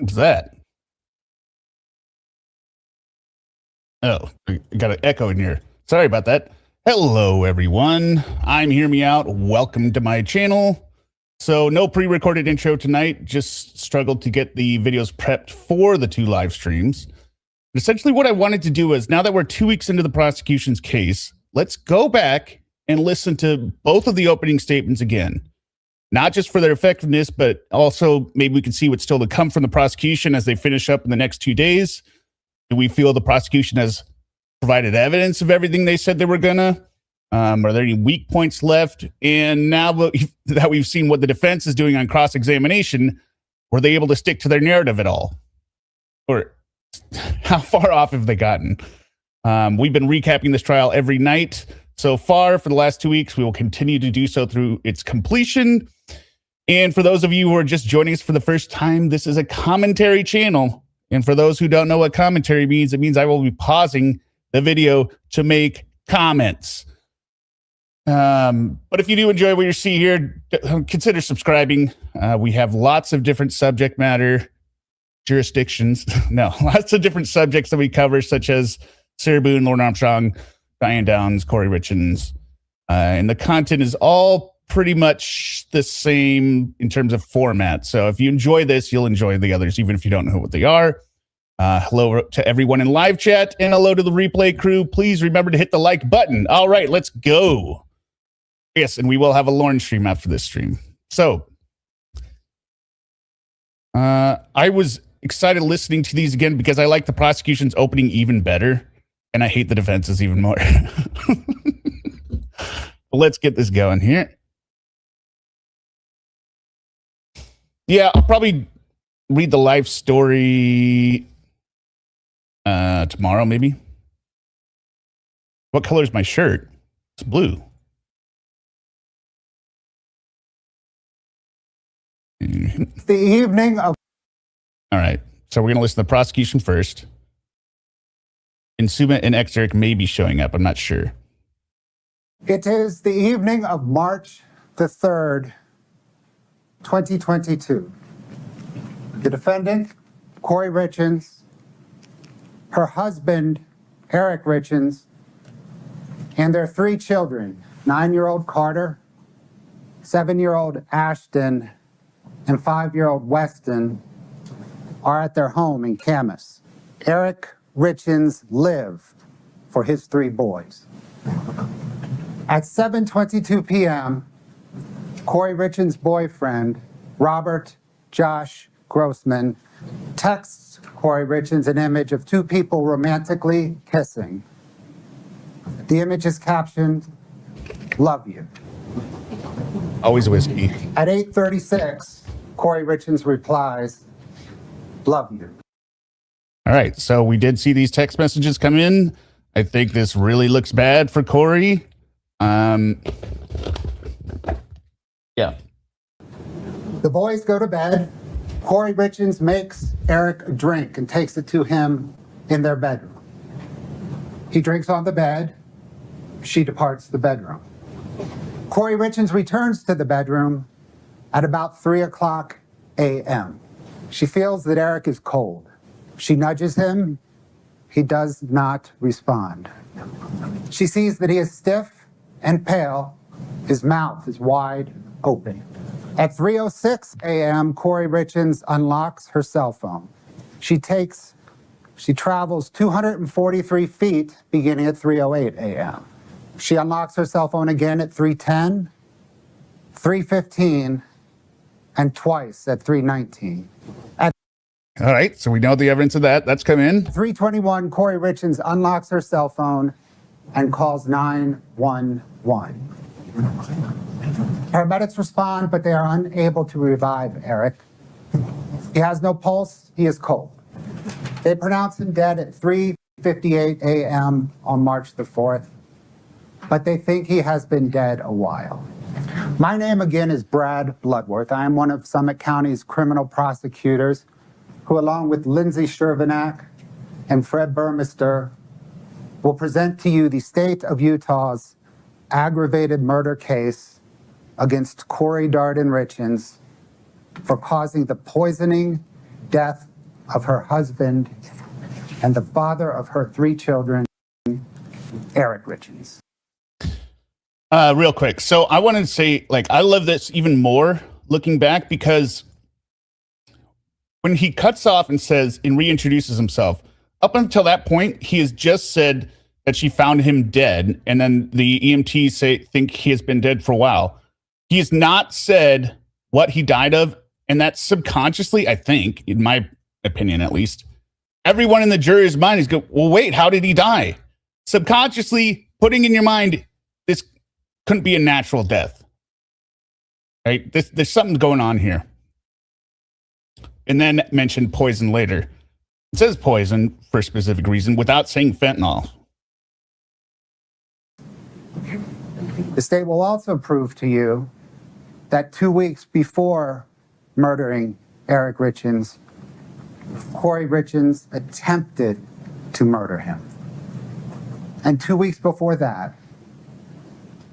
What's that? Oh, I got an echo in here. Sorry about that. Hello, everyone. I'm JustHearMeowt. Welcome to my channel. So no pre-recorded intro tonight. Just struggled to get the videos prepped for the 2 live streams. Essentially what I wanted to do is, now that we're 2 weeks into the prosecution's case, let's go back and listen to both of the opening statements again. Not just for their effectiveness, but also maybe we can see what's still to come from the prosecution as they finish up in the next 2 days. Do we feel the prosecution has provided evidence of everything they said they were gonna? Are there any weak points left? And now that we've seen what the defense is doing on cross-examination, were they able to stick to their narrative at all? Or how far off have they gotten? We've been recapping this trial every night so far for the last 2 weeks. We will continue to do so through its completion. And for those of you who are just joining us for the first time, this is a commentary channel. And for those who don't know what commentary means, it means I will be pausing the video to make comments. But if you do enjoy what you see here, consider subscribing. We have lots of different subject matter jurisdictions. No, lots of different subjects that we cover, such as Sarah Boone, Lauren Armstrong, Diane Downs, Kouri Richins. And the content is all pretty much the same in terms of format. So if you enjoy this, you'll enjoy the others, even if you don't know what they are. Hello to everyone in live chat, and hello to the replay crew. Please remember to hit the like button. All right, let's go. Yes, and we will have a Lauren stream after this stream. So I was excited listening to these again because I like the prosecution's opening even better, and I hate the defense's even more. Let's get this going here. Yeah, I'll probably read the life story tomorrow, maybe. What color is my shirt? It's blue. The evening of... All right, so we're going to listen to the prosecution first. And Suma and Exeric may be showing up. I'm not sure. It is the evening of March the 3rd, 2022. The defendant, Kouri Richins, her husband, Eric Richins, and their 3 children, 9-year-old Carter, 7-year-old Ashton, and 5-year-old Weston, are at their home in Camas. Eric Richins lived for his 3 boys. At 7:22 p.m., Kouri Richins' boyfriend, Robert Josh Grossman, texts Kouri Richins an image of 2 people romantically kissing. The image is captioned, "Love you." Always whiskey. At 8:36, Kouri Richins replies, "Love you." All right, so we did see these text messages come in. I think this really looks bad for Kouri. Yeah. The boys go to bed. Kouri Richins makes Eric a drink and takes it to him in their bedroom. He drinks on the bed. She departs the bedroom. Kouri Richins returns to the bedroom at about 3:00 a.m. She feels that Eric is cold. She nudges him. He does not respond. She sees that he is stiff and pale. His mouth is wide open. At 3:06 a.m., Kouri Richins unlocks her cell phone. She travels 243 feet beginning at 3:08 a.m. She unlocks her cell phone again at 3:10, 3:15, and twice at 3:19. All right, so we know the evidence of that. That's come in. 3:21, Kouri Richins unlocks her cell phone and calls 911. Paramedics respond, but they are unable to revive Eric. He has no pulse. He is cold. They pronounce him dead at 3:58 a.m. on March the 4th, but they think he has been dead a while. My name again is Brad Bloodworth. I am one of Summit County's criminal prosecutors who, along with Lindsay Shervinack and Fred Burmester, will present to you the state of Utah's aggravated murder case against Kouri Richins for causing the poisoning, death, of her husband and the father of her 3 children, Eric Richins. Real quick. So I wanted to say, like, I love this even more looking back, because when he cuts off and says and reintroduces himself, up until that point, he has just said that she found him dead, and then the EMTs think he has been dead for a while. He has not said what he died of, and that subconsciously, I think, in my opinion at least, everyone in the jury's mind is going, well, wait, how did he die? Subconsciously putting in your mind, this couldn't be a natural death. Right? There's something going on here. And then mentioned poison later. It says poison for a specific reason without saying fentanyl. The state will also prove to you that 2 weeks before murdering Eric Richins, Kouri Richins attempted to murder him. And 2 weeks before that,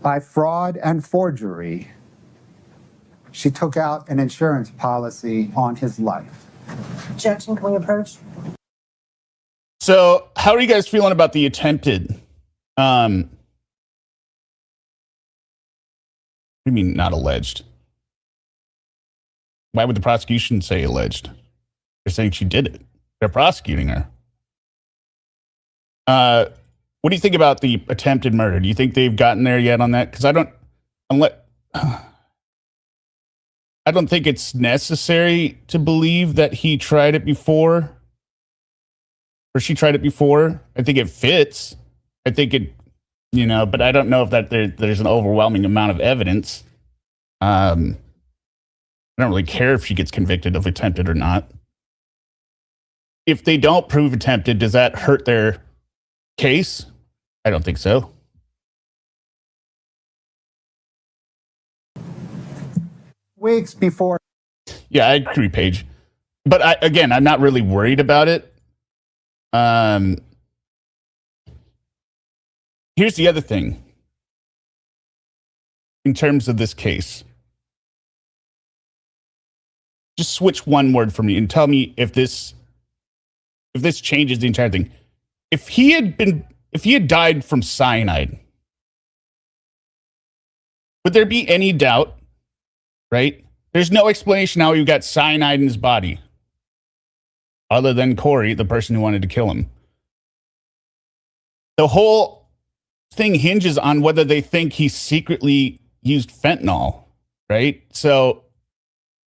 by fraud and forgery, she took out an insurance policy on his life. Objection, can we approach? So how are you guys feeling about the attempted? What do you mean not alleged? Why would the prosecution say alleged? They're saying she did it. They're prosecuting her. What do you think about the attempted murder? Do you think they've gotten there yet on that? Because I don't think it's necessary to believe that he tried it before, or she tried it before. I think it fits. I think it, but I don't know if that there's an overwhelming amount of evidence. I don't really care if she gets convicted of attempted or not. If they don't prove attempted, does that hurt their case? I don't think so. Weeks before. Yeah, I agree, Paige. But I'm not really worried about it. Here's the other thing. In terms of this case, just switch one word for me and tell me if this changes the entire thing. If he had died from cyanide, would there be any doubt? Right? There's no explanation how he got cyanide in his body, other than Kouri, the person who wanted to kill him. The whole thing hinges on whether they think he secretly used fentanyl, right? So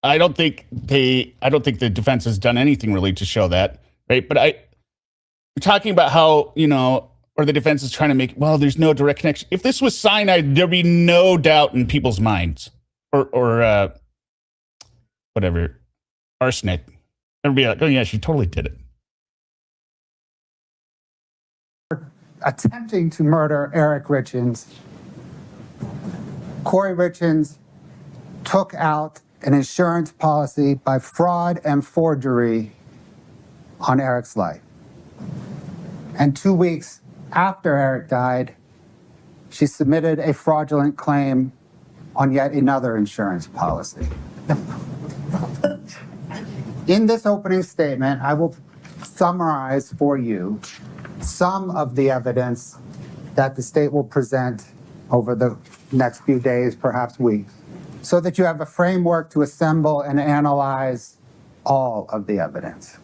I don't think the defense has done anything really to show that, right? But we're talking about how, or the defense is trying to make, well, there's no direct connection. If this was cyanide, there'd be no doubt in people's minds. Or whatever, arsenic. Everybody like, oh yeah, she totally did it. Attempting to murder Eric Richins, Kouri Richins took out an insurance policy by fraud and forgery on Eric's life. And 2 weeks after Eric died, she submitted a fraudulent claim on yet another insurance policy. In this opening statement, I will summarize for you some of the evidence that the state will present over the next few days, perhaps weeks, so that you have a framework to assemble and analyze all of the evidence.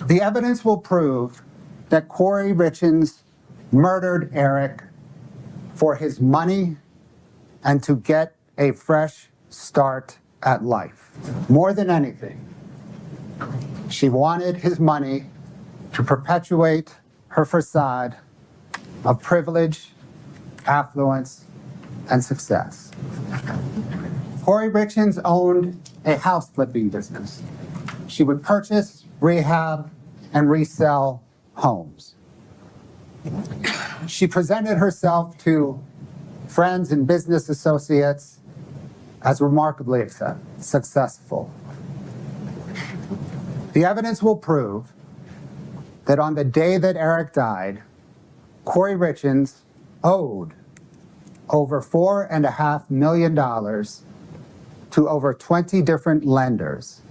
The evidence will prove that Kouri Richins murdered Eric for his money and to get a fresh start at life. More than anything, she wanted his money to perpetuate her facade of privilege, affluence, and success. Kouri Richins owned a house flipping business. She would purchase, rehab, and resell homes. She presented herself to friends and business associates as remarkably successful. The evidence will prove that on the day that Eric died, Kouri Richins owed over $4.5 million to to over 20 different lenders.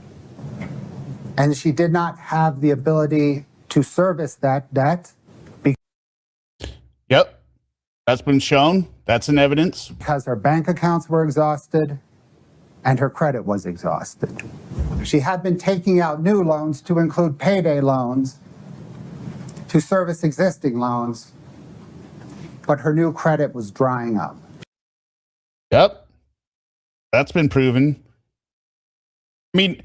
And she did not have the ability to service that debt Yep. That's been shown. That's in evidence. because her bank accounts were exhausted and her credit was exhausted. She had been taking out new loans to include payday loans to service existing loans, but her new credit was drying up. Yep. That's been proven. I mean,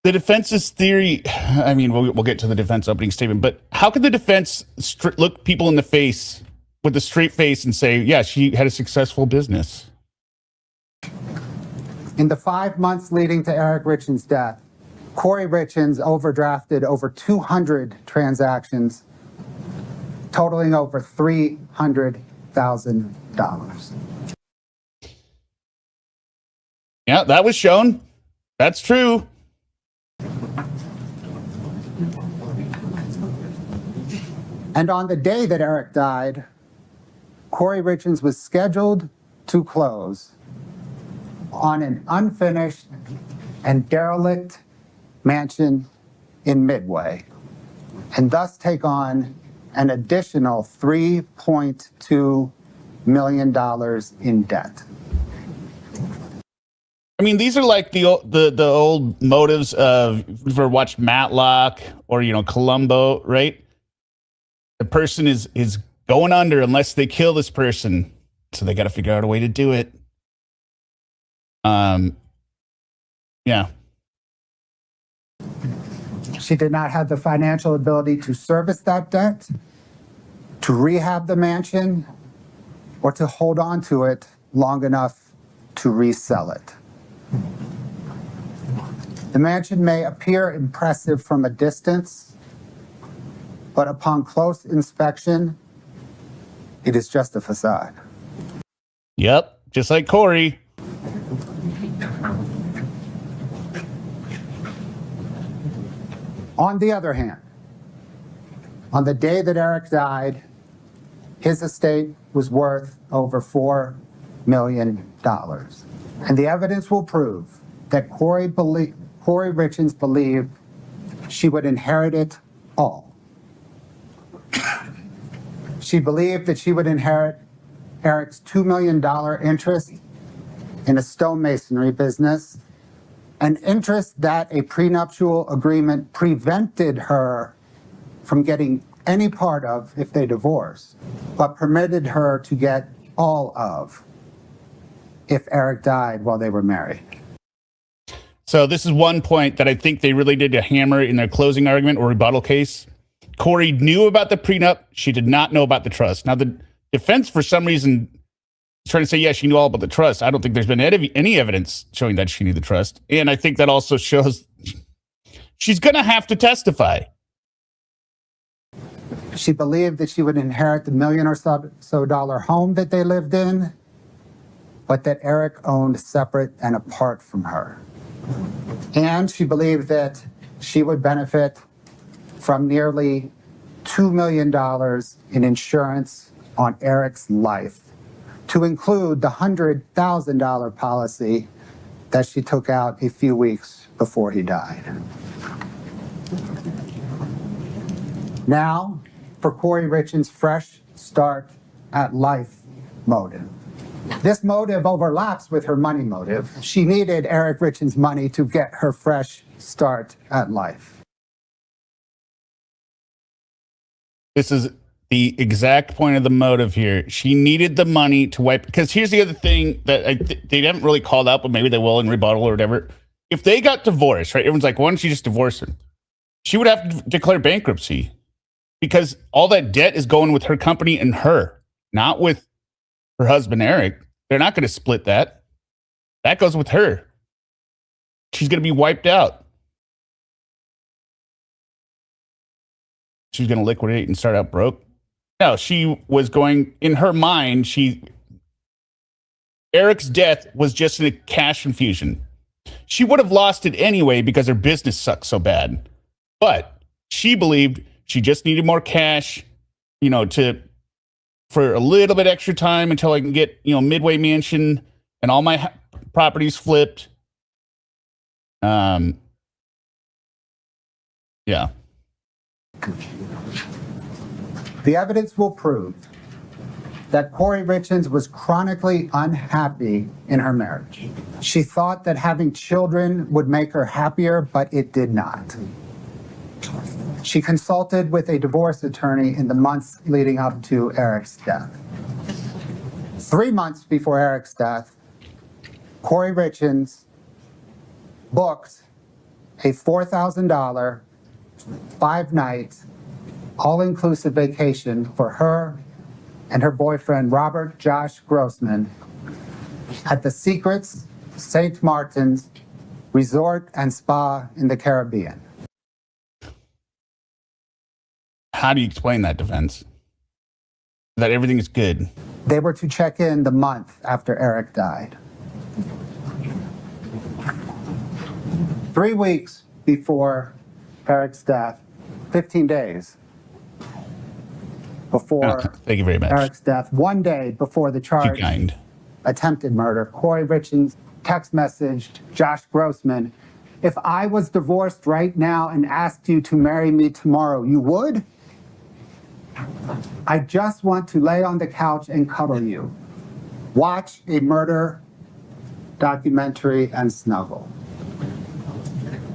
the defense's theory, I mean, we'll get to the defense opening statement, but how could the defense look people in the face with a straight face and say, yeah, she had a successful business? In the 5 months leading to Eric Richins' death, Kouri Richins overdrafted over 200 transactions, totaling over $300,000. Yeah, that was shown. That's true. And on the day that Eric died, Kouri Richins was scheduled to close on an unfinished and derelict mansion in Midway, and thus take on an additional $3.2 million in debt. I mean, these are like the old motives of, if you've ever watched Matlock or, Columbo, right? The person is going under unless they kill this person. So they got to figure out a way to do it. Yeah. She did not have the financial ability to service that debt, to rehab the mansion, or to hold on to it long enough to resell it. The mansion may appear impressive from a distance, but upon close inspection, it is just a facade. Yep. Just like Kouri. On the other hand, on the day that Eric died, his estate was worth over $4 million. And the evidence will prove that Kouri Richins believed she would inherit it all. She believed that she would inherit Eric's $2 million interest in a stonemasonry business, an interest that a prenuptial agreement prevented her from getting any part of if they divorced, but permitted her to get all of if Eric died while they were married. So this is one point that I think they really did to hammer in their closing argument or rebuttal case. Kouri knew about the prenup. She did not know about the trust. Now, the defense, for some reason, is trying to say, yeah, she knew all about the trust. I don't think there's been any evidence showing that she knew the trust. And I think that also shows she's going to have to testify. She believed that she would inherit the $1 million or so dollar home that they lived in, but that Eric owned separate and apart from her. And she believed that she would benefit from nearly $2 million in insurance on Eric's life, to include the $100,000 policy that she took out a few weeks before he died. Now, for Kouri Richins' fresh start at life motive. This motive overlaps with her money motive. She needed Eric Richins' money to get her fresh start at life. This is the exact point of the motive here. She needed the money to wipe. Because here's the other thing that they haven't really called out, but maybe they will in rebuttal or whatever. If they got divorced, right? Everyone's like, why don't you just divorce her? She would have to declare bankruptcy because all that debt is going with her company and her, not with her husband, Eric. They're not going to split that. That goes with her. She's going to be wiped out. She's going to liquidate and start out broke. No, she was going, in her mind, Eric's death was just a cash infusion. She would have lost it anyway because her business sucked so bad. But she believed she just needed more cash, for a little bit extra time until I can get, Midway Mansion and all my properties flipped. Yeah. The evidence will prove that Kouri Richins was chronically unhappy in her marriage. She thought that having children would make her happier, but it did not. She consulted with a divorce attorney in the months leading up to Eric's death. 3 months before Eric's death, Kouri Richins booked a $4,000, 5-night, all-inclusive vacation for her and her boyfriend, Robert Josh Grossman, at the Secrets St. Martin's Resort and Spa in the Caribbean. How do you explain that, defense? That everything is good. They were to check in the month after Eric died. 3 weeks before Eric's death, 15 days before Thank you very much. Eric's death, 1 day before the charge, attempted murder, Kouri Richins text messaged Josh Grossman, "If I was divorced right now and asked you to marry me tomorrow, you would? I just want to lay on the couch and cuddle you. Watch a murder documentary and snuggle."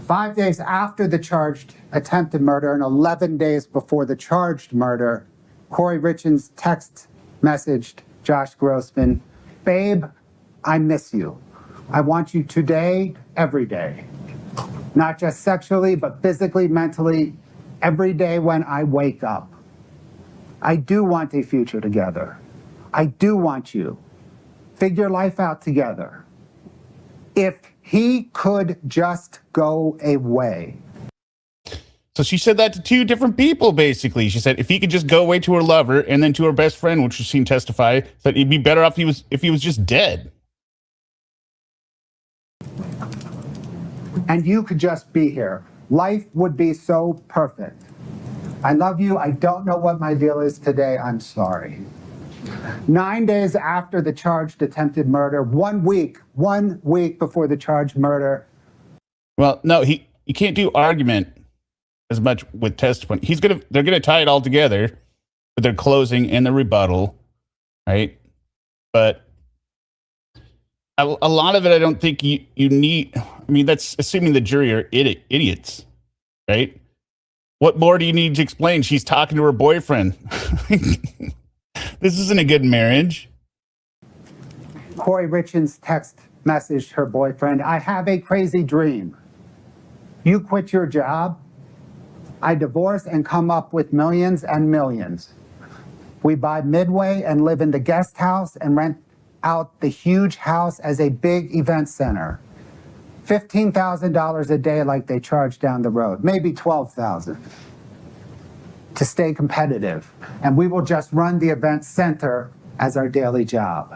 5 days after the charged attempted murder and 11 days before the charged murder, Kouri Richins text messaged Josh Grossman, "Babe, I miss you. I want you today, every day. Not just sexually, but physically, mentally, every day when I wake up. I do want a future together. I do want you. Figure life out together. If he could just go away." So she said that to two different people, basically. She said if he could just go away to her lover and then to her best friend, which was seen testify, that he'd be better off if he was just dead. "And you could just be here. Life would be so perfect. I love you. I don't know what my deal is today. I'm sorry." 9 days after the charged attempted murder, 1 week before the charged murder. Well, no, you can't do argument as much with testimony. They're gonna tie it all together with their closing and the rebuttal, right? But a lot of it, I don't think you need. I mean, that's assuming the jury are idiots, right? What more do you need to explain? She's talking to her boyfriend. This isn't a good marriage. Kouri Richins text messaged her boyfriend, "I have a crazy dream. You quit your job. I divorce and come up with millions and millions. We buy Midway and live in the guest house and rent out the huge house as a big event center. $15,000 a day like they charge down the road, maybe $12,000 to stay competitive. And we will just run the event center as our daily job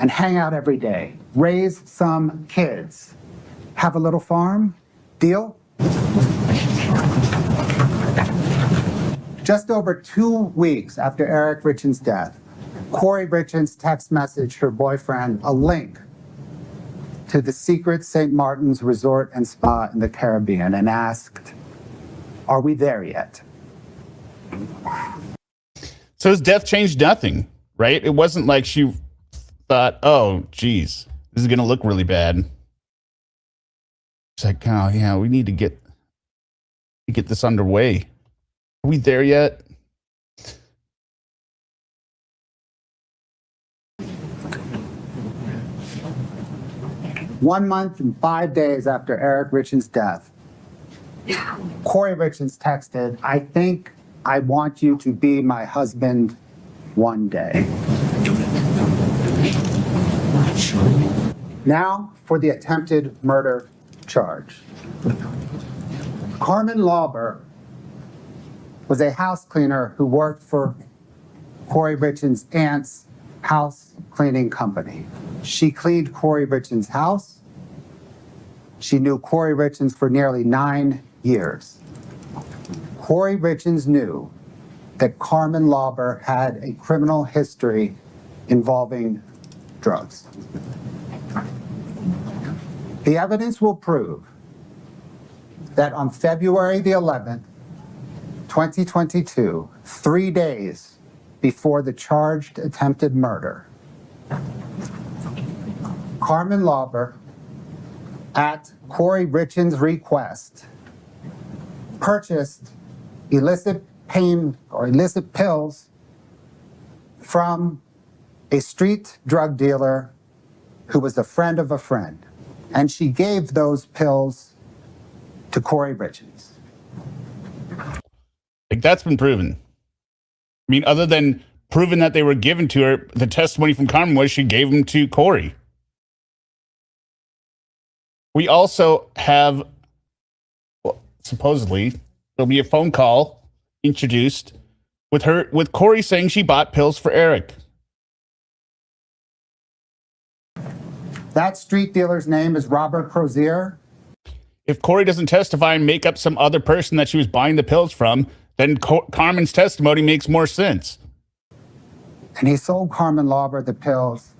and hang out every day, raise some kids, have a little farm. Deal?" Just over 2 weeks after Eric Richins' death, Kouri Richins text messaged her boyfriend a link to the Secret St. Martin's Resort and Spa in the Caribbean and asked, "Are we there yet?" So his death changed nothing, right? It wasn't like she thought, "Oh, geez, this is gonna look really bad." It's like, "Oh yeah, we need to get this underway. Are we there yet?" 1 month and 5 days after Eric Richins' death, Kouri Richins texted, "I think I want you to be my husband one day." Now for the attempted murder charge. Carmen Lauber was a house cleaner who worked for Kouri Richins' aunt's house cleaning company. She cleaned Kouri Richins' house. She knew Kouri Richins for nearly 9 years. Kouri Richins knew that Carmen Lauber had a criminal history involving drugs. The evidence will prove that on February the 11th, 2022, 3 days before the charged attempted murder, Carmen Lauber, at Kouri Richins' request, purchased illicit pills from a street drug dealer who was a friend of a friend. And she gave those pills to Kouri Richins. Like, that's been proven. I mean, other than proving that they were given to her, the testimony from Carmen was she gave them to Kouri. We also have, well, supposedly, there'll be a phone call introduced with Kouri saying she bought pills for Eric. That street dealer's name is Robert Crozier. If Kouri doesn't testify and make up some other person that she was buying the pills from, then Carmen's testimony makes more sense. And he sold Carmen Lauber the pills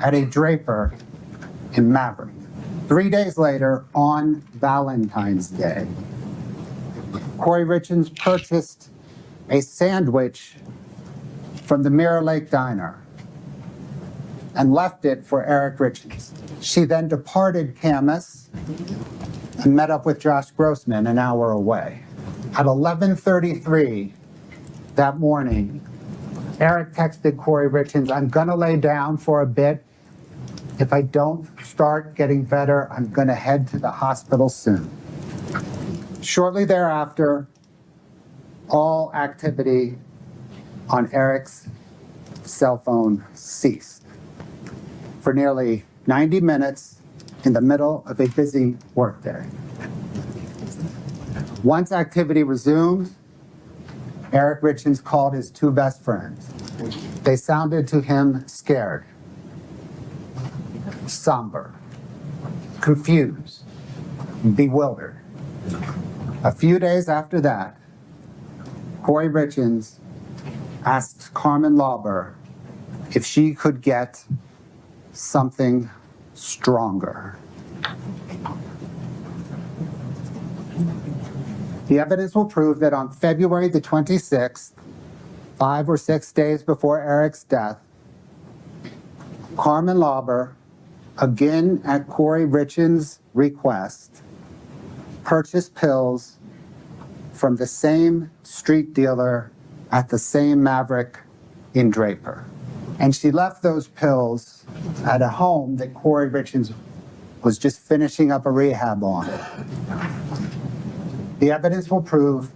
at a Draper in Maverick. 3 days later, on Valentine's Day, Kouri Richins purchased a sandwich from the Mirror Lake Diner and left it for Eric Richins. She then departed Camas and met up with Josh Grossman an hour away. At 11:33 that morning, Eric texted Kouri Richins, "I'm gonna lay down for a bit. If I don't start getting better, I'm gonna head to the hospital soon." Shortly thereafter, all activity on Eric's cell phone ceased for nearly 90 minutes in the middle of a busy workday. Once activity resumed, Eric Richins called his two best friends. They sounded to him scared, somber, confused, bewildered. A few days after that, Kouri Richins asked Carmen Lauber if she could get something stronger. The evidence will prove that on February the 26th, 5 or 6 days before Eric's death, Carmen Lauber, again at Kouri Richins' request, purchased pills from the same street dealer at the same Maverick in Draper. And she left those pills at a home that Kouri Richins was just finishing up a rehab on. The evidence will prove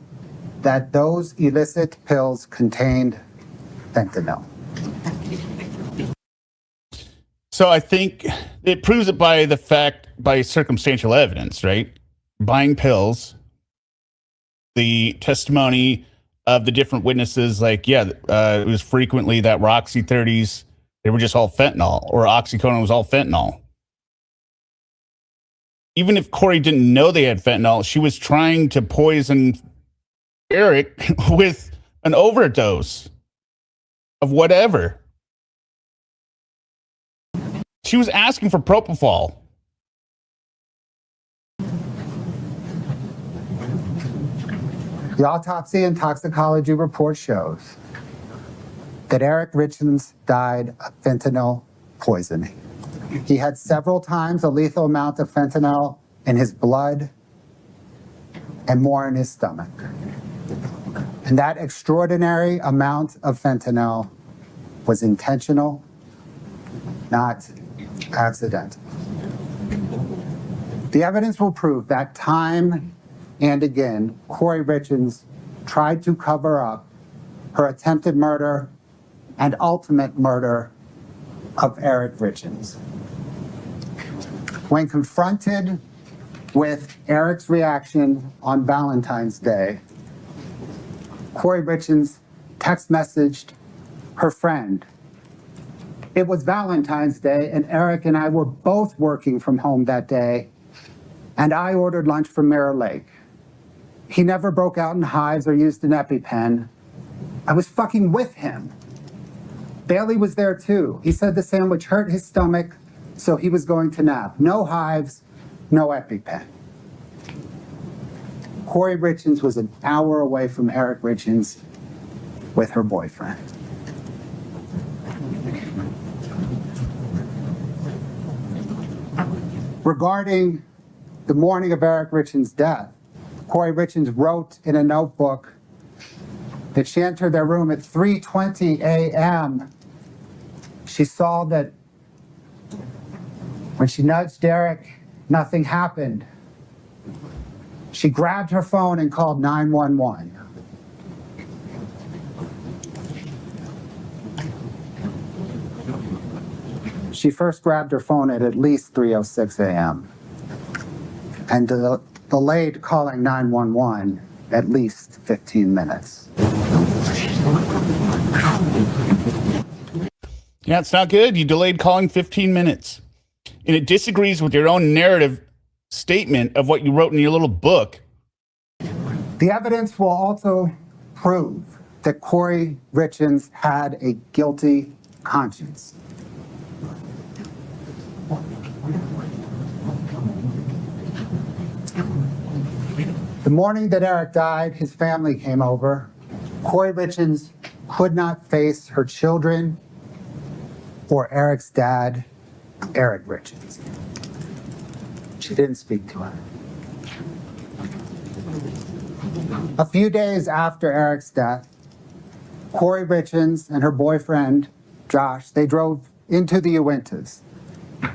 that those illicit pills contained fentanyl. So I think it proves it by circumstantial evidence, right? Buying pills, the testimony of the different witnesses, like, it was frequently that Roxy 30s, they were just all fentanyl, or oxycodone was all fentanyl. Even if Kouri didn't know they had fentanyl, she was trying to poison Eric with an overdose of whatever. She was asking for propofol. The autopsy and toxicology report shows that Eric Richins died of fentanyl poisoning. He had several times a lethal amount of fentanyl in his blood and more in his stomach. And that extraordinary amount of fentanyl was intentional, not accidental. The evidence will prove that time and again, Kouri Richins tried to cover up her attempted murder and ultimate murder of Eric Richins. When confronted with Eric's reaction on Valentine's Day, Kouri Richins text messaged her friend. It was Valentine's Day, and Eric and I were both working from home that day, and I ordered lunch from Mirror Lake. He never broke out in hives or used an EpiPen. I was fucking with him. Bailey was there too. He said the sandwich hurt his stomach, so he was going to nap. No hives, no EpiPen. Kouri Richins was an hour away from Eric Richins with her boyfriend. Regarding the morning of Eric Richins' death, Kouri Richins wrote in a notebook that she entered their room at 3:20 a.m. She saw that when she nudged Eric, nothing happened. She grabbed her phone and called 911. She first grabbed her phone at least 3:06 a.m. and delayed calling 911 at least 15 minutes. Yeah, it's not good. You delayed calling 15 minutes. And it disagrees with your own narrative statement of what you wrote in your little book. The evidence will also prove that Kouri Richins had a guilty conscience. The morning that Eric died, his family came over. Kouri Richins could not face her children or Eric's dad, Eric Richins. She didn't speak to him. A few days after Eric's death, Kouri Richins and her boyfriend, Josh, they drove into the Uintas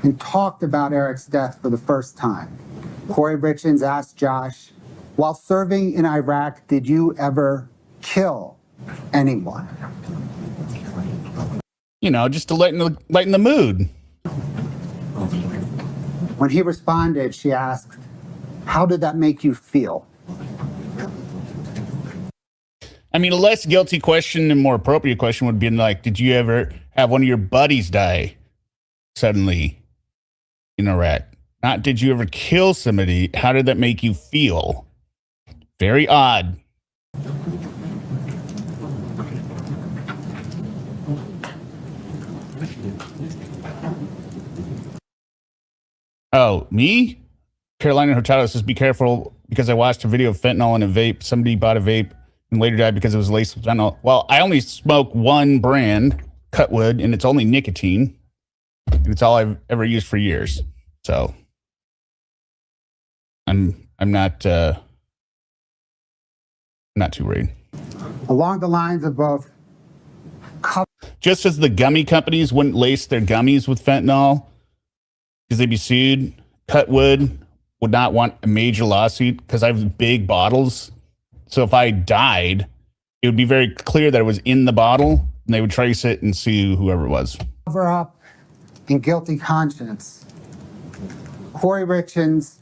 and talked about Eric's death for the first time. Kouri Richins asked Josh, while serving in Iraq, did you ever kill anyone? You know, just to lighten the mood. When he responded, she asked, how did that make you feel? I mean, a less guilty question and more appropriate question would be like, did you ever have one of your buddies die suddenly in Iraq? Not, did you ever kill somebody? How did that make you feel? Very odd. Oh, me? Carolina Hurtado says, be careful because I watched a video of fentanyl in a vape. Somebody bought a vape and later died because it was laced with fentanyl. Well, I only smoke one brand, Cutwood, and it's only nicotine. And it's all I've ever used for years. So I'm not too worried. Along the lines of both. Just as the gummy companies wouldn't lace their gummies with fentanyl because they'd be sued, Cutwood would not want a major lawsuit because I have big bottles. So if I died, it would be very clear that it was in the bottle and they would trace it and sue whoever it was. Cover up and guilty conscience. Kouri Richins'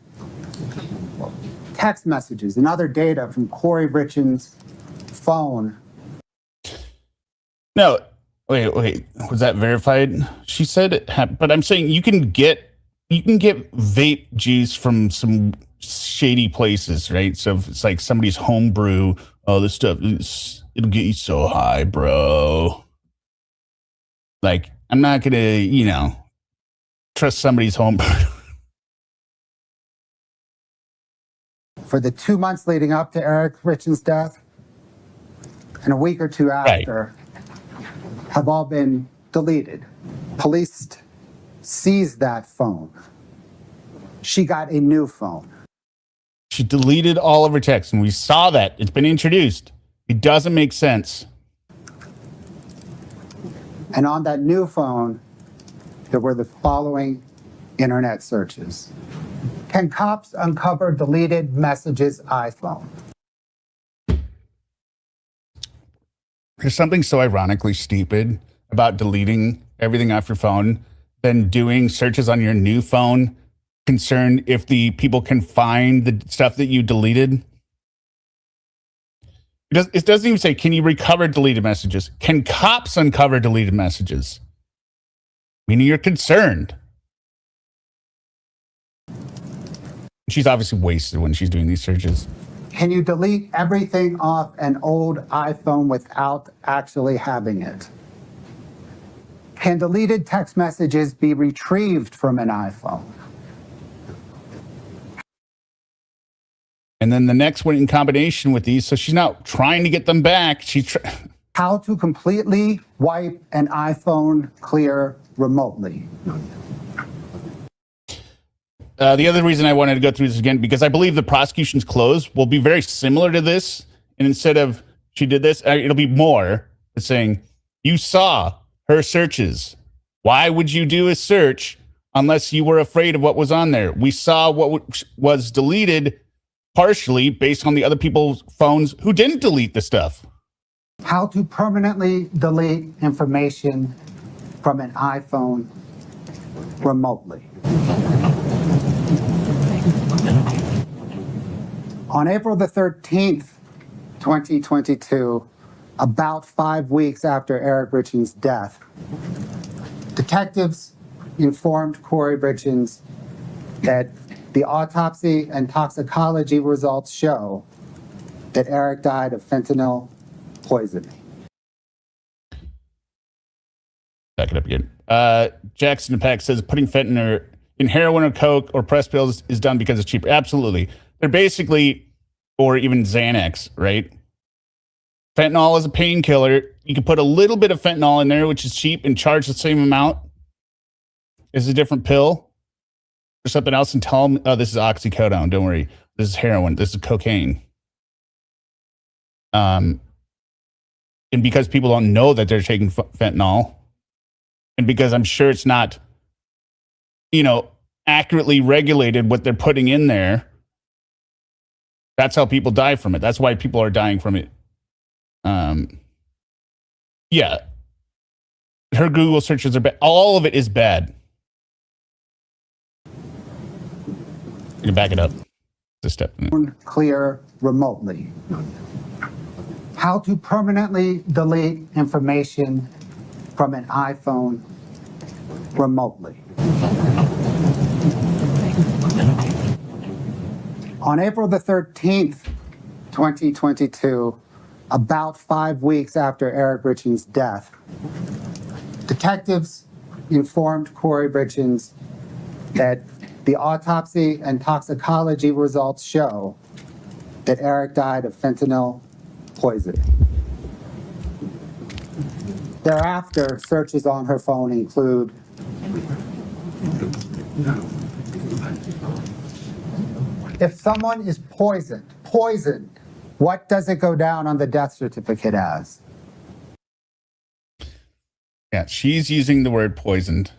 text messages and other data from Kouri Richins' phone. No, wait, was that verified? She said it happened, but I'm saying you can get vape juice from some shady places, right? So if it's like somebody's homebrew, oh, this stuff it'll get you so high, bro. Like, I'm not gonna, trust somebody's homebrew. For the 2 months leading up to Eric Richins' death and a week or two after, have all been deleted. Police seized that phone. She got a new phone. She deleted all of her texts, and we saw that. It's been introduced. It doesn't make sense. And on that new phone, there were the following internet searches. Can cops uncover deleted messages iPhone? There's something so ironically stupid about deleting everything off your phone than doing searches on your new phone concerned if the people can find the stuff that you deleted. It doesn't even say, can you recover deleted messages? Can cops uncover deleted messages? Meaning you're concerned. She's obviously wasted when she's doing these searches. Can you delete everything off an old iPhone without actually having it? Can deleted text messages be retrieved from an iPhone? And then the next one in combination with these. So she's not trying to get them back. How to completely wipe an iPhone clear remotely. The other reason I wanted to go through this again, because I believe the prosecution's close will be very similar to this. And instead of she did this, it'll be more saying, you saw her searches. Why would you do a search unless you were afraid of what was on there? We saw what was deleted partially based on the other people's phones who didn't delete the stuff. How to permanently delete information from an iPhone remotely. On April the 13th, 2022, about 5 weeks after Eric Richins' death, detectives informed Kouri Richins that the autopsy and toxicology results show that Eric died of fentanyl poisoning. Back it up again. Jackson Pack says putting fentanyl in heroin or coke or press pills is done because it's cheaper. Absolutely. They're basically, or even Xanax, right? Fentanyl is a painkiller. You can put a little bit of fentanyl in there, which is cheap, and charge the same amount as a different pill or something else, and tell them, oh, this is oxycodone. Don't worry. This is heroin. This is cocaine. And because people don't know that they're taking fentanyl, and because I'm sure it's not, accurately regulated what they're putting in there, that's how people die from it. That's why people are dying from it. Yeah. Her Google searches are bad. All of it is bad. You can back it up. It's a step. Clear remotely. How to permanently delete information from an iPhone remotely. On April the 13th, 2022, about 5 weeks after Eric Richins' death, detectives informed Kouri Richins that the autopsy and toxicology results show that Eric died of fentanyl poisoning. Thereafter, searches on her phone include if someone is poisoned, what does it go down on the death certificate as? Yeah, she's using the word poisoned.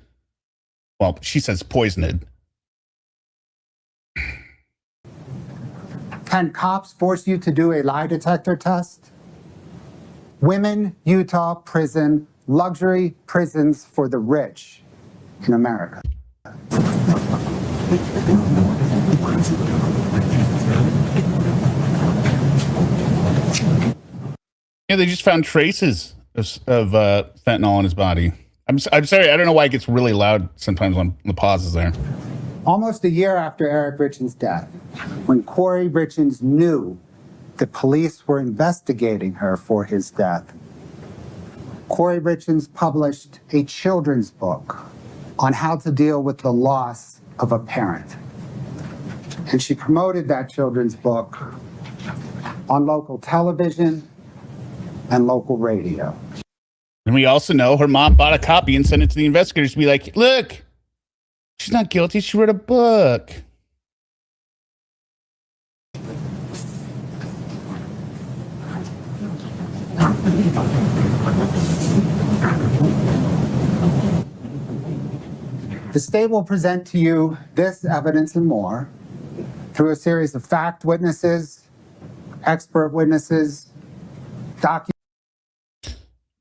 Well, she says poisoned. Can cops force you to do a lie detector test? Women, Utah prison, luxury prisons for the rich in America. Yeah, they just found traces of fentanyl in his body. I'm sorry, I don't know why it gets really loud sometimes on the pauses there. Almost a year after Eric Richins' death, when Kouri Richins knew the police were investigating her for his death, Kouri Richins published a children's book on how to deal with the loss of a parent. And she promoted that children's book on local television and local radio. And we also know her mom bought a copy and sent it to the investigators to be like, look, she's not guilty. She wrote a book. The state will present to you this evidence and more through a series of fact witnesses, expert witnesses, documents.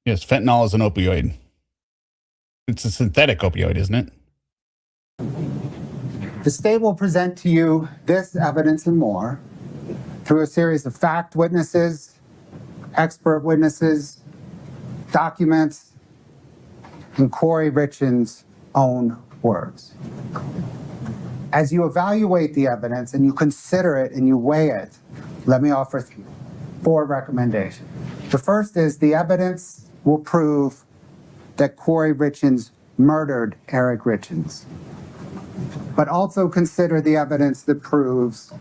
Yes, fentanyl is an opioid. It's a synthetic opioid, isn't it? The state will present to you this evidence and more through a series of fact witnesses, expert witnesses, documents, and Kouri Richins' own words. As you evaluate the evidence and you consider it and you weigh it, let me offer 4 recommendations. The first is the evidence will prove that Kouri Richins murdered Eric Richins, but also consider the evidence that proves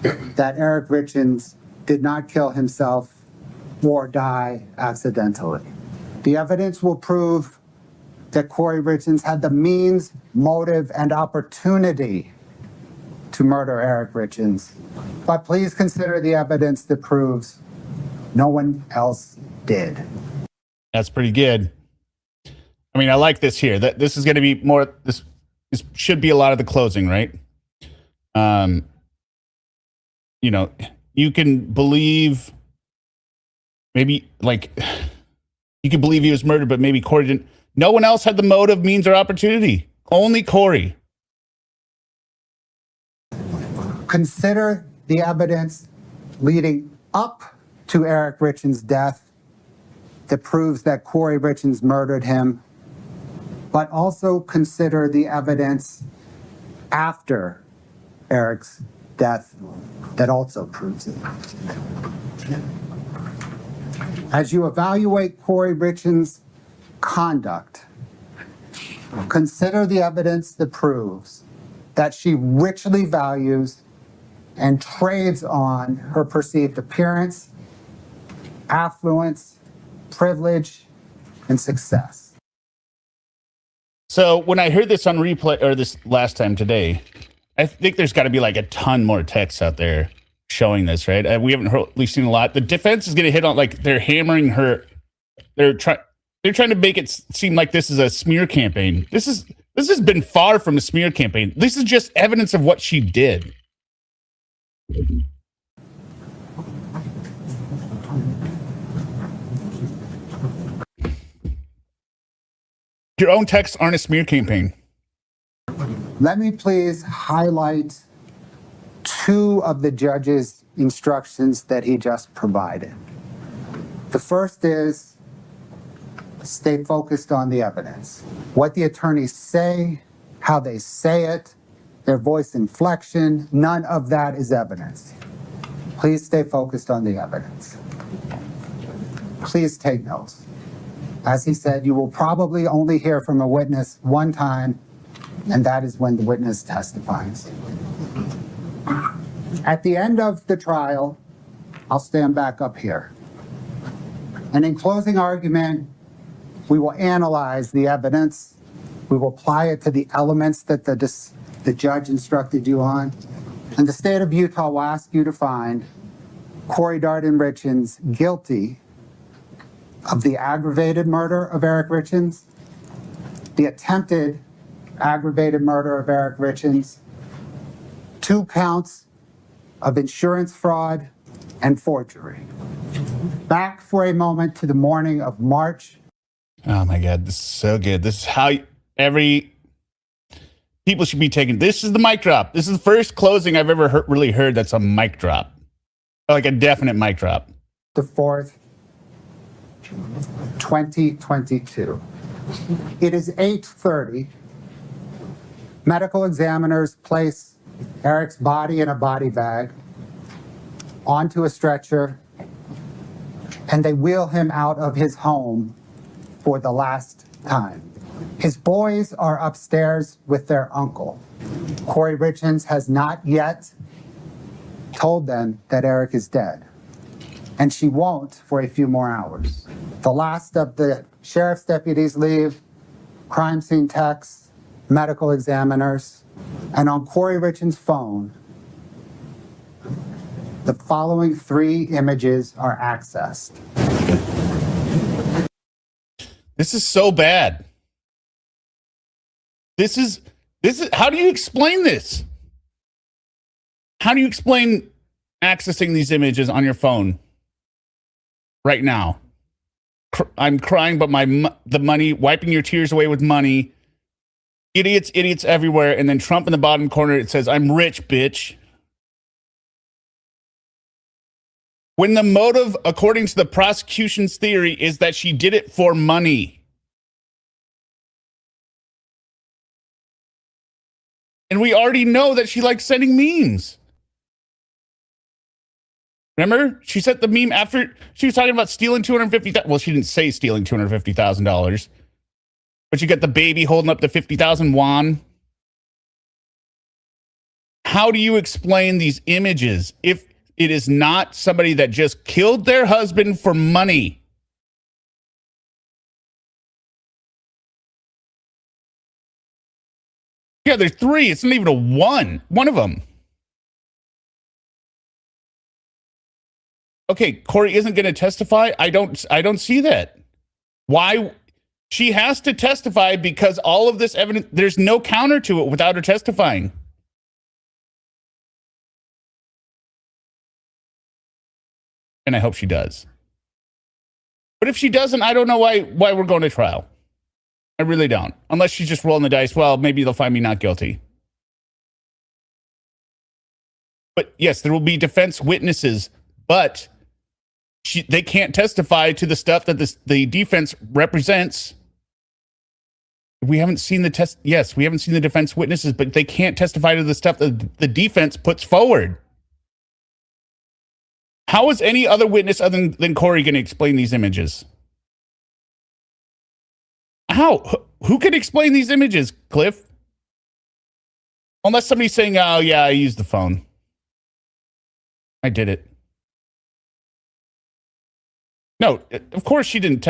that Eric Richins did not kill himself or die accidentally. The evidence will prove that Kouri Richins had the means, motive, and opportunity to murder Eric Richins. But please consider the evidence that proves no one else did. That's pretty good. I mean, I like this here. That this is going to be more. This should be a lot of the closing, right? You know, you can believe maybe like you can believe he was murdered, but maybe Kouri didn't. No one else had the motive, means, or opportunity. Only Kouri. Consider the evidence leading up to Eric Richins' death that proves that Kouri Richins murdered him, but also consider the evidence after Eric's death that also proves it. As you evaluate Kouri Richins' conduct, consider the evidence that proves that she richly values and trades on her perceived appearance, affluence, privilege, and success. So when I heard this on replay, or this last time today, I think there's got to be like a ton more text out there showing this, right? We haven't really seen a lot. The defense is going to hit on, like, they're hammering her. They're trying to make it seem like this is a smear campaign. This has been far from a smear campaign. This is just evidence of what she did. Your own texts aren't a smear campaign. Let me please highlight two of the judge's instructions that he just provided. The first is stay focused on the evidence. What the attorneys say, how they say it, their voice inflection, none of that is evidence. Please stay focused on the evidence. Please take notes. As he said, you will probably only hear from a witness one time, and that is when the witness testifies. At the end of the trial, I'll stand back up here. And in closing argument, we will analyze the evidence. We will apply it to the elements that the judge instructed you on. And the state of Utah will ask you to find Kouri Richins guilty of the aggravated murder of Eric Richins, the attempted aggravated murder of Eric Richins, 2 counts of insurance fraud and forgery. Back for a moment to the morning of March. Oh my God, this is so good. This is how every people should be taken. This is the mic drop. This is the first closing I've ever really heard that's a mic drop. Like a definite mic drop. The 4th, 2022. It is 8:30. Medical examiners place Eric's body in a body bag onto a stretcher, and they wheel him out of his home for the last time. His boys are upstairs with their uncle. Kouri Richins has not yet told them that Eric is dead, and she won't for a few more hours. The last of the sheriff's deputies leave, crime scene techs, medical examiners, and on Kouri Richins' phone, the following 3 images are accessed. This is so bad. This is how do you explain this? How do you explain accessing these images on your phone right now? I'm crying, but the money, wiping your tears away with money. Idiots everywhere. And then Trump in the bottom corner, it says, I'm rich, bitch. When the motive, according to the prosecution's theory, is that she did it for money. And we already know that she likes sending memes. Remember? She sent the meme after she was talking about stealing $250,000. Well, she didn't say stealing $250,000. But you got the baby holding up the 50,000 won. how do you explain these images if it is not somebody that just killed their husband for money? Yeah, there's 3. It's not even a one of them. Okay, Kouri isn't going to testify. I don't see that. Why? She has to testify because all of this evidence, there's no counter to it without her testifying. And I hope she does. But if she doesn't, I don't know why we're going to trial. I really don't. Unless she's just rolling the dice. Well, maybe they'll find me not guilty. But yes, there will be defense witnesses, but they can't testify to the stuff that the defense represents. We haven't seen the test. Yes, we haven't seen the defense witnesses, but they can't testify to the stuff that the defense puts forward. How is any other witness other than Kouri going to explain these images? How? Who can explain these images, Cliff? Unless somebody's saying, oh, yeah, I used the phone. I did it. No, of course she didn't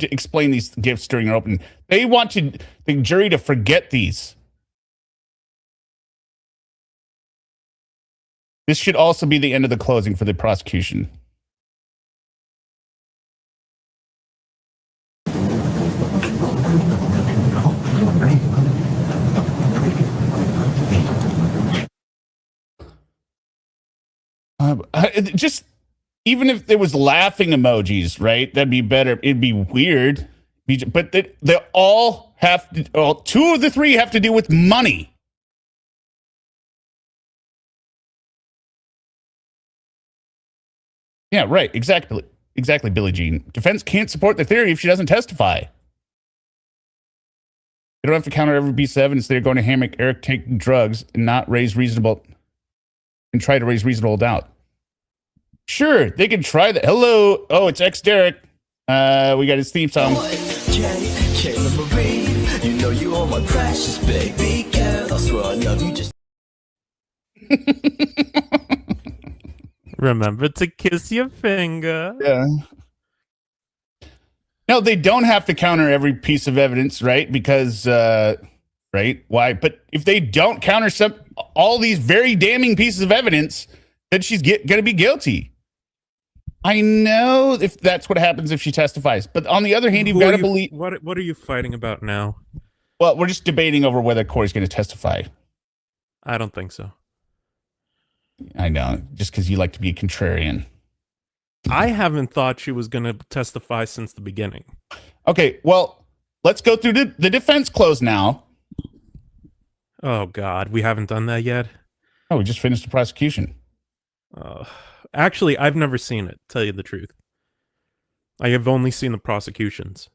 explain these gifts during her opening. They wanted the jury to forget these. This should also be the end of the closing for the prosecution. Just even if there was laughing emojis, right? That'd be better. It'd be weird, but they all have to. Well, 2 of the 3 have to do with money. Yeah, right. Exactly, Billie Jean. Defense can't support the theory if she doesn't testify. They don't have to counter every piece of evidence. They're going to hammer Eric taking drugs and try to raise reasonable doubt. Sure, they can try that. Hello. Oh, it's Derek. We got his theme song. You know you are my precious baby girl. I swear I love you just. Remember to kiss your finger. Yeah. No, they don't have to counter every piece of evidence, right? Because, right? Why? But if they don't counter all these very damning pieces of evidence, then she's going to be guilty. I know if that's what happens if she testifies. But on the other hand, you've got to believe... What are you fighting about now? Well, we're just debating over whether Kouri's going to testify. I don't think so. I know, just because you like to be a contrarian. I haven't thought she was going to testify since the beginning. Okay, well, let's go through the defense close now. Oh, God, we haven't done that yet? Oh, we just finished the prosecution. Actually, I've never seen it, tell you the truth. I have only seen the prosecutions.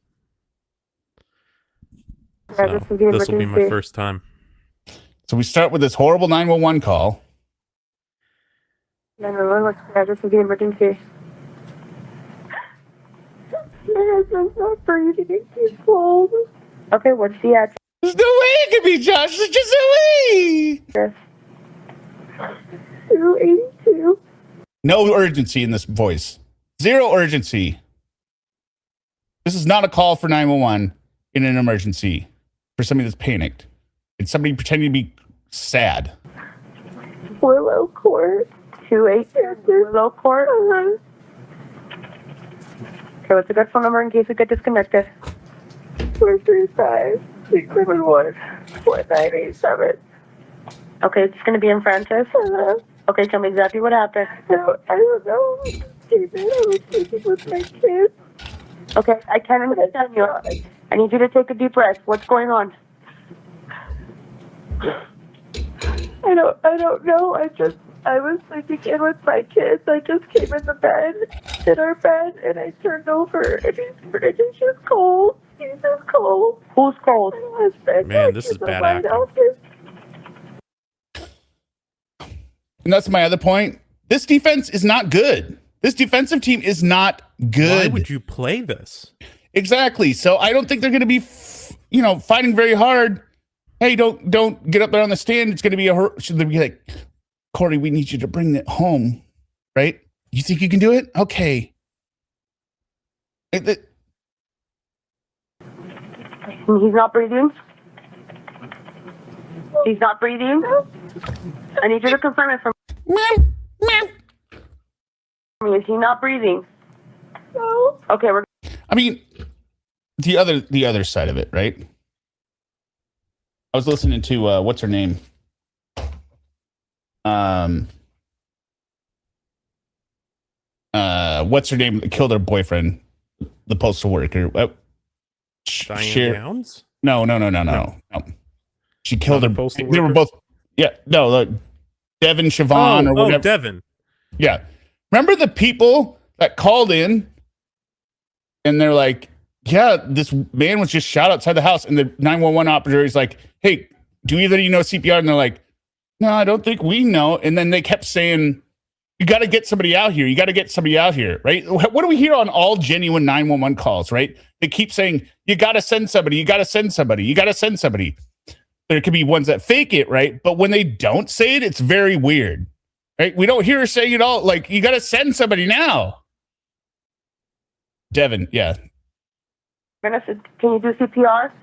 So, this will be my first time. So we start with this horrible 911 call. 911, what's the address of the emergency? My husband's not breathing. He's cold. Okay, what's the address? There's no way it could be Josh. There's just no way. 282. No urgency in this voice. Zero urgency. This is not a call for 911 in an emergency for somebody that's panicked. It's somebody pretending to be sad. Willow Court. 282. Willow Court. Okay, what's a good phone number in case we get disconnected? 435-671-4987. Okay, it's going to be in Francis. Okay, tell me exactly what happened. No, I don't know. David, I was sleeping with my kids. Okay, I can't understand you. I need you to take a deep breath. What's going on? I don't know. I was sleeping in with my kids. I just came in our bed, and I turned over, and he's just cold. He's just cold. Who's cold? My husband. Man, this is bad acting. And that's my other point. This defense is not good. This defensive team is not good. Why would you play this? Exactly. So I don't think they're going to be, fighting very hard. Hey, don't get up there on the stand. It's going to be should they be like, Kouri, we need you to bring it home, right? You think you can do it? Okay. He's not breathing. He's not breathing. I need you to confirm it for me. Is he not breathing? No. Okay, I mean, the other side of it, right? I was listening to what's her name? What's her name that killed her boyfriend, the postal worker? Diane Downs? No. She killed her. Postal They were worker? both. Yeah, no, Devin Siobhan or whatever. Devin. Yeah, remember the people that called in, and they're like, "Yeah, this man was just shot outside the house," and the 911 operator is like, "Hey, do either of you know CPR?" And they're like, "No, I don't think we know." And then they kept saying, "You got to get somebody out here. You got to get somebody out here," right? What do we hear on all genuine 911 calls, right? They keep saying, "You got to send somebody. You got to send somebody. You got to send somebody." There could be ones that fake it, right? But when they don't say it, it's very weird, right? We don't hear her saying it all. Like, you got to send somebody now. Devin, yeah. can you do CPR?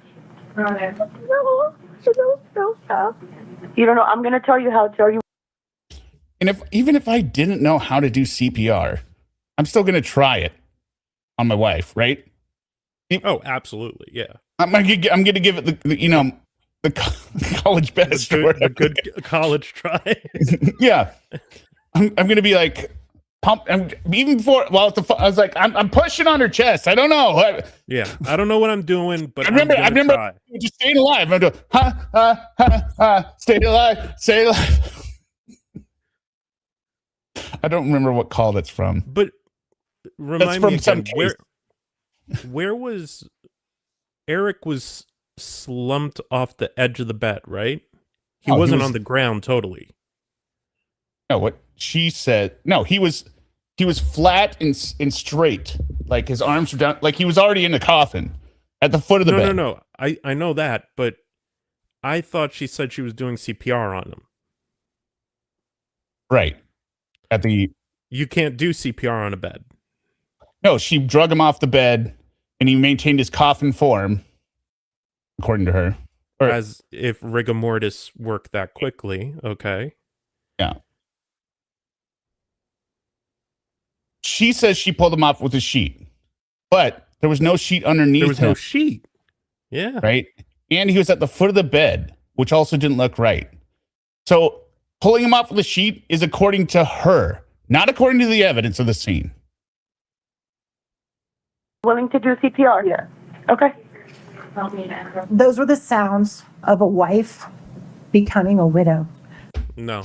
No. You don't know. I'm gonna tell you how to tell you. And even if I didn't know how to do CPR, I'm still going to try it on my wife, right? Oh, absolutely. Yeah. I'm going to give it the college best. The good college try. Yeah. I'm going to be like, pump. Even before, I was like, I'm pushing on her chest. I don't know. Yeah. I don't know what I'm doing, but I remember try. just staying alive. I'm doing, stay alive, stay alive. I don't remember what call that's from. But remind me again, where was Eric was slumped off the edge of the bed, right? He wasn't on the ground totally. No, what she said. No, he was flat and straight. Like his arms were down. Like he was already in the coffin at the foot of the bed. No. I know that, but I thought she said she was doing CPR on him. Right. You can't do CPR on a bed. No, she drug him off the bed and he maintained his coffin form, according to her. As if rigor mortis worked that quickly. Okay. Yeah. She says she pulled him off with a sheet, but there was no sheet underneath him. There was no sheet. Yeah. Right. And he was at the foot of the bed, which also didn't look right. So pulling him off with a sheet is according to her, not according to the evidence of the scene. Willing to do CPR? Yeah. Okay. Those were the sounds of a wife becoming a widow. No.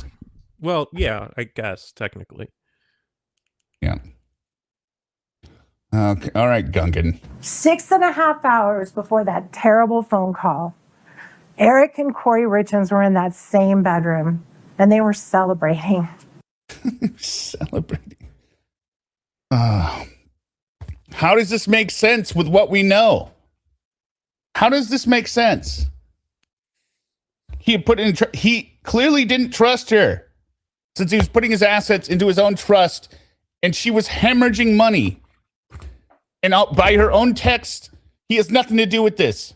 Well, yeah, I guess technically. Yeah. Okay. All right, Gungan. 6.5 hours before that terrible phone call, Eric and Kouri Richins were in that same bedroom, and they were celebrating. Celebrating. How does this make sense with what we know? How does this make sense? He clearly didn't trust her since he was putting his assets into his own trust, and she was hemorrhaging money. And by her own text, he has nothing to do with this.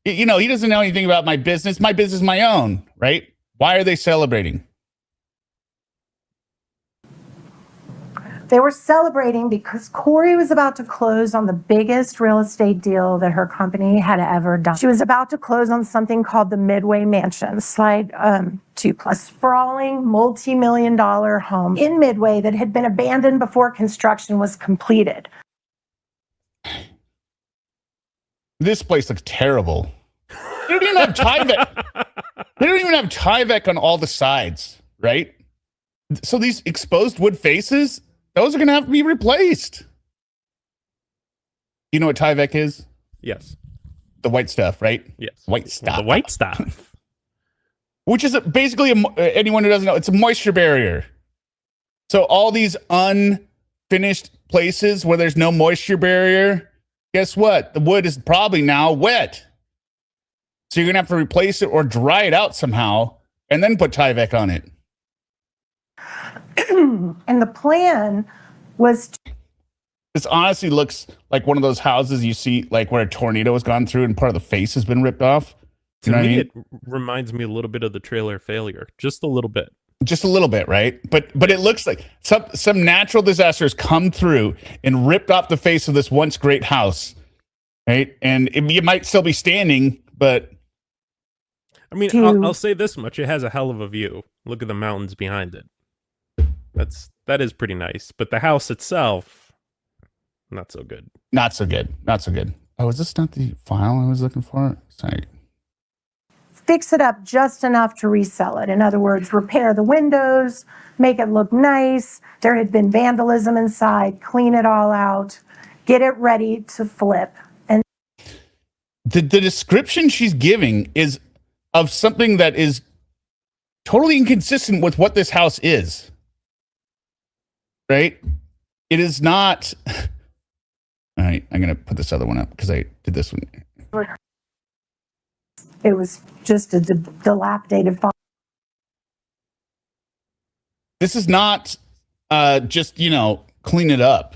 He doesn't know anything about my business. My business is my own, right? Why are they celebrating? They were celebrating because Kouri was about to close on the biggest real estate deal that her company had ever done. She was about to close on something called the Midway Mansion, slide 2+. A sprawling, multi-million-dollar home in Midway that had been abandoned before construction was completed. This place looks terrible. They don't even have Tyvek. They don't even have Tyvek on all the sides, right? So these exposed wood faces, those are going to have to be replaced. You know what Tyvek is? Yes. The white stuff, right? Yes. White stuff. The white stuff. Which is basically, anyone who doesn't know, it's a moisture barrier. So all these unfinished places where there's no moisture barrier, guess what? The wood is probably now wet. So you're going to have to replace it or dry it out somehow and then put Tyvek on it. And the plan was This honestly looks like one of those houses you see, like where a tornado has gone through and part of the face has been ripped off. To me, it reminds me a little bit of the trailer Failure, just a little bit. Just a little bit, right? But it looks like some natural disasters come through and ripped off the face of this once great house, right? And it might still be standing, but I mean, I'll say this much: it has a hell of a view. Look at the mountains behind it. That is pretty nice. But the house itself, not so good. Not so good. Not so good. Oh, is this not the file I was looking for? Sorry. fix it up just enough to resell it. In other words, repair the windows, make it look nice. There had been vandalism inside, clean it all out, get it ready to flip. And the description she's giving is of something that is totally inconsistent with what this house is. Right? It is not. All right, I'm going to put this other one up because I did this one. it was just a dilapidated file. This is not just, clean it up,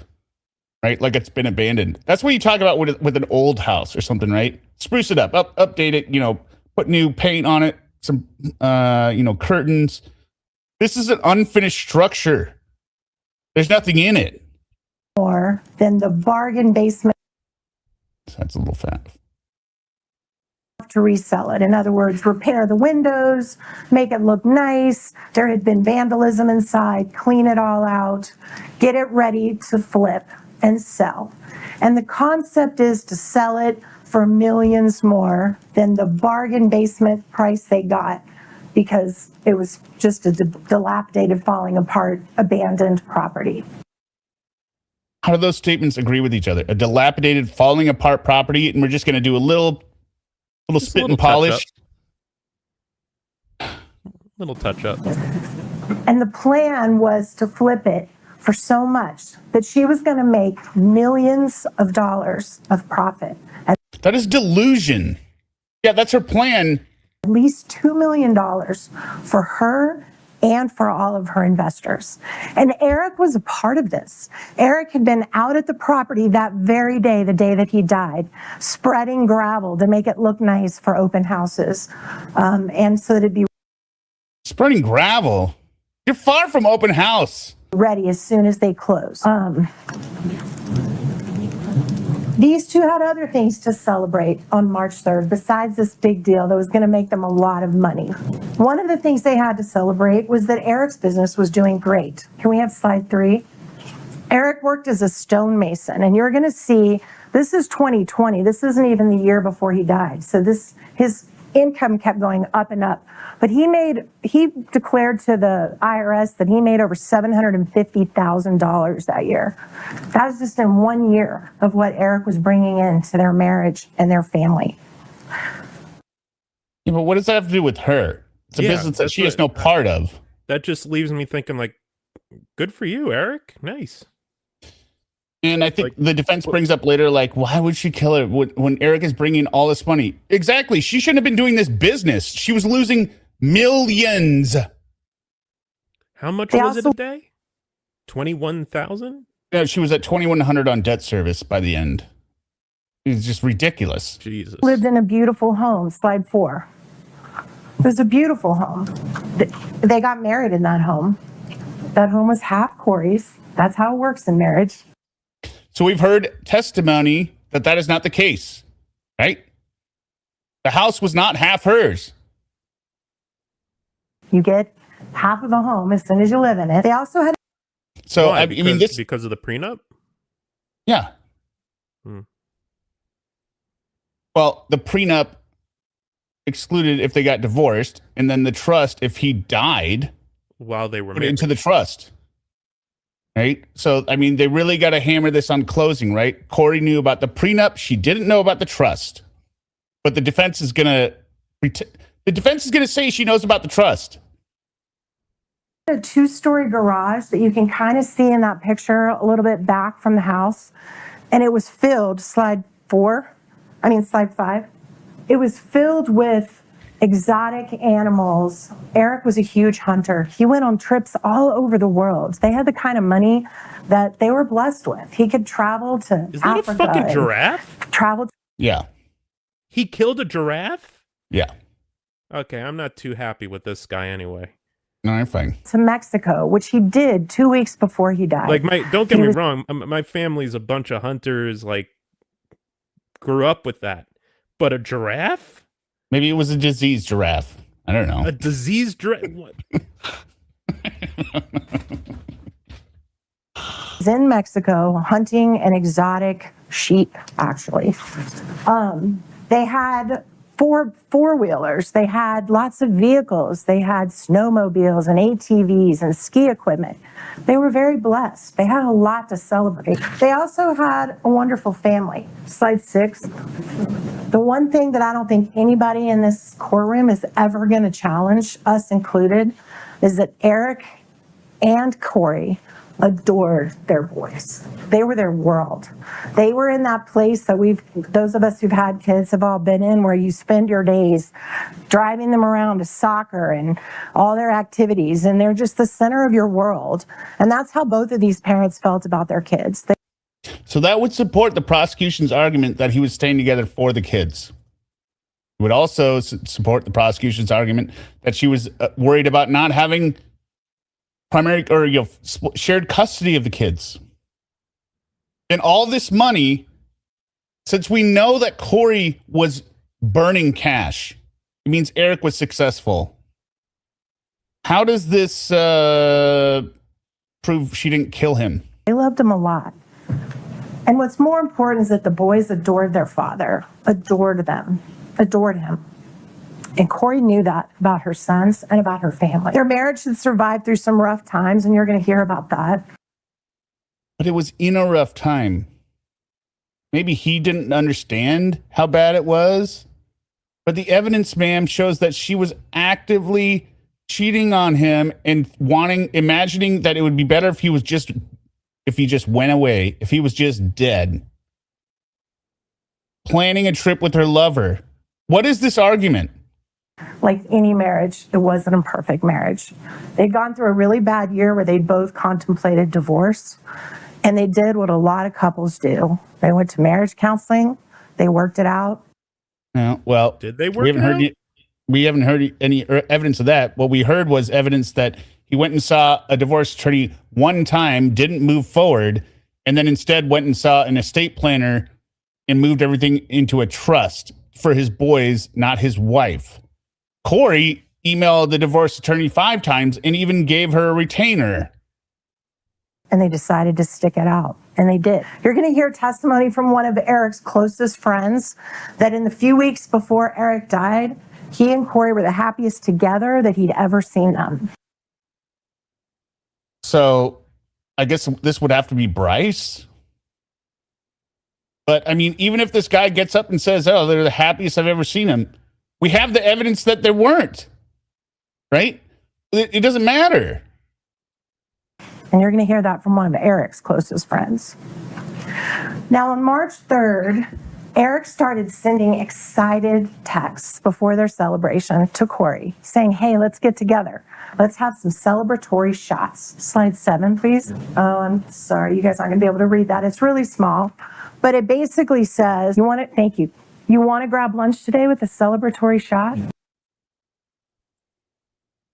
right? Like it's been abandoned. That's what you talk about with an old house or something, right? Spruce it up, update it, put new paint on it, some, curtains. This is an unfinished structure. There's nothing in it. More than the bargain basement. That's a little fat. To resell it. In other words, repair the windows, make it look nice. There had been vandalism inside, clean it all out, get it ready to flip and sell. And the concept is to sell it for millions more than the bargain basement price they got because it was just a dilapidated, falling apart, abandoned property. How do those statements agree with each other? A dilapidated, falling apart property, and we're just going to do a little spit and polish. Little touch up. And the plan was to flip it for so much that she was going to make millions of dollars of profit. That is delusion. Yeah, that's her plan. At least $2 million for her and for all of her investors. And Eric was a part of this. Eric had been out at the property that very day, the day that he died, spreading gravel to make it look nice for open houses. And so that it'd be spreading gravel. You're far from open house. Ready as soon as they close. These two had other things to celebrate on March 3rd, besides this big deal that was going to make them a lot of money. One of the things they had to celebrate was that Eric's business was doing great. Can we have slide 3? Eric worked as a stonemason, and you're going to see, this is 2020. This isn't even the year before he died. So his income kept going up and up. But he declared to the IRS that he made over $750,000 that year. That was just in 1 year of what Eric was bringing into their marriage and their family. Yeah, but what does that have to do with her? It's a business that she has no part of. That just leaves me thinking, like, good for you, Eric. Nice. And I think the defense brings up later, like, why would she kill her when Eric is bringing all this money? Exactly. She shouldn't have been doing this business. She was losing millions. How much was it a day? 21,000? Yeah, she was at 2,100 on debt service by the end. It's just ridiculous. Jesus. Lived in a beautiful home, slide 4. It was a beautiful home. They got married in that home. That home was half Kouri's. That's how it works in marriage. So we've heard testimony that is not the case, right? The house was not half hers. You get half of the home as soon as you live in it. They also had. So why? This because of the prenup. Yeah. Well, the prenup excluded if they got divorced, and then the trust if he died while they were put married. into the trust. Right? So, they really got to hammer this on closing, right? Kouri knew about the prenup. She didn't know about the trust. But the defense is going to say she knows about the trust. A 2-story garage that you can kind of see in that picture a little bit back from the house. And it was filled, slide 5. It was filled with exotic animals. Eric was a huge hunter. He went on trips all over the world. They had the kind of money that they were blessed with. He could travel to Is that Africa. a fucking giraffe? Travel. Yeah. He killed a giraffe? Yeah. Okay, I'm not too happy with this guy anyway. No, I'm fine. To Mexico, which he did 2 weeks before he died. Like, don't get me wrong, my family's a bunch of hunters, like, grew up with that. But a giraffe? Maybe it was a diseased giraffe. I don't know. A diseased giraffe? What? He's in Mexico hunting an exotic sheep, actually. They had four-wheelers. They had lots of vehicles. They had snowmobiles and ATVs and ski equipment. They were very blessed. They had a lot to celebrate. They also had a wonderful family. Slide 6. The one thing that I don't think anybody in this courtroom is ever going to challenge, us included, is that Eric and Kouri adored their boys. They were their world. They were in that place that those of us who've had kids have all been in, where you spend your days driving them around to soccer and all their activities, and they're just the center of your world. And that's how both of these parents felt about their kids. So that would support the prosecution's argument that he was staying together for the kids. It would also support the prosecution's argument that she was worried about not having primary or shared custody of the kids. And all this money, since we know that Kouri was burning cash, it means Eric was successful. How does this prove she didn't kill him? They loved him a lot. And what's more important is that the boys adored their father, adored them, adored him. And Kouri knew that about her sons and about her family. Their marriage had survived through some rough times, and you're going to hear about that. But it was in a rough time. Maybe he didn't understand how bad it was. But the evidence, ma'am, shows that she was actively cheating on him and imagining that it would be better if he just went away, if he was just dead. Planning a trip with her lover. What is this argument? Like any marriage, it wasn't a perfect marriage. They'd gone through a really bad year where they'd both contemplated divorce, and they did what a lot of couples do. They went to marriage counseling. They worked it out. Well, did they work it out? We haven't heard any evidence of that. What we heard was evidence that he went and saw a divorce attorney one time, didn't move forward, and then instead went and saw an estate planner and moved everything into a trust for his boys, not his wife. Kouri emailed the divorce attorney 5 times and even gave her a retainer. And they decided to stick it out. And they did. You're going to hear testimony from one of Eric's closest friends that in the few weeks before Eric died, he and Kouri were the happiest together that he'd ever seen them. So I guess this would have to be Bryce. But I mean, even if this guy gets up and says, oh, they're the happiest I've ever seen them, we have the evidence that they weren't, right? It doesn't matter. And you're going to hear that from one of Eric's closest friends. Now, on March 3rd, Eric started sending excited texts before their celebration to Kouri, saying, hey, let's get together. Let's have some celebratory shots. Slide 7, please. Oh, I'm sorry. You guys aren't going to be able to read that. It's really small. But it basically says, thank you. You want to grab lunch today with a celebratory shot?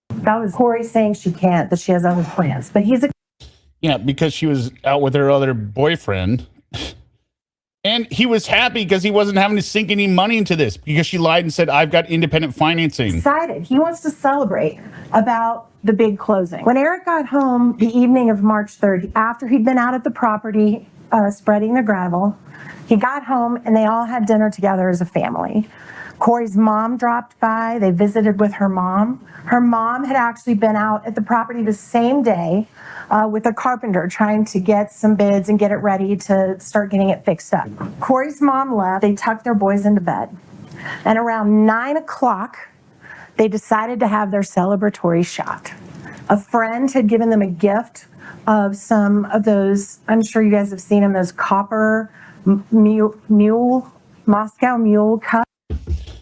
That was Kouri saying she can't, that she has other plans. But because she was out with her other boyfriend. And he was happy because he wasn't having to sink any money into this because she lied and said, I've got independent financing. Excited. He wants to celebrate about the big closing. When Eric got home the evening of March 3rd, after he'd been out at the property spreading the gravel, he got home and they all had dinner together as a family. Kouri's mom dropped by. They visited with her mom. Her mom had actually been out at the property the same day with a carpenter trying to get some bids and get it ready to start getting it fixed up. Kouri's mom left. They tucked their boys into bed. And around 9 o'clock, they decided to have their celebratory shot. A friend had given them a gift of some of those, I'm sure you guys have seen them, those copper Moscow Mule cups.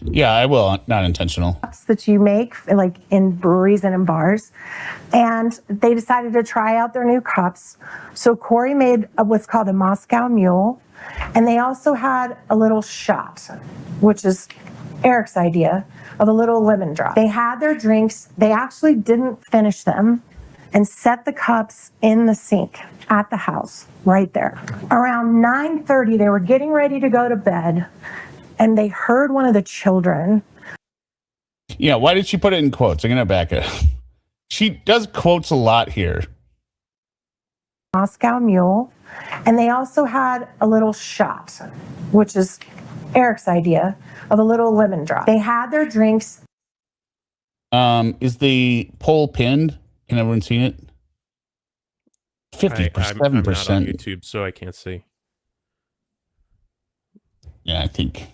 Yeah, I will. Not intentional. That you make like in breweries and in bars. And they decided to try out their new cups. So Kouri made what's called a Moscow Mule. And they also had a little shot, which is Eric's idea, of a little lemon drop. They had their drinks. They actually didn't finish them and set the cups in the sink at the house right there. Around 9:30, they were getting ready to go to bed. And they heard one of the children. Yeah, why did she put it in quotes? I'm going to back it. She does quotes a lot here. Moscow Mule. And they also had a little shot, which is Eric's idea, of a little lemon drop. They had their drinks. Is the poll pinned? Can everyone see it? 57%. I'm not on YouTube, so I can't see. Yeah, I think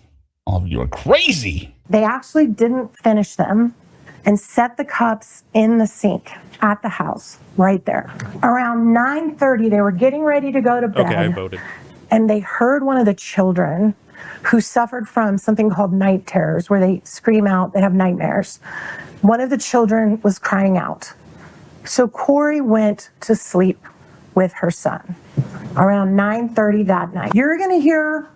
all of you are crazy. They actually didn't finish them and set the cups in the sink at the house right there. Around 9:30, they were getting ready to go to bed. Okay, I voted. And they heard one of the children who suffered from something called night terrors, where they scream out, they have nightmares. One of the children was crying out. So Kouri went to sleep with her son around 9:30 that night. You're going to hear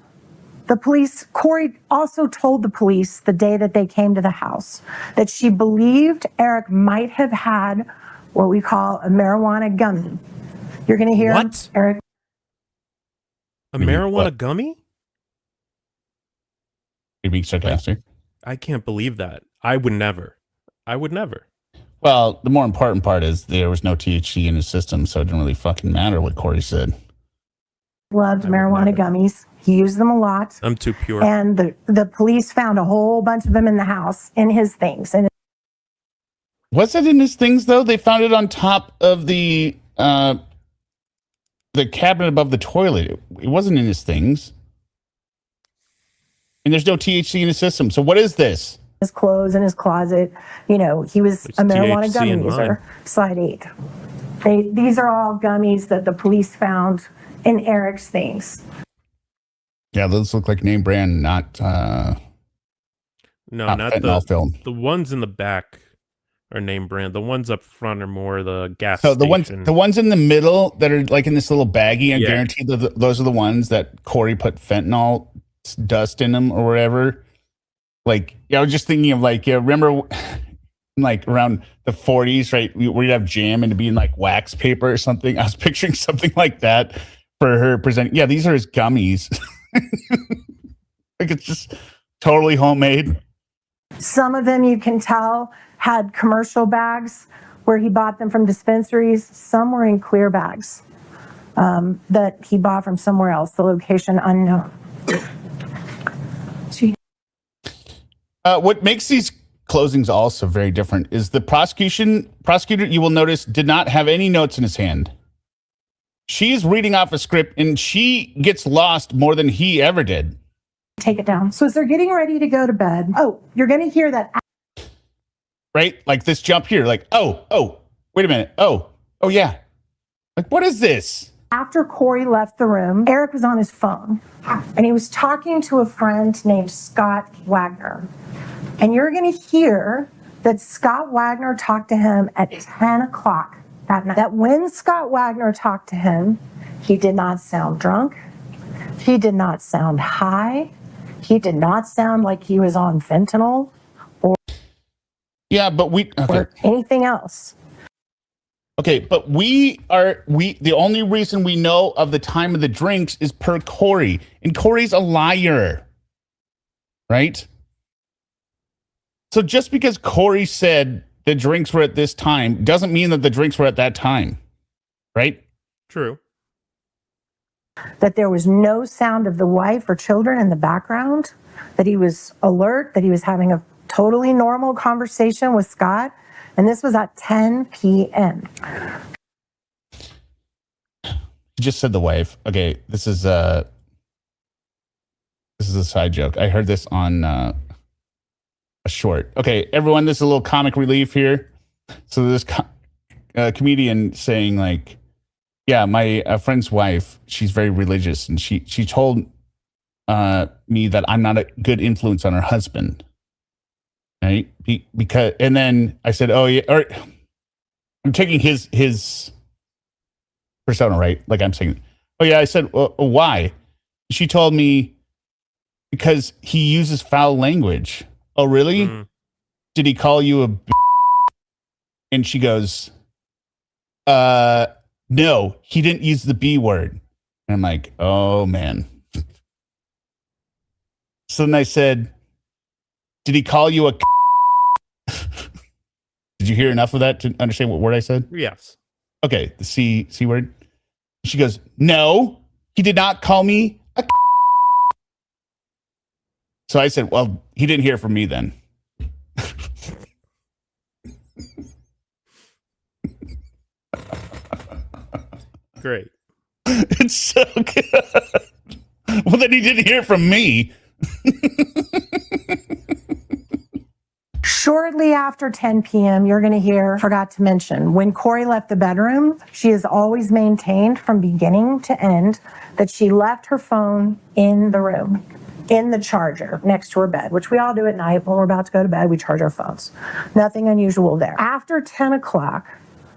the police. Kouri also told the police the day that they came to the house that she believed Eric might have had what we call a marijuana gummy. You're going to hear what? Eric. A marijuana gummy? You're being sarcastic. I can't believe that. I would never. Well, the more important part is there was no THC in his system, so it didn't really fucking matter what Kouri said. Loved marijuana gummies. He used them a lot. I'm too pure. And the police found a whole bunch of them in the house, in his things. And was it in his things though? They found it on top of the cabinet above the toilet. It wasn't in his things. And there's no THC in his system. So what is this? His clothes in his closet. You know, he was a marijuana gummy user. Slide 8. These are all gummies that the police found in Eric's things. Yeah, those look like name brand, not fentanyl film. The ones in the back are name brand. The ones up front are more the gas so station. the ones in the middle that are like in this little baggie, I guarantee those are the ones that Kouri put fentanyl dust in them or whatever. Like, yeah, I was just thinking of like, remember like around the 40s, right? Where you'd have jam and it'd be in like wax paper or something. I was picturing something like that for her presenting. Yeah, these are his gummies. Like it's just totally homemade. Some of them you can tell had commercial bags where he bought them from dispensaries. Some were in clear bags that he bought from somewhere else, the location unknown. What makes these closings also very different is the prosecutor, you will notice, did not have any notes in his hand. She's reading off a script and she gets lost more than he ever did. Take it down. So as they're getting ready to go to bed, you're going to hear that. Right? Like this jump here, like, oh, wait a minute. Oh, yeah. Like, what is this? After Kouri left the room, Eric was on his phone and he was talking to a friend named Scott Wagner. And you're going to hear that Scott Wagner talked to him at 10 o'clock that night. That when Scott Wagner talked to him, he did not sound drunk. He did not sound high. He did not sound like he was on fentanyl or anything else. Okay, but the only reason we know of the time of the drinks is per Kouri, and Kouri's a liar, right? So just because Kouri said the drinks were at this time doesn't mean that the drinks were at that time, right? True. That there was no sound of the wife or children in the background, that he was alert, that he was having a totally normal conversation with Scott. And this was at 10 p.m. You just said the wife. Okay, this is a side joke. I heard this on a short. Okay, everyone, this is a little comic relief here. So this comedian saying like, yeah, my friend's wife, she's very religious, and she told me that I'm not a good influence on her husband. right? Because, and then I said, oh yeah, or I'm taking his persona, right? Like I'm saying, oh yeah, I said, well, why? She told me because he uses foul language. Oh really? Did he call you a b-? And she goes, no, he didn't use the B word. And I'm like, oh man. So then I said, did he call you a Did you hear enough of that to understand what word I said? Yes. Okay, the C word. She goes, no, he did not call me a So I said, well, he didn't hear from me then. Great. It's so good. Well, then he didn't hear from me. Shortly after 10 p.m., you're going to hear, forgot to mention, when Kouri left the bedroom, she has always maintained from beginning to end that she left her phone in the room, in the charger next to her bed, which we all do at night when we're about to go to bed. We charge our phones. Nothing unusual there. After 10 o'clock,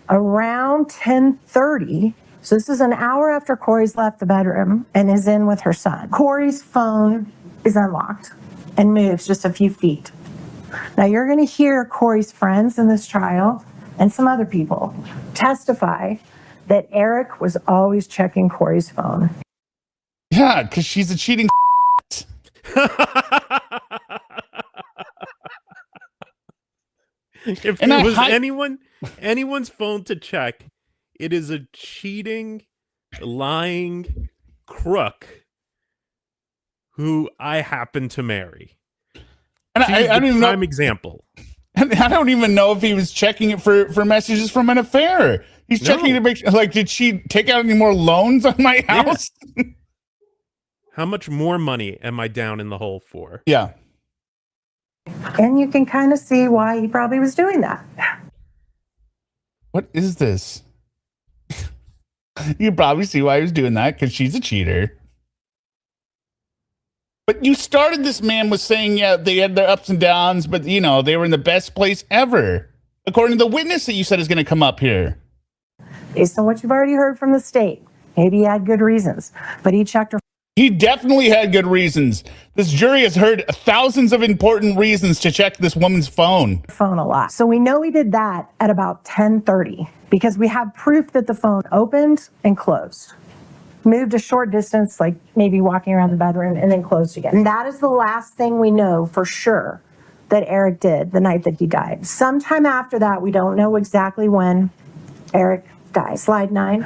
around 10:30, so this is an hour after Kouri's left the bedroom and is in with her son, Kouri's phone is unlocked and moves just a few feet. Now you're going to hear Kouri's friends in this trial and some other people testify that Eric was always checking Kouri's phone. Yeah, because she's a cheating. If it was anyone's phone to check, it is a cheating, lying crook who I happen to marry. And I don't even know. Example. And I don't even know if he was checking it for messages from an affair. He's checking to make sure, like, did she take out any more loans on my house? Yeah. How much more money am I down in the hole for? Yeah. And you can kind of see why he probably was doing that. What is this? You probably see why he was doing that, because she's a cheater. But you started this man with saying, yeah, they had their ups and downs, but, you know, they were in the best place ever. According to the witness that you said is going to come up here. Based on what you've already heard from the state, maybe he had good reasons, but he checked her. He definitely had good reasons. This jury has heard thousands of important reasons to check this woman's phone A lot. So we know he did that at about 10:30 because we have proof that the phone opened and closed. Moved a short distance, like maybe walking around the bedroom, and then closed again. And that is the last thing we know for sure that Eric did the night that he died. Sometime after that, we don't know exactly when Eric died. Slide 9.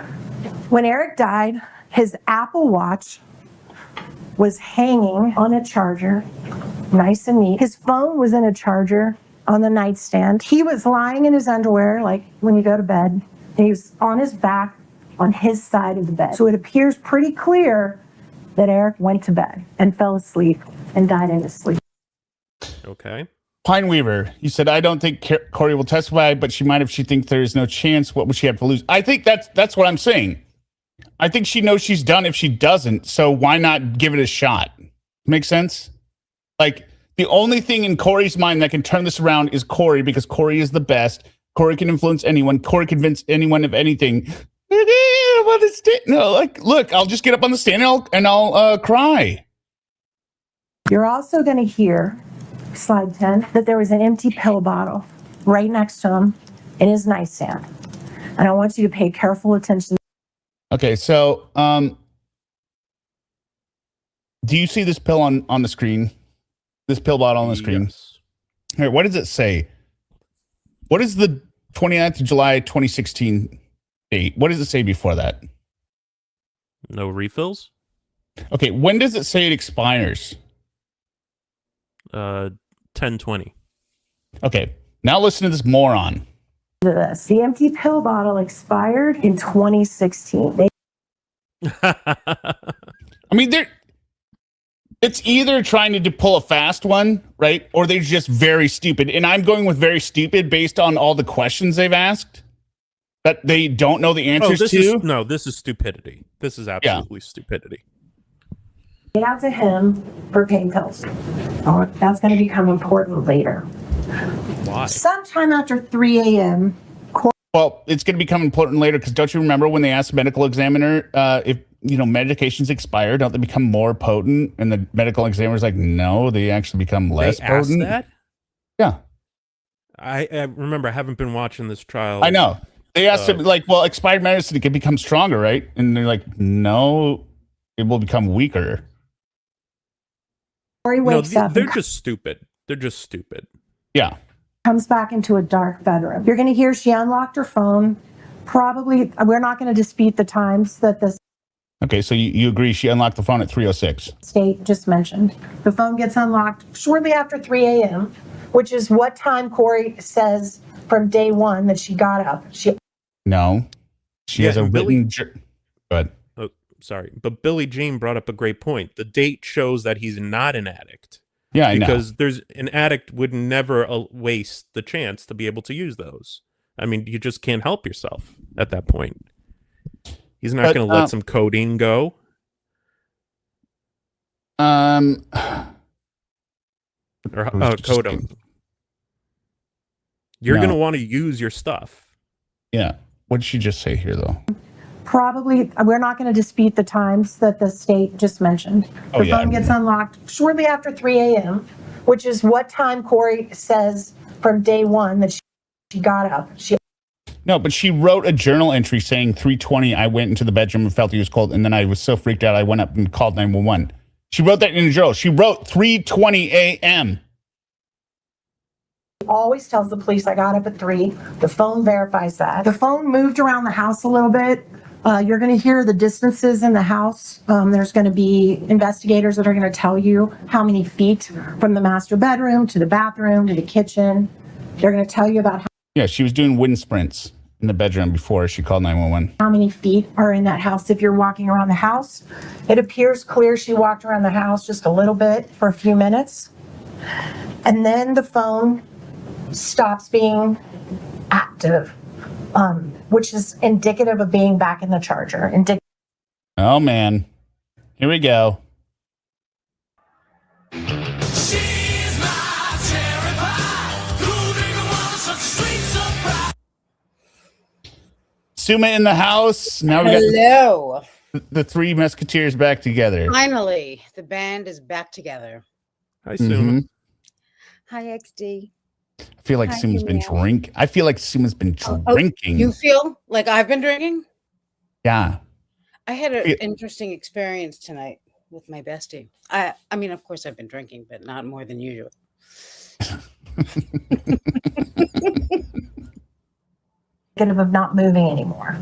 When Eric died, his Apple Watch was hanging on a charger, nice and neat. His phone was in a charger on the nightstand. He was lying in his underwear, like when you go to bed, and he was on his back, on his side of the bed. So it appears pretty clear that Eric went to bed and fell asleep and died in his sleep. Okay. Pine Weaver, you said, I don't think Kouri will testify, but she might if she thinks there is no chance. What would she have to lose? I think that's what I'm saying. I think she knows she's done if she doesn't, so why not give it a shot? Make sense? Like, the only thing in Kouri's mind that can turn this around is Kouri, because Kouri is the best. Kouri can influence anyone. Kouri can convince anyone of anything. No, like, look, I'll just get up on the stand and I'll cry. You're also going to hear, slide 10, that there was an empty pill bottle right next to him in his nightstand. And I want you to pay careful attention. Okay, so do you see this pill on the screen? This pill bottle on the screen? Yes. Here, what does it say? What is the 29th of July, 2016 date? What does it say before that? No refills? Okay, when does it say it expires? 10/20. Okay, now listen to this moron. This. The empty pill bottle expired in 2016. I mean, it's either trying to pull a fast one, right? Or they're just very stupid. And I'm going with very stupid based on all the questions they've asked that they don't know the answers to. This is stupidity. This is absolutely stupidity. Get out to him for pain pills. That's going to become important later. Why? Sometime after 3 a.m., Well, it's going to become important later because don't you remember when they asked the medical examiner if medications expire, don't they become more potent? And the medical examiner's like, no, they actually become less They asked potent. that? Yeah, I remember I haven't been watching this trial. I know. They asked him like, well, expired medicine, it can become stronger, right? And they're like, no, it will become weaker. Kouri wakes up They're and just stupid. They're just stupid. Yeah. comes back into a dark bedroom. You're going to hear she unlocked her phone. Probably, we're not going to dispute the times that the Okay, so you agree she unlocked the phone at 3:06. state just mentioned. The phone gets unlocked shortly after 3 a.m., which is what time Kouri says from day one that she got up. No, she has a and Billy- written. But Oh, sorry. But Billie Jean brought up a great point. The date shows that he's not an addict. yeah, I know. Because there's an addict would never waste the chance to be able to use those. I mean, you just can't help yourself at that point. He's not going to let some codeine go. Or codone. You're going to want to use your stuff. Yeah. What did she just say here, though? Probably, we're not going to dispute the times that the state just mentioned. The phone gets unlocked shortly after 3 a.m., which is what time Kouri says from day one that she got up. No, but she wrote a journal entry saying 3:20, I went into the bedroom and felt he was cold, and then I was so freaked out I went up and called 911. She wrote that in a journal. She wrote 3:20 a.m. Always tells the police I got up at 3. The phone verifies that. The phone moved around the house a little bit. You're going to hear the distances in the house. There's going to be investigators that are going to tell you how many feet from the master bedroom to the bathroom to the kitchen. They're going to tell you about Yeah, she was doing wind sprints in the bedroom before she called 911. how many feet are in that house if you're walking around the house. It appears clear she walked around the house just a little bit for a few minutes. And then the phone stops being active, which is indicative of being back in the charger. Oh, man. Here we go. Suma in the house. Now we got Hello. the three musketeers back together. Finally, the band is back together. Hi, Suma. Mhm. Hi, XD. I feel like Hi, Suma's been Meow. drinking. I feel like Suma's been Oh, drinking. You feel like I've been drinking? Yeah. I had an Yeah. interesting experience tonight with my bestie. I mean, of course, I've been drinking, but not more than usual. Of not moving anymore.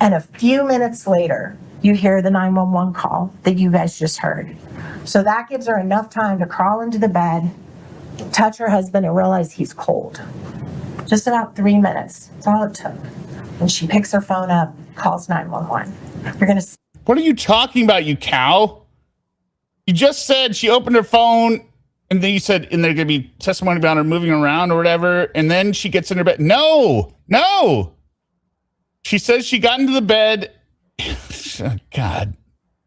And a few minutes later, you hear the 911 call that you guys just heard. So that gives her enough time to crawl into the bed, touch her husband, and realize he's cold. Just about 3 minutes. That's all it took. And she picks her phone up, calls 911. You're going to What are you talking about, you cow? You just said she opened her phone and then you said, and there's going to be testimony about her moving around or whatever. And then she gets in her bed. No. She says she got into the bed. Oh, God.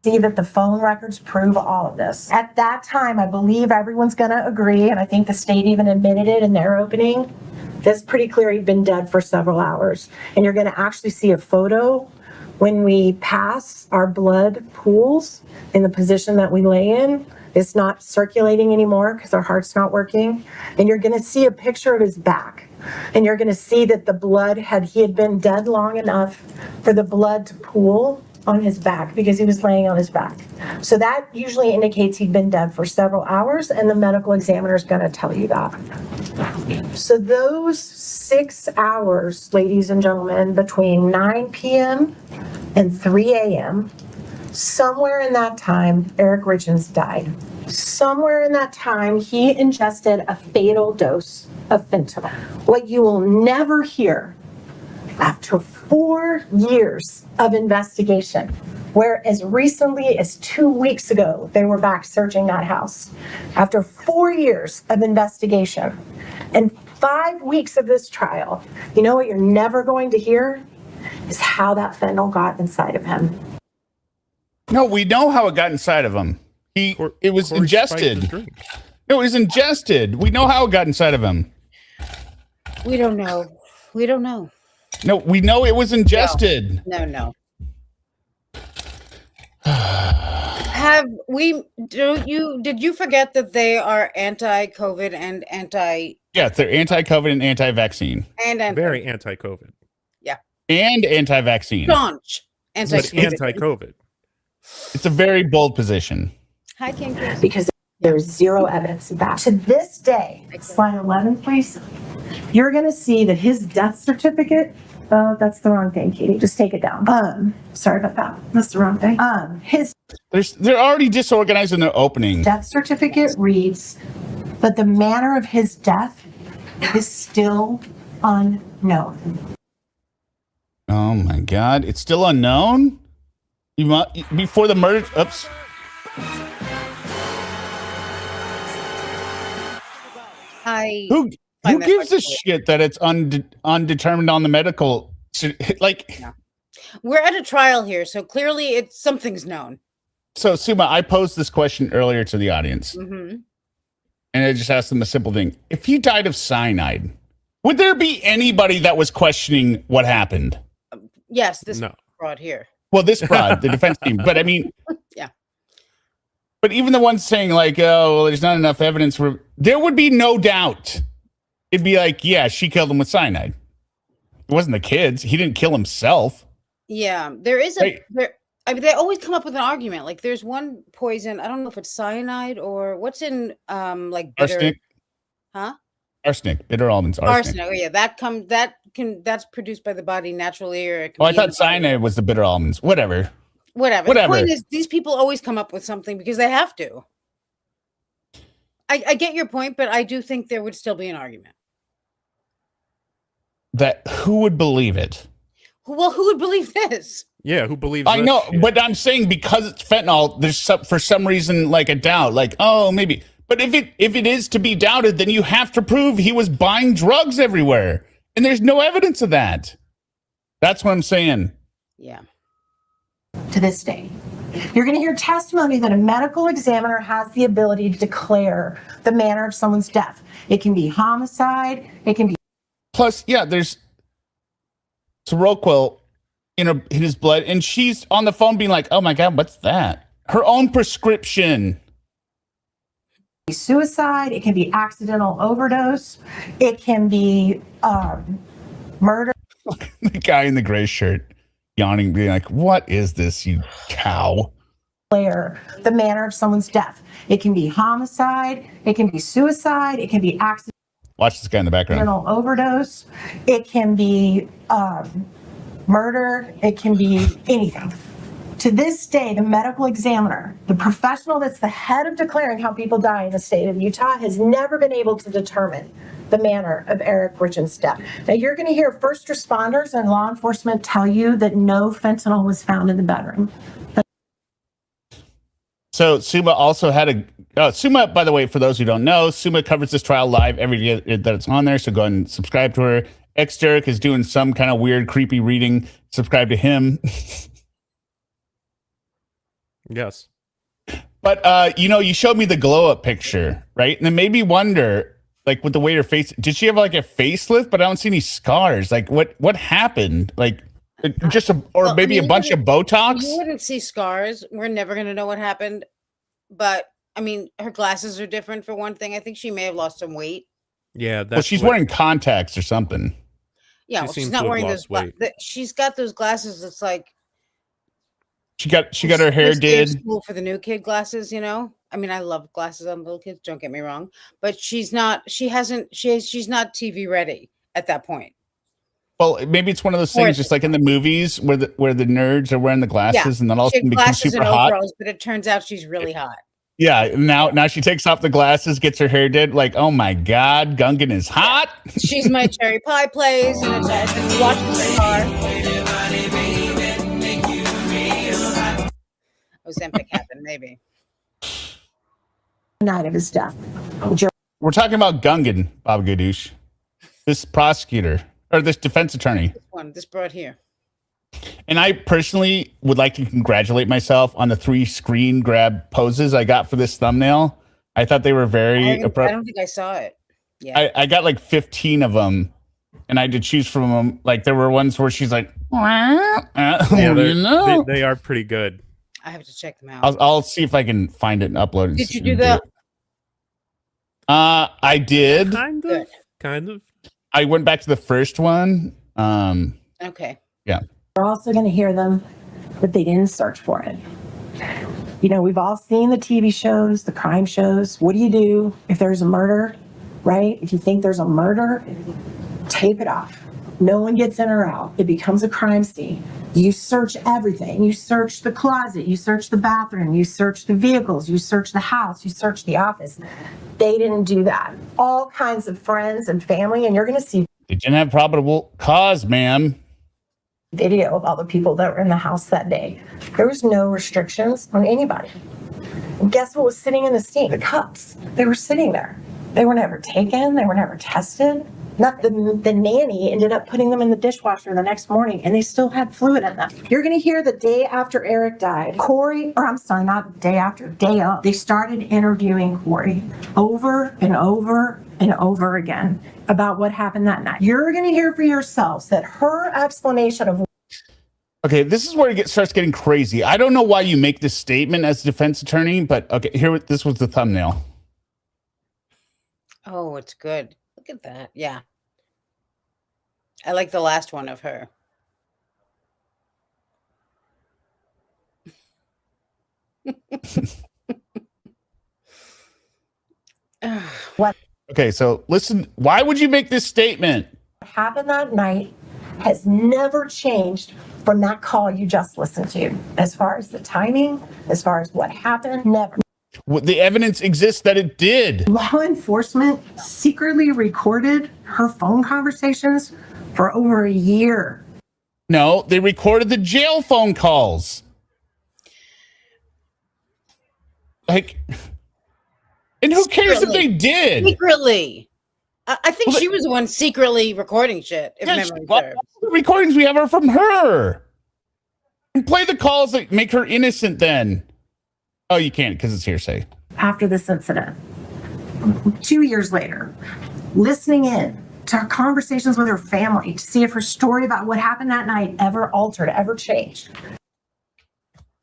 see that the phone records prove all of this. At that time, I believe everyone's going to agree, and I think the state even admitted it in their opening. That's pretty clear he'd been dead for several hours. And you're going to actually see a photo when we pass our blood pools in the position that we lay in. It's not circulating anymore because our heart's not working. And you're going to see a picture of his back. And you're going to see that the blood he had been dead long enough for the blood to pool on his back because he was laying on his back. So that usually indicates he'd been dead for several hours, and the medical examiner is going to tell you that. So those 6 hours, ladies and gentlemen, between 9 p.m. and 3 a.m., somewhere in that time, Eric Richins died. Somewhere in that time, he ingested a fatal dose of fentanyl. What you will never hear after 4 years of investigation, where as recently as 2 weeks ago, they were back searching that house. After 4 years of investigation and 5 weeks of this trial, you know what you're never going to hear is how that fentanyl got inside of him. No, we know how it got inside of him. It was Corey spiked his ingested. drink. No, it was ingested. We know how it got inside of him. We don't know. We don't know. No, we know it was ingested. No. Have we? Did you forget that they are anti-COVID and anti? Yeah, they're anti-COVID and anti-vaccine. And Very anti-COVID. And anti-vaccine. Staunch But anti-COVID. anti-COVID. It's a very bold position. Hi, King Chris. Because there's zero evidence of that. To this day, slide 11, please. You're going to see that his death certificate. Oh, that's the wrong thing, Katie. Just take it down. Sorry about that. That's the wrong thing. His They're already disorganized in their opening. death certificate reads that the manner of his death is still unknown. Oh my God! It's still unknown. Before the murder. Oops. Who gives a shit that it's undetermined on the medical? We're at a trial here, so clearly something's known. So Suma, I posed this question earlier to the audience, Mm-hmm. and I just asked them a simple thing: if he died of cyanide, would there be anybody that was questioning what happened? Yes, this No. broad here. Well, this broad, the defense team, but I mean, Yeah. But even the ones saying like, "Oh, well, there's not enough evidence," there would be no doubt. It'd be like, yeah, she killed him with cyanide. It wasn't the kids. He didn't kill himself. Yeah, there is I mean, they always come up with an argument. Like, there's one poison. I don't know if it's cyanide or what's in like bitter. Arsenic. Huh? Arsenic. Bitter almonds. Arsenic. Arsenic. Oh, yeah, that's produced by the body naturally, or it can Oh, I be in thought the body. cyanide was the bitter almonds. Whatever. Whatever. The point is, these people always come up with something because they have to. I get your point, but I do think there would still be an argument. That who would believe it? Well, who would believe this? Yeah, who believes I this know, shit? but I'm saying because it's fentanyl, there's for some reason like a doubt, like, oh, maybe. But if it is to be doubted, then you have to prove he was buying drugs everywhere, and there's no evidence of that. That's what I'm saying. Yeah. To this day, you're going to hear testimony that a medical examiner has the ability to declare the manner of someone's death. It can be homicide. It can be. Plus, yeah, there's Seroquel in his blood, and she's on the phone being like, "Oh my God, what's that?" Her own prescription. Suicide. It can be accidental overdose. It can be murder. The guy in the gray shirt yawning, being like, "What is this, you cow?" The manner of someone's death. It can be homicide. It can be suicide. It can be accidental Watch this guy in the background. overdose. It can be murder. It can be anything. To this day, the medical examiner, the professional that's the head of declaring how people die in the state of Utah, has never been able to determine the manner of Eric Richins' death. Now, you're going to hear first responders and law enforcement tell you that no fentanyl was found in the bedroom. So Suma also had Suma, by the way, for those who don't know, Suma covers this trial live every day that it's on there. So go ahead and subscribe to her. Derek is doing some kind of weird, creepy reading. Subscribe to him. Yes. But, you showed me the glow up picture, right? And it made me wonder, like, with the way her face, did she have like a facelift? But I don't see any scars. Like, what happened? Like, just a bunch of Botox? You wouldn't see scars. We're never going to know what happened. But, I mean, her glasses are different for one thing. I think she may have lost some weight. Yeah. Well, she's wearing contacts or something. Yeah, She well, seems she's to not have wearing lost those. weight. She's got those glasses. It's like She got her hair first day of did. school for the new kid glasses. I mean, I love glasses on little kids. Don't get me wrong, but she's not TV ready at that point. Well, maybe it's one of those things, just like in the movies where the nerds are wearing the glasses, and then all of a She sudden had becomes glasses super and hot. overalls, but it turns out she's really hot. Yeah, now she takes off the glasses, gets her hair did. Like, oh my God, Gungan is hot. She's my cherry pie plays, and it's watching the car. Ozempic happened, maybe. Night of his death. We're talking about Gungan, Bob Gadoosh, this prosecutor or this defense attorney. This broad here. And I personally would like to congratulate myself on the 3 screen grab poses I got for this thumbnail. I thought they were very I don't think I saw it. Yeah. I got like 15 of them. and I had to choose from them. Like there were ones where she's like, Yeah, you know. they are pretty good. I have to check them out. I'll see if I can find it and upload it. Did you do the? I did. Kind of. Good. Kind of. I went back to the first one. Okay. Yeah. We're also going to hear them, but they didn't search for it. You know, we've all seen the TV shows, the crime shows. What do you do if there's a murder, right? If you think there's a murder, tape it off. No one gets in or out. It becomes a crime scene. You search everything. You search the closet. You search the bathroom. You search the vehicles. You search the house. You search the office. They didn't do that. All kinds of friends and family, and you're going to see They didn't have probable cause, ma'am. video of all the people that were in the house that day. There was no restrictions on anybody. And guess what was sitting in the sink? The cups. They were sitting there. They were never taken. They were never tested. Not the nanny ended up putting them in the dishwasher the next morning, and they still had fluid in them. You're going to hear the day after Eric died, not the day after, day of. They started interviewing Kouri over and over and over again about what happened that night. You're going to hear for yourselves that her explanation of Okay, this is where it starts getting crazy. I don't know why you make this statement as a defense attorney, but okay, this was the thumbnail. Oh, it's good. Look at that. Yeah. I like the last one of her. what Okay, so listen, why would you make this statement? happened that night has never changed from that call you just listened to. As far as the timing, as far as what happened, never. The evidence exists that it did. Law enforcement secretly recorded her phone conversations for over a year. No, they recorded the jail phone calls. Like, and who cares if they did? Secretly. I think she was the one secretly recording shit, if memory serves. The recordings we have are from her. And play the calls that make her innocent then. Oh, you can't because it's hearsay. After this incident, 2 years later, listening in to her conversations with her family to see if her story about what happened that night ever altered, ever changed.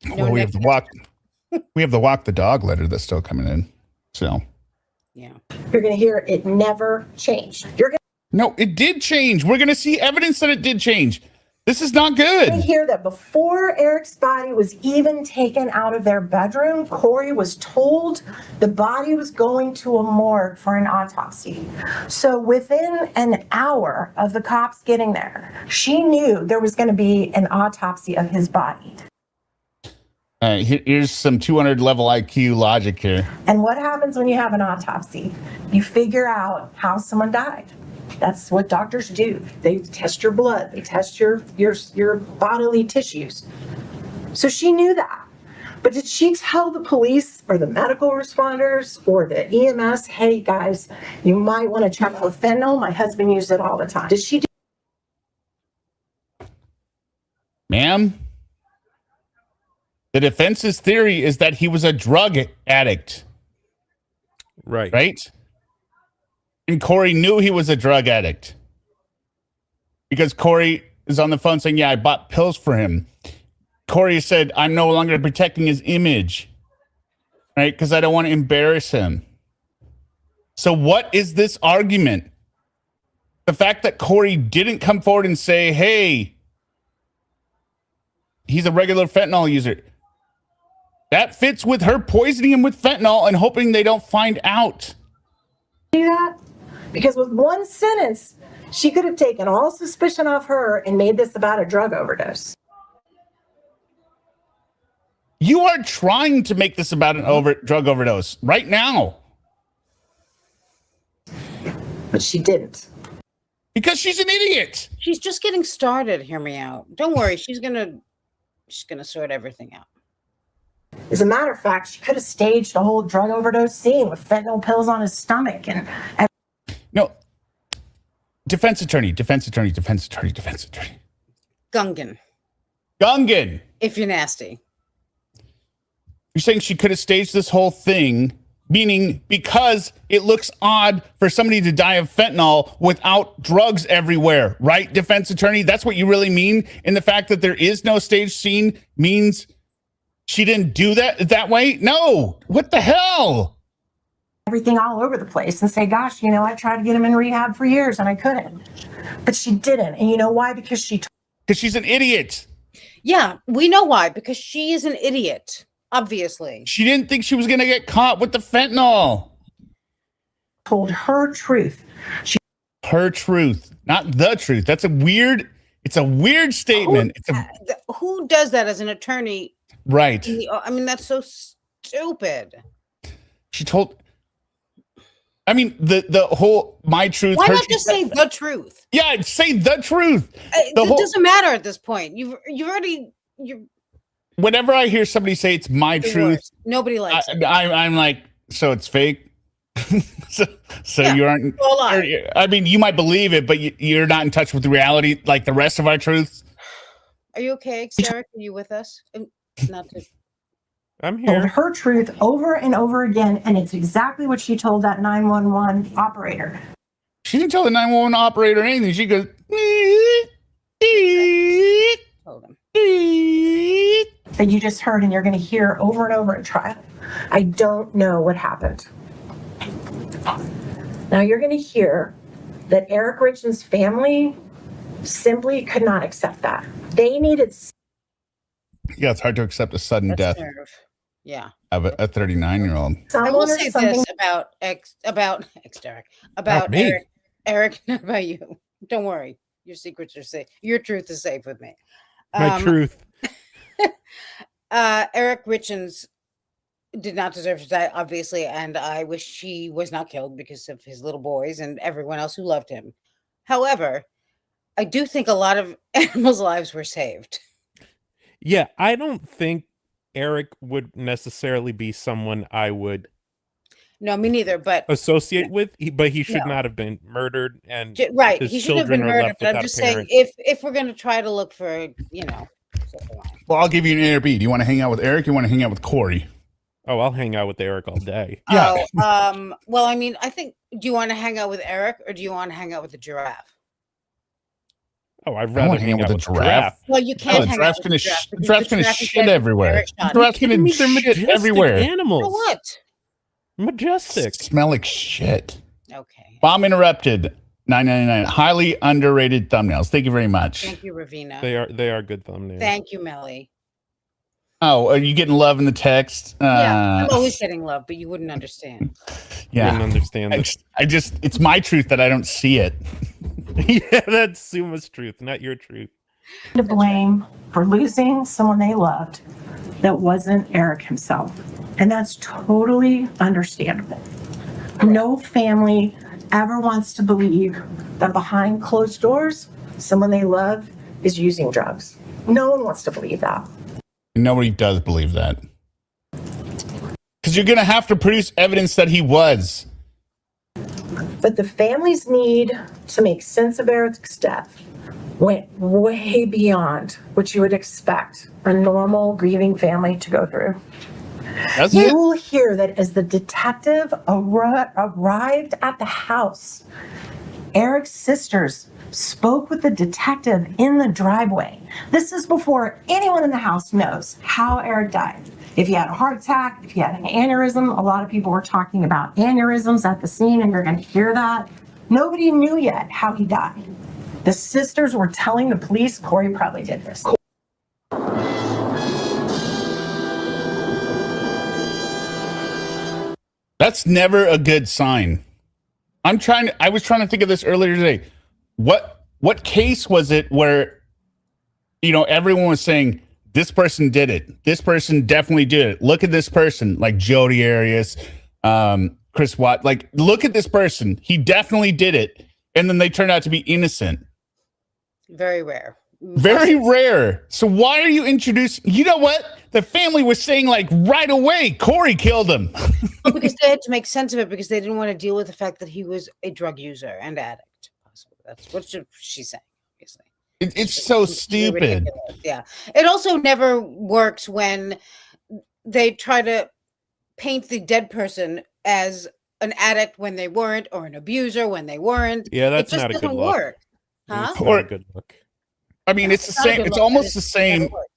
Well, we have the walk the dog letter that's still coming in. So, yeah. You're going to hear it never changed. No, it did change. We're going to see evidence that it did change. This is not good. I hear that before Eric's body was even taken out of their bedroom, Kouri was told the body was going to a morgue for an autopsy. So within an hour of the cops getting there, she knew there was going to be an autopsy of his body. Here's some 200 level IQ logic here. And what happens when you have an autopsy? You figure out how someone died. That's what doctors do. They test your blood. They test your bodily tissues. So she knew that. But did she tell the police or the medical responders or the EMS, hey guys, you might want to check for fentanyl? My husband used it all the time. Did she do? Ma'am, the defense's theory is that he was a drug addict. Right. Right? And Kouri knew he was a drug addict because Kouri is on the phone saying, yeah, I bought pills for him. Kouri said, I'm no longer protecting his image, right? Because I don't want to embarrass him. So what is this argument? The fact that Kouri didn't come forward and say, hey, he's a regular fentanyl user. That fits with her poisoning him with fentanyl and hoping they don't find out. Do that? Because with one sentence, she could have taken all suspicion off her and made this about a drug overdose. You are trying to make this about an drug overdose right now. But she didn't. Because she's an idiot. She's just getting started. Hear me out. Don't worry. She's gonna sort everything out. As a matter of fact, she could have staged a whole drug overdose scene with fentanyl pills on his stomach and No. Defense attorney. Gungan. Gungan. If you're nasty. You're saying she could have staged this whole thing meaning because it looks odd for somebody to die of fentanyl without drugs everywhere, right, defense attorney? That's what you really mean? And the fact that there is no stage scene means she didn't do that way? No. What the hell? Everything all over the place and say, gosh, I tried to get him in rehab for years and I couldn't. But she didn't. And you know why? Because she's an idiot. Yeah, we know why. Because she is an idiot, obviously. She didn't think she was going to get caught with the fentanyl. Told her truth. Her truth, not the truth. It's a weird statement. Who does that as an attorney? Right. I mean, that's so stupid. She told... I mean, the whole my truth. Why not just say the truth? Yeah, say the truth. It doesn't matter at this point. You Whenever I hear somebody say it's my truth, nobody likes it. I'm like, so it's fake. so yeah, you aren't. I mean, you might believe it, but you're not in touch with the reality like the rest of our truths. Are you okay, Sarah? Are you with us? Not to. I'm here. Told her truth over and over again, and it's exactly what she told that 911 operator. She didn't tell the 911 operator anything. She goes, Told him. That you just heard, and you're going to hear over and over at trial. I don't know what happened. Now you're going to hear that Eric Richins' family simply could not accept that. They needed. Yeah, it's hard to accept a sudden death. Nerve. Yeah. Of a 39-year-old. I will say this about Derek, about Eric, not about you. Don't worry. Your secrets are safe. Your truth is safe with me. My truth. Eric Richins did not deserve to die, obviously, and I wish he was not killed because of his little boys and everyone else who loved him. However, I do think a lot of animals' lives were saved. Yeah, I don't think Eric would necessarily be someone I would. No, me neither. But associate with, but he should not have been murdered, and right, he should have been murdered. But I'm just saying, if we're going to try to look for, Well, I'll give you an A or B. Do you want to hang out with Eric? Or you want to hang out with Kouri? Oh, I'll hang out with Eric all day. Yeah. Well, I mean, I think. Do you want to hang out with Eric, or do you want to hang out with the giraffe? Oh, I'd rather hang out with the giraffe. Well, you can't hang out with the giraffe. The giraffe's gonna shit everywhere. The giraffe's gonna shit everywhere. Animals. For what? Majestic. Smell like shit. Okay. Bomb interrupted. 9.99. Highly underrated thumbnails. Thank you very much. Thank you, Ravina. They are good thumbnails. Thank you, Melly. Oh, are you getting love in the text? Yeah, I'm always getting love, but you wouldn't understand. Yeah, you wouldn't understand. It's my truth that I don't see it. Yeah, that's Suma's truth, not your truth. To blame for losing someone they loved that wasn't Eric himself. And that's totally understandable. No family ever wants to believe that behind closed doors, someone they love is using drugs. No one wants to believe that. Nobody does believe that. Because you're going to have to produce evidence that he was. But the family's need to make sense of Eric's death went way beyond what you would expect a normal grieving family to go through. You will hear that as the detective arrived at the house, Eric's sisters spoke with the detective in the driveway. This is before anyone in the house knows how Eric died. If he had a heart attack, if he had an aneurysm, a lot of people were talking about aneurysms at the scene, and you're going to hear that. Nobody knew yet how he died. The sisters were telling the police Kouri probably did this. That's never a good sign. I was trying to think of this earlier today. What case was it where, everyone was saying, this person did it. This person definitely did it. Look at this person, like Jody Arias, Chris Watt. Like, look at this person. He definitely did it. And then they turned out to be innocent. Very rare. Very rare. So why are you introducing? You know what? The family was saying like right away, Kouri killed him. Because they had to make sense of it because they didn't want to deal with the fact that he was a drug user and addict. Possibly. That's what she's saying, obviously. It's so stupid. Yeah. It also never works when they try to paint the dead person as an addict when they weren't, or an abuser when they weren't. Yeah, that's it just not a good doesn't look. work. Huh? It's not a good look. I mean, it's the not a same. good It's look, almost but the it's same. never worked.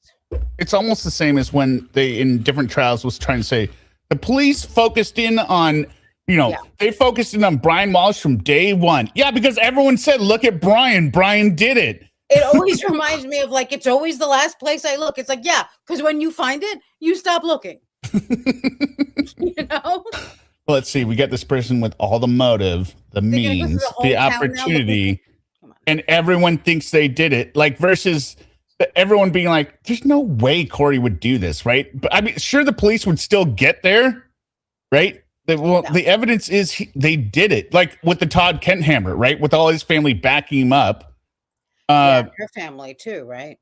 It's almost the same as when they, in different trials, was trying to say the police focused in on, they focused in on Brian Walsh from day one. Yeah, because everyone said, look at Brian. Brian did it. It always reminds me of like, it's always the last place I look. It's like, yeah, because when you find it, you stop looking. Let's see. We got this person with all the motive, the means, the opportunity, and everyone thinks they did it. Like versus everyone being like, there's no way Kouri would do this, right? But I mean, sure, the police would still get there, right? The evidence is they did it, like with the Todd Kent hammer, right? With all his family backing him up. Her family too, right?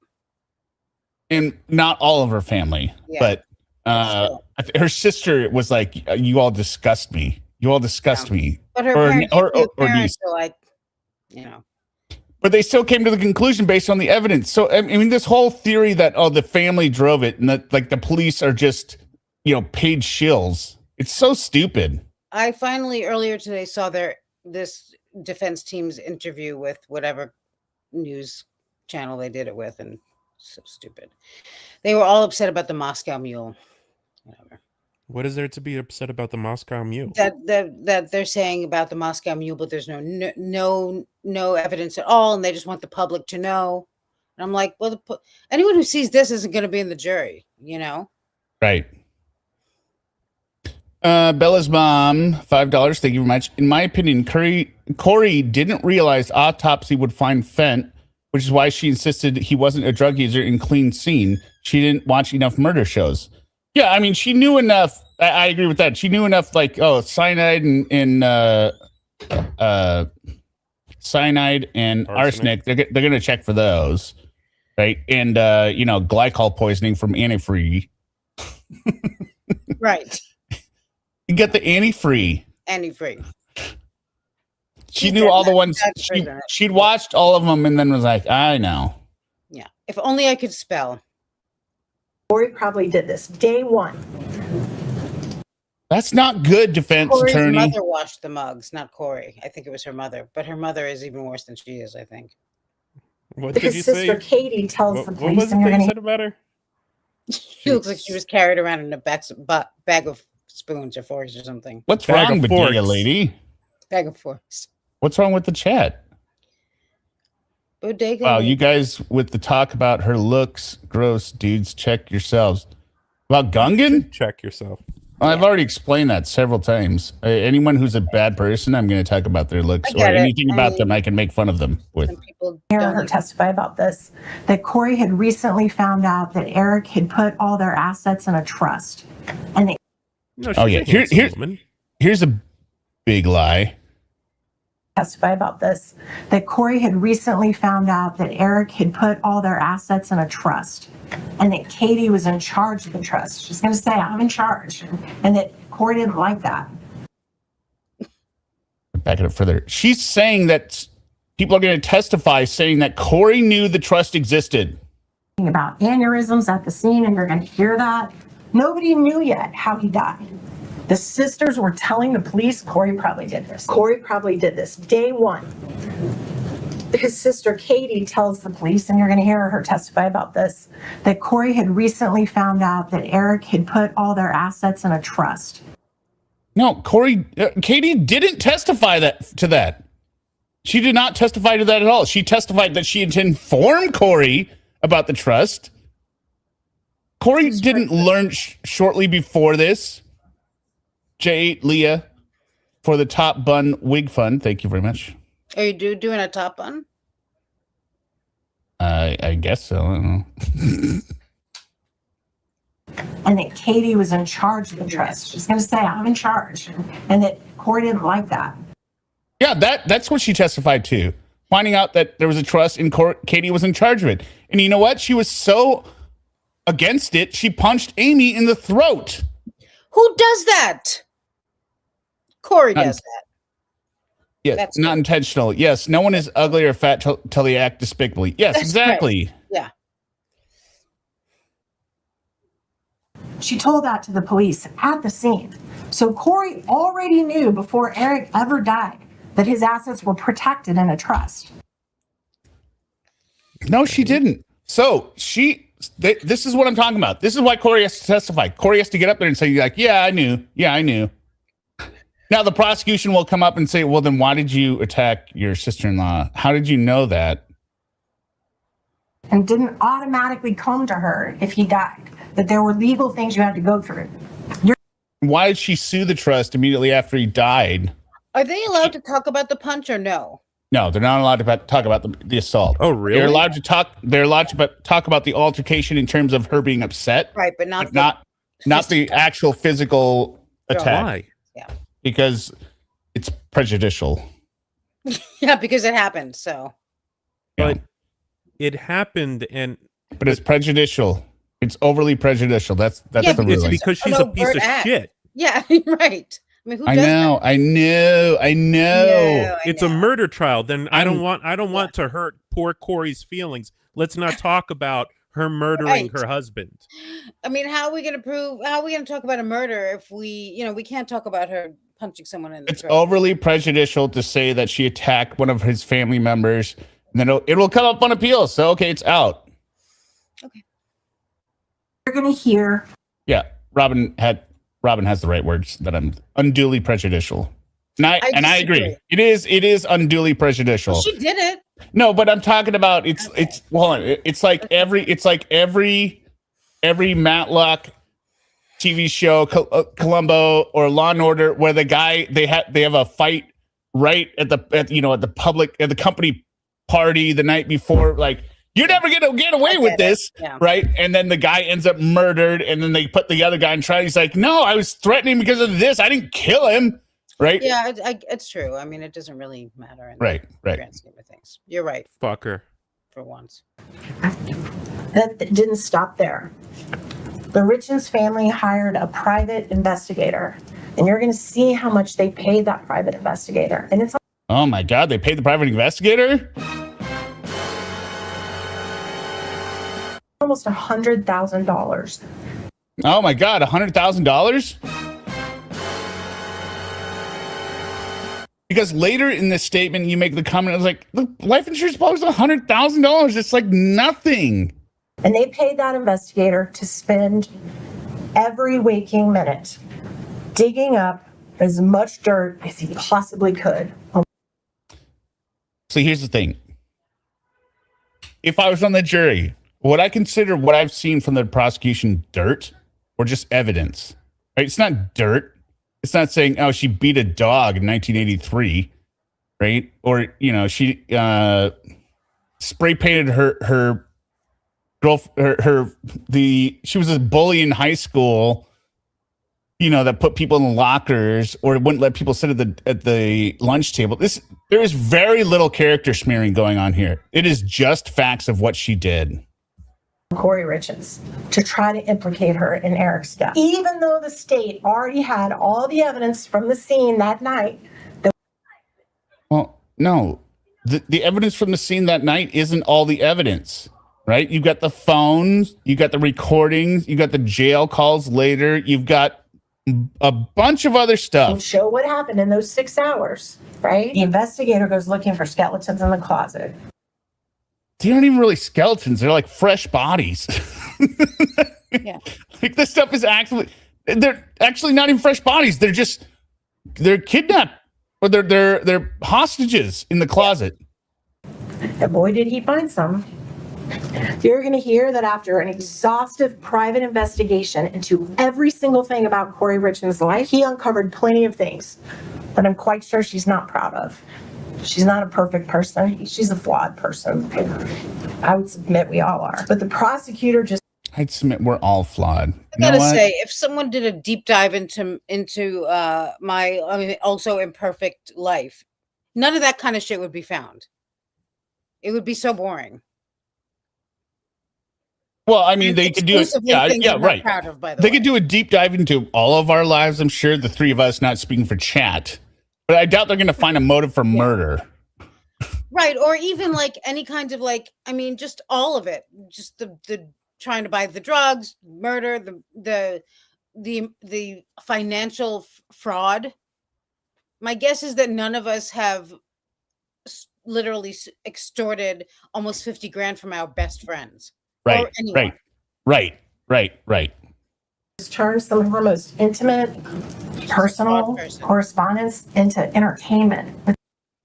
And not all of her family, but her sister was like, "You all disgust me. You all disgust me." But her parents are like, But they still came to the conclusion based on the evidence. So I mean, this whole theory that the family drove it and that like the police are just paid shills. It's so stupid. I finally earlier today saw this defense team's interview with whatever news channel they did it with, and so stupid. They were all upset about the Moscow Mule. Whatever. What is there to be upset about the Moscow Mule? That they're saying about the Moscow Mule, but there's no evidence at all, and they just want the public to know. And I'm like, well, anyone who sees this isn't going to be in the jury, Right. Bella's mom, $5. Thank you very much. In my opinion, Kouri didn't realize autopsy would find fent, which is why she insisted he wasn't a drug user and clean scene. She didn't watch enough murder shows. Yeah, I mean, she knew enough. I agree with that. She knew enough, like, cyanide and arsenic. They're going to check for those, right? And, glycol poisoning from antifree. Right. You get the antifree. Antifree. She knew all the ones. She'd watched all of them and then was like, I know. Yeah. If only I could spell. Kouri probably did this day one. That's not good, defense Kouri's attorney. mother washed the mugs, not Kouri. I think it was her mother, but her mother is even worse than she is, I think. What did His you sister say? Katie tells the What police, was it that you said about her? She looks like she was carried around in a bag of spoons or forks or something. What's Bag wrong of with forks. you, lady? Bag of forks. What's wrong with the chat? Bodega. Wow, you guys with the talk about her looks, gross dudes, check yourselves. About Gungan? Check yourself. Well, I've already explained that several times. Anyone who's a bad person, I'm going to talk about their looks or anything about them I can make fun of them with. Hear her testify about this, that Kouri had recently found out that Eric had put all their assets in a trust. And they here's a big lie. Testify about this, that Kouri had recently found out that Eric had put all their assets in a trust and that Katie was in charge of the trust. She's going to say, I'm in charge. And that Kouri didn't like that. Back it up further. She's saying that people are going to testify saying that Kouri knew the trust existed. About aneurysms at the scene, and you're going to hear that. Nobody knew yet how he died. The sisters were telling the police Kouri probably did this. Kouri probably did this day one. His sister Katie tells the police, and you're going to hear her testify about this, that Kouri had recently found out that Eric had put all their assets in a trust. No, Katie didn't testify to that. She did not testify to that at all. She testified that she had informed Kouri about the trust. Kouri didn't learn shortly before this. J8 Leah for the Top Bun Wig Fund. Thank you very much. Are you doing a top bun? I guess so. I don't know. And that Katie was in charge of the trust. She's going to say, I'm in charge. And that Kouri didn't like that. Yeah, that's what she testified to. Finding out that there was a trust and Katie was in charge of it. And you know what? She was so against it, she punched Amy in the throat. Who does that? Kouri does that. Yeah, that's not intentional. Yes, no one is ugly or fat till they act despicably. Yes, that's exactly. Right. Yeah. She told that to the police at the scene. So Kouri already knew before Eric ever died that his assets were protected in a trust. No, she didn't. So this is what I'm talking about. This is why Kouri has to testify. Kouri has to get up there and say, like, yeah, I knew. Yeah, I knew. Now the prosecution will come up and say, well, then why did you attack your sister-in-law? How did you know that? And didn't automatically come to her if he died, that there were legal things you had to go through. Why did she sue the trust immediately after he died? Are they allowed to talk about the punch or no? No, they're not allowed to talk about the assault. Oh, really? They're allowed to talk. They're allowed to talk about the altercation in terms of her being upset, Right, but not the actual physical attack. Why? Yeah. Because it's prejudicial. Yeah, because it happened. So. But it happened, and but it's prejudicial. It's overly prejudicial. That's the it's ruling. because she's a piece of shit. Yeah, right. I mean, who I does know. that? I know. It's a murder trial. Then I don't want to hurt poor Kouri's feelings. Let's not talk about her murdering her husband. I mean, how are we going to talk about a murder if we can't talk about her punching someone in the throat? Overly prejudicial to say that she attacked one of his family members, and then it will come up on appeal. So, okay, it's out. Okay. You're going to hear. Yeah, Robin has the right words, that I'm unduly prejudicial. And I agree. It is undually prejudicial. Well, she did it. No, but I'm talking about it's like every Matlock TV show, Columbo or Law and Order, where the guy they have a fight right at the company party the night before, like, you're never gonna get away with this, right? And then the guy ends up murdered, and then they put the other guy in trial. He's like, no, I was threatening because of this. I didn't kill him, right? Yeah, it's true. I mean, it doesn't really matter in right. the grand scheme of things. You're right. Fucker. For once. That didn't stop there. The Richins family hired a private investigator, and you're going to see how much they paid that private investigator. And it's oh my God, they paid the private investigator? almost $100,000. Oh my God, $100,000? Because later in this statement, you make the comment, I was like, the life insurance policy is $100,000. It's like nothing. And they paid that investigator to spend every waking minute digging up as much dirt as he possibly could. So here's the thing. If I was on the jury, would I consider what I've seen from the prosecution dirt or just evidence? Right? It's not dirt. It's not saying, oh, she beat a dog in 1983, right? Or, she spray painted her girl, she was a bully in high school, that put people in lockers or wouldn't let people sit at the lunch table. There is very little character smearing going on here. It is just facts of what she did. Kouri Richins to try to implicate her in Eric's death, even though the state already had all the evidence from the scene that night. Well, no, the evidence from the scene that night isn't all the evidence, right? You've got the phones, you got the recordings, you got the jail calls later, you've got a bunch of other stuff. Show what happened in those 6 hours, right? The investigator goes looking for skeletons in the closet. They aren't even really skeletons. They're like fresh bodies. Yeah. Like this stuff is they're actually not even fresh bodies. They're kidnapped or they're hostages in the closet. And boy, did he find some. You're going to hear that after an exhaustive private investigation into every single thing about Kouri Richins' life, he uncovered plenty of things that I'm quite sure she's not proud of. She's not a perfect person. She's a flawed person. I would submit we all are. But the prosecutor I'd submit we're all flawed. I gotta say, if someone did a deep dive into my also imperfect life, none of that kind of shit would be found. It would be so boring. Well, I mean, they could do it. Yeah, right. They could do a deep dive into all of our lives. I'm sure the three of us, not speaking for chat, but I doubt they're going to find a motive for murder. Right. Or even like any kind of just all of it. Just the trying to buy the drugs, murder, the financial fraud. My guess is that none of us have literally extorted almost 50 grand from our best friends. Right, or anyone. right. Turn some of her most intimate, personal correspondence into entertainment.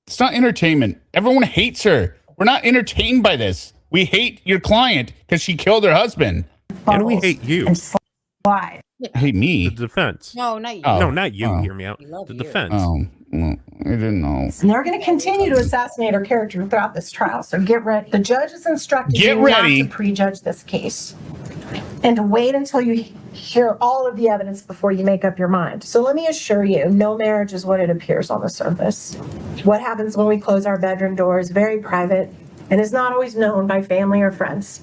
It's not entertainment. Everyone hates her. We're not entertained by this. We hate your client because she killed her husband. And we hate you. And slide. Hate me. The defense. No, not you. Oh. No, not you. Oh. Hear me out. We love The you. defense. Oh, well, I didn't know. And they're going to continue to assassinate her character throughout this trial. So get ready. The judge is instructed Get you ready. not to prejudge this case and to wait until you hear all of the evidence before you make up your mind. So let me assure you, no marriage is what it appears on the surface. What happens when we close our bedroom door is very private and is not always known by family or friends.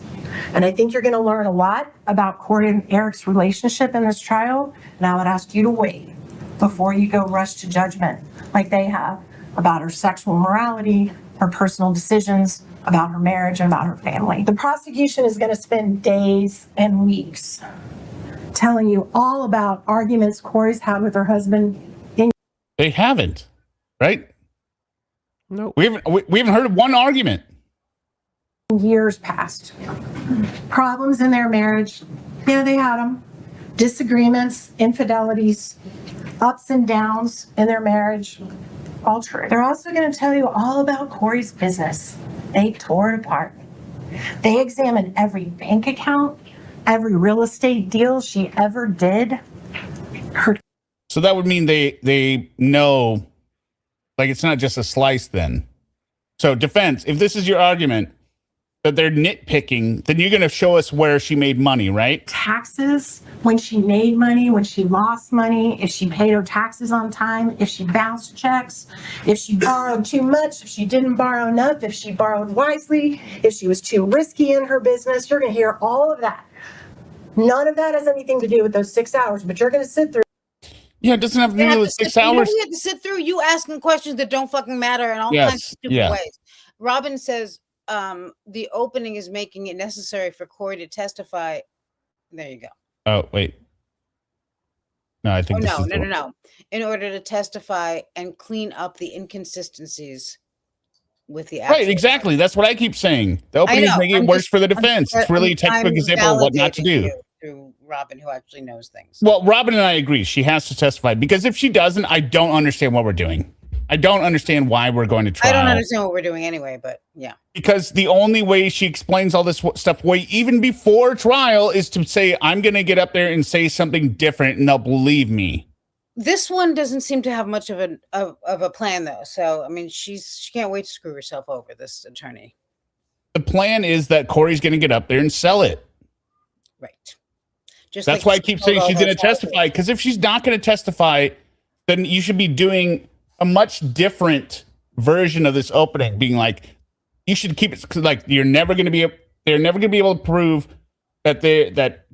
And I think you're going to learn a lot about Kouri and Eric's relationship in this trial. And I would ask you to wait before you go rush to judgment like they have about her sexual morality, her personal decisions, about her marriage, and about her family. The prosecution is going to spend days and weeks telling you all about arguments Kouri's had with her husband. They haven't, right? No. We haven't heard of one argument. Years past. Problems in their marriage, yeah, they had them. Disagreements, infidelities, ups and downs in their marriage, all true. They're also going to tell you all about Kouri's business. They tore it apart. They examined every bank account, every real estate deal she ever did. So that would mean they know, like, it's not just a slice then. So defense, if this is your argument that they're nitpicking, then you're going to show us where she made money, right? Taxes, when she made money, when she lost money, if she paid her taxes on time, if she bounced checks, if she borrowed too much, if she didn't borrow enough, if she borrowed wisely, if she was too risky in her business. You're going to hear all of that. None of that has anything to do with those 6 hours, but you're going to sit through. Yeah, it doesn't have to do with 6 hours. You have to sit through you asking questions that don't fucking matter in all kinds of stupid ways. Robin says the opening is making it necessary for Kouri to testify. There you go. Oh, wait. No, I think No. In order to testify and clean up the inconsistencies with the right, exactly. That's what I keep saying. The opening is making it worse for the defense. It's really a textbook example of what not to do. Through Robin, who actually knows things. Well, Robin and I agree. She has to testify because if she doesn't, I don't understand what we're doing. I don't understand why we're going to trial. I don't understand what we're doing anyway, but yeah. Because the only way she explains all this stuff away, even before trial, is to say, I'm going to get up there and say something different and they'll believe me. This one doesn't seem to have much of a plan, though. So, I mean, she can't wait to screw herself over, this attorney. The plan is that Kouri's going to get up there and sell it. Right. That's why I keep saying she's going to testify. Because if she's not going to testify, then you should be doing a much different version of this opening, being like, you should keep it like they're never going to be able to prove that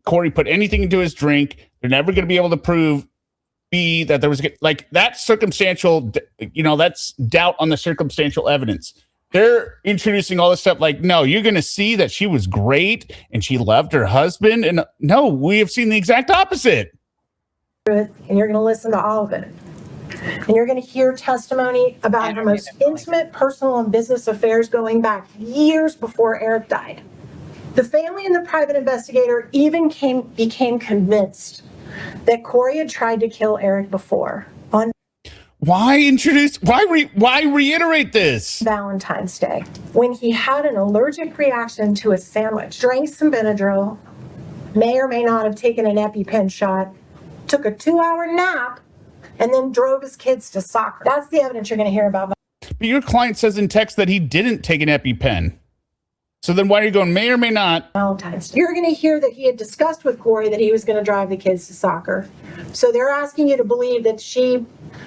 Kouri put anything into his drink. They're never going to be able to prove that there was like that circumstantial, that's doubt on the circumstantial evidence. They're introducing all this stuff like, no, you're going to see that she was great and she loved her husband. And no, we have seen the exact opposite. And you're going to listen to all of it. And you're going to hear testimony about her most intimate personal and business affairs going back years before Eric died. The family and the private investigator even became convinced that Kouri had tried to kill Eric before on why reiterate this? Valentine's Day, when he had an allergic reaction to a sandwich, drank some Benadryl, may or may not have taken an EpiPen shot, took a 2-hour nap, and then drove his kids to soccer. That's the evidence you're going to hear about. But your client says in text that he didn't take an EpiPen. So then why are you going may or may not? Valentine's Day. You're going to hear that he had discussed with Kouri that he was going to drive the kids to soccer. So they're asking you to believe that she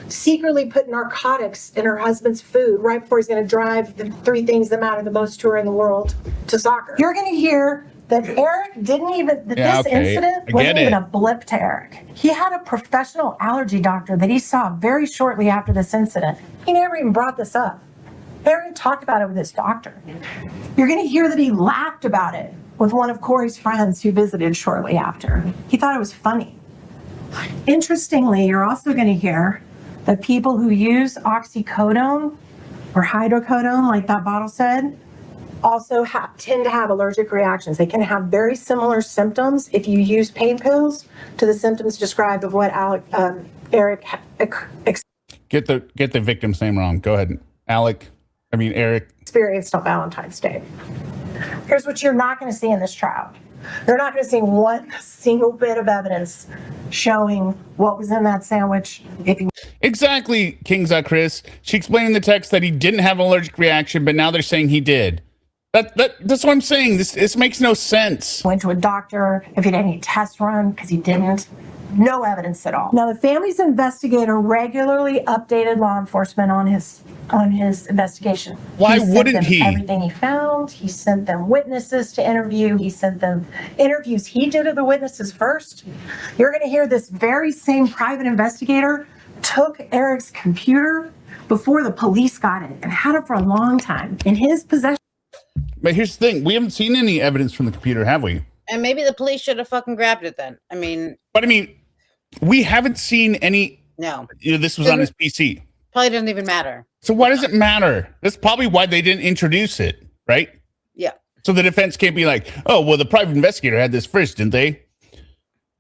secretly put narcotics in her husband's food right before he's going to drive the 3 things that matter the most to her in the world to soccer. You're going to hear that Eric this incident wasn't even a blip to Eric. He had a professional allergy doctor that he saw very shortly after this incident. He never even brought this up. Eric talked about it with his doctor. You're going to hear that he laughed about it with one of Kouri's friends who visited shortly after. He thought it was funny. Interestingly, you're also going to hear that people who use oxycodone or hydrocodone, like that bottle said, also tend to have allergic reactions. They can have very similar symptoms if you use pain pills to the symptoms described of what Eric Get the victim's name wrong. Go ahead. Eric. experienced on Valentine's Day. Here's what you're not going to see in this trial. You're not going to see one single bit of evidence showing what was in that sandwich. Exactly, King's Chris. She explained in the text that he didn't have an allergic reaction, but now they're saying he did. That's what I'm saying. This makes no sense. Went to a doctor, if he did any test run, because he didn't. No evidence at all. Now, the family's investigator regularly updated law enforcement on his investigation. Why sent wouldn't them he? Everything he found. He sent them witnesses to interview. He sent them interviews he did of the witnesses first. You're going to hear this very same private investigator took Eric's computer before the police got it and had it for a long time in his possession. But here's the thing. We haven't seen any evidence from the computer, have we? And maybe the police should have fucking grabbed it then. But we haven't seen any. No. This was on his PC. Probably doesn't even matter. So why does it matter? That's probably why they didn't introduce it, right? Yeah. So the defense can't be like, oh, well, the private investigator had this first, didn't they?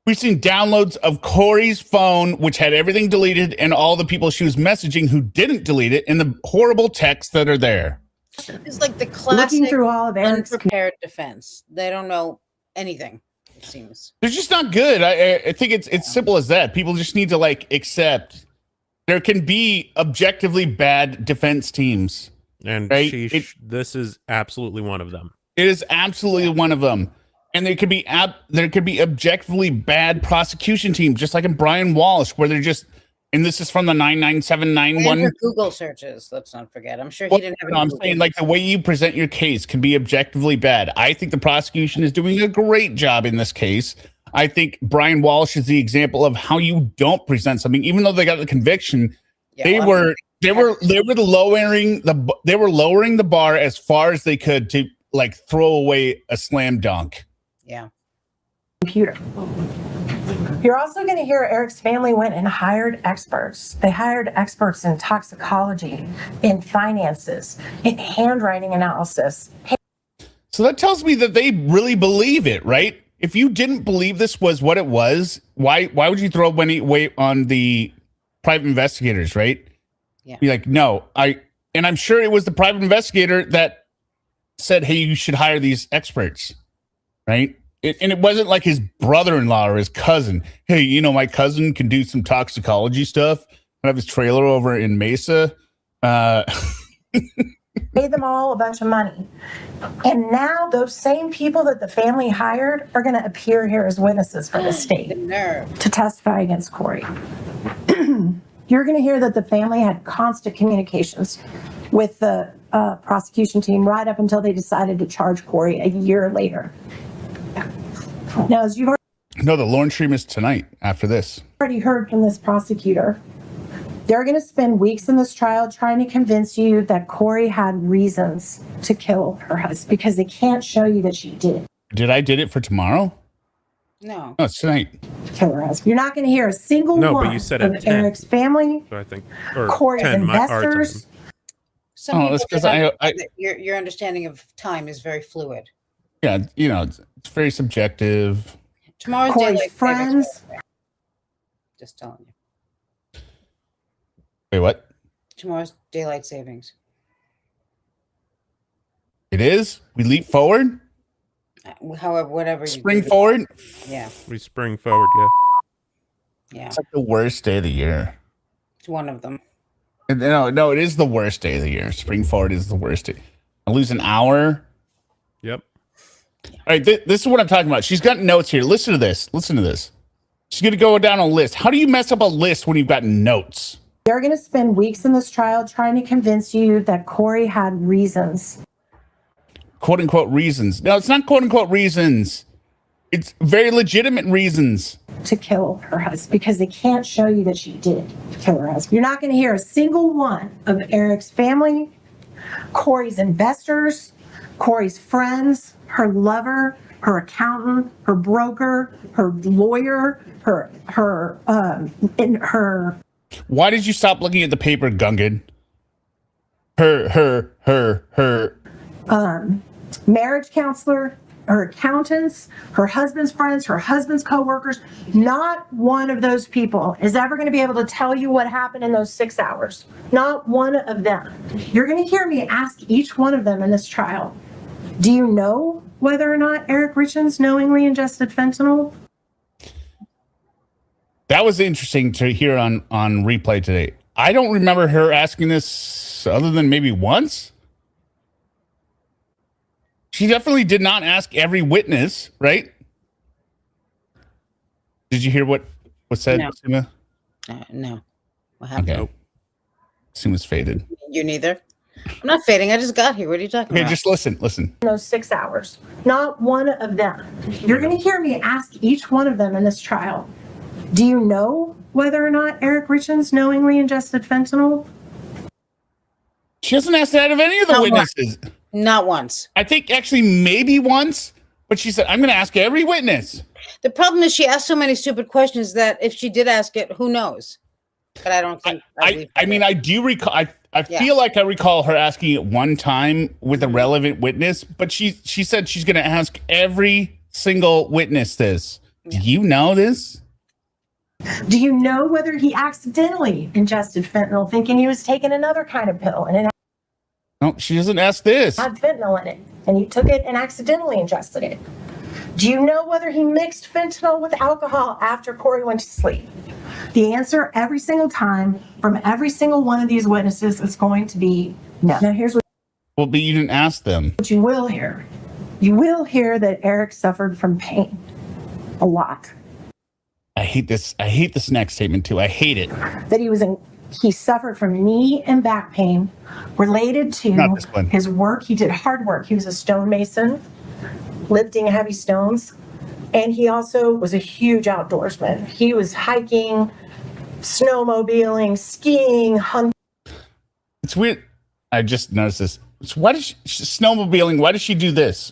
We've seen downloads of Kouri's phone, which had everything deleted, and all the people she was messaging who didn't delete it, and the horrible texts that are there. It's like the classic Looking through all of Eric's unprepared defense. They don't know anything, it seems. They're just not good. I think it's simple as that. People just need to accept there can be objectively bad defense teams. And right? this is absolutely one of them. It is absolutely one of them. And there could be objectively bad prosecution teams, just like in Brian Walsh, where they're just, and this is from the 99791. And Google searches, let's not forget. I'm sure he didn't have any. I'm saying the way you present your case can be objectively bad. I think the prosecution is doing a great job in this case. I think Brian Walsh is the example of how you don't present something, even though they got the conviction. Yeah, they were lowering the bar as far as they could to throw away a slam dunk. Yeah. Computer. You're also going to hear Eric's family went and hired experts. They hired experts in toxicology, in finances, in handwriting analysis. So that tells me that they really believe it, right? If you didn't believe this was what it was, why would you throw any weight on the private investigators, right? Yeah. Be like, no, and I'm sure it was the private investigator that said, hey, you should hire these experts, right? And it wasn't like his brother-in-law or his cousin. Hey, my cousin can do some toxicology stuff. I have his trailer over in Mesa. Paid them all a bunch of money. And now those same people that the family hired are going to appear here as witnesses for the state to testify against Kouri. You're going to hear that the family had constant communications with the prosecution team right up until they decided to charge Kouri a year later. Now, as you've no, the Lauren stream is tonight after this. Already heard from this prosecutor, they're going to spend weeks in this trial trying to convince you that Kouri had reasons to kill her husband because they can't show you that she did. Did it for tomorrow? No. No, it's tonight. Kill her husband. You're not going to hear a single No, one but you said of at 10. Eric's family, So I think, or Kouri's 10, our time. investors. Some people that's 'cause just I- understand that your understanding of time is very fluid. Yeah, it's very subjective. Tomorrow's Kouri's daylight friends. savings. Just telling you. Wait, what? Tomorrow's daylight savings. It is? We leap forward? However, whatever you Spring do. forward? Yeah. We spring forward, yeah. Yeah. It's like the worst day of the year. It's one of them. No, it is the worst day of the year. Spring forward is the worst day. I lose an hour. Yep. All right, this is what I'm talking about. She's got notes here. Listen to this. She's going to go down a list. How do you mess up a list when you've got notes? They're going to spend weeks in this trial trying to convince you that Kouri had reasons. Quote unquote reasons. No, it's not quote unquote reasons. It's very legitimate reasons. To kill her husband because they can't show you that she did kill her husband. You're not going to hear a single one of Eric's family, Kouri's investors, Kouri's friends, her lover, her accountant, her broker, her lawyer, her. Why did you stop looking at the paper, Gungan? Her. Marriage counselor, her accountants, her husband's friends, her husband's coworkers. Not one of those people is ever going to be able to tell you what happened in those 6 hours. Not one of them. You're going to hear me ask each one of them in this trial. Do you know whether or not Eric Richins knowingly ingested fentanyl? That was interesting to hear on replay today. I don't remember her asking this other than maybe once. She definitely did not ask every witness, right? Did you hear what said, No. Sima? No. What happened? Okay. Sima's faded. You neither? I'm not fading. I just got here. What are you talking Okay, about? just listen. In those 6 hours. Not one of them. You're going to hear me ask each one of them in this trial. Do you know whether or not Eric Richins knowingly ingested fentanyl? She hasn't asked that of any of the Not witnesses. Not once. I think actually maybe once, but she said, I'm going to ask every witness. The problem is she asked so many stupid questions that if she did ask it, who knows? But I don't think. I mean, I do recall. I feel like I recall her asking it one time with a relevant witness, but she said she's going to ask every single witness this. Do you know this? Do you know whether he accidentally ingested fentanyl thinking he was taking another kind of pill and it No, she doesn't ask this. had fentanyl in it and he took it and accidentally ingested it? Do you know whether he mixed fentanyl with alcohol after Kouri went to sleep? The answer every single time from every single one of these witnesses is going to be no. Now here's what Well, but you didn't ask them. you will hear. You will hear that Eric suffered from pain a lot. I hate this. I hate this next statement too. I hate it. That he suffered from knee and back pain related Not to this one. his work. He did hard work. He was a stonemason, lifting heavy stones, and he also was a huge outdoorsman. He was hiking, snowmobiling, skiing, hunting. It's weird. I just noticed this. So why does snowmobiling? Why does she do this?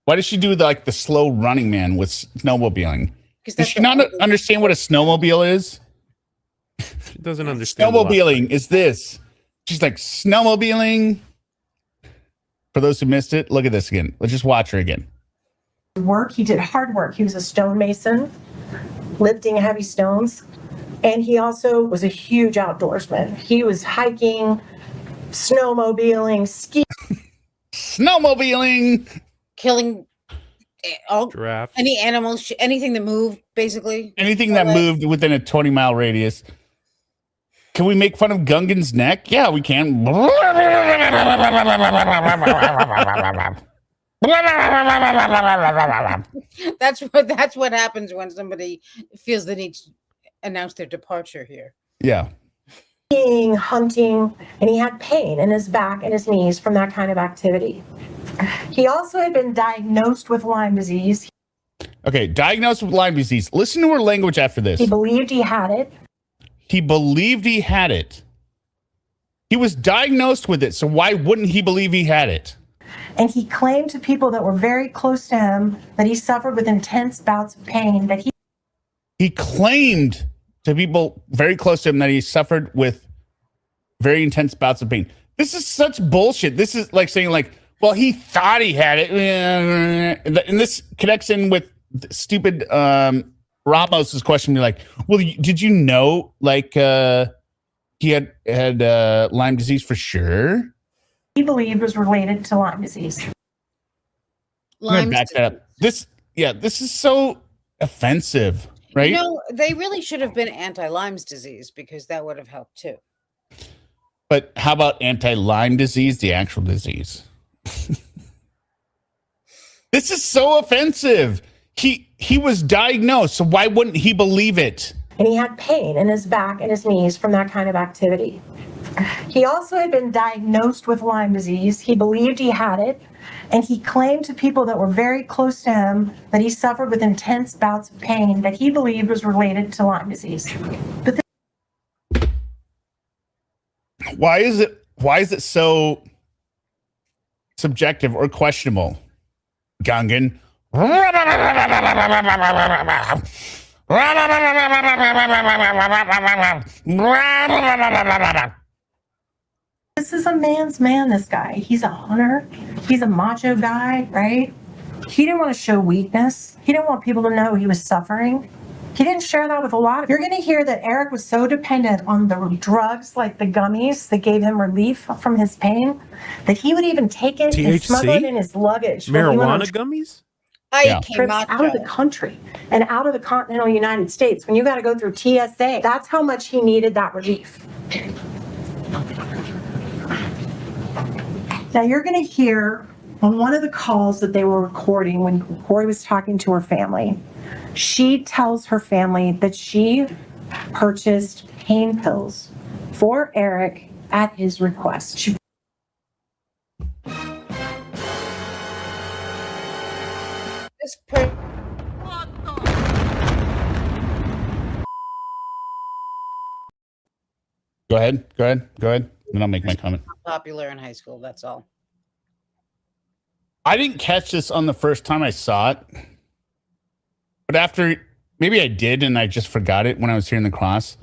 Why does she do the slow running man with snowmobiling? Does she not understand what a snowmobile is? She doesn't understand. Snowmobiling is this. She's like, snowmobiling. For those who missed it, look at this again. Let's just watch her again. Work. He did hard work. He was a stonemason, lifting heavy stones, and he also was a huge outdoorsman. He was hiking, snowmobiling, skiing. Snowmobiling. Killing all Giraffe. any animals, anything that moved, basically. Anything that moved within a 20-mile radius. Can we make fun of Gungan's neck? Yeah, we can. That's what happens when somebody feels the need to announce their departure here. Yeah. Skiing, hunting, and he had pain in his back and his knees from that kind of activity. He also had been diagnosed with Lyme disease. Okay, diagnosed with Lyme disease. Listen to her language after this. He believed he had it. He believed he had it. He was diagnosed with it, so why wouldn't he believe he had it? And he claimed to people that were very close to him that he suffered with intense bouts of pain, that He claimed to people very close to him that he suffered with very intense bouts of pain. This is such bullshit. This is like saying well, he thought he had it. And this connects in with stupid Ramos's question. Be like, well, did you know he had Lyme disease for sure? he believed was related to Lyme disease. Lyme Back that up. This is so offensive, right? They really should have been anti-Lyme's disease because that would have helped too. But how about anti-Lyme disease, the actual disease? This is so offensive. He was diagnosed, so why wouldn't he believe it? And he had pain in his back and his knees from that kind of activity. He also had been diagnosed with Lyme disease. He believed he had it, and he claimed to people that were very close to him that he suffered with intense bouts of pain that he believed was related to Lyme disease. But Why is it so subjective or questionable? Gungan, This is a man's man, this guy. He's a hunter. He's a macho guy, right? He didn't want to show weakness. He didn't want people to know he was suffering. He didn't share that with a lot. You're going to hear that Eric was so dependent on the drugs, like the gummies that gave him relief from his pain, that he would even take it and smuggle it in his luggage. Marijuana gummies? Trips out of the country and out of the continental United States. When you got to go through TSA, that's how much he needed that relief. Now you're going to hear on one of the calls that they were recording when Kouri was talking to her family, she tells her family that she purchased pain pills for Eric at his request. Go ahead. Then I'll make my comment. Popular in high school, that's all. I didn't catch this on the first time I saw it, but after, maybe I did and I just forgot it when I was hearing the class.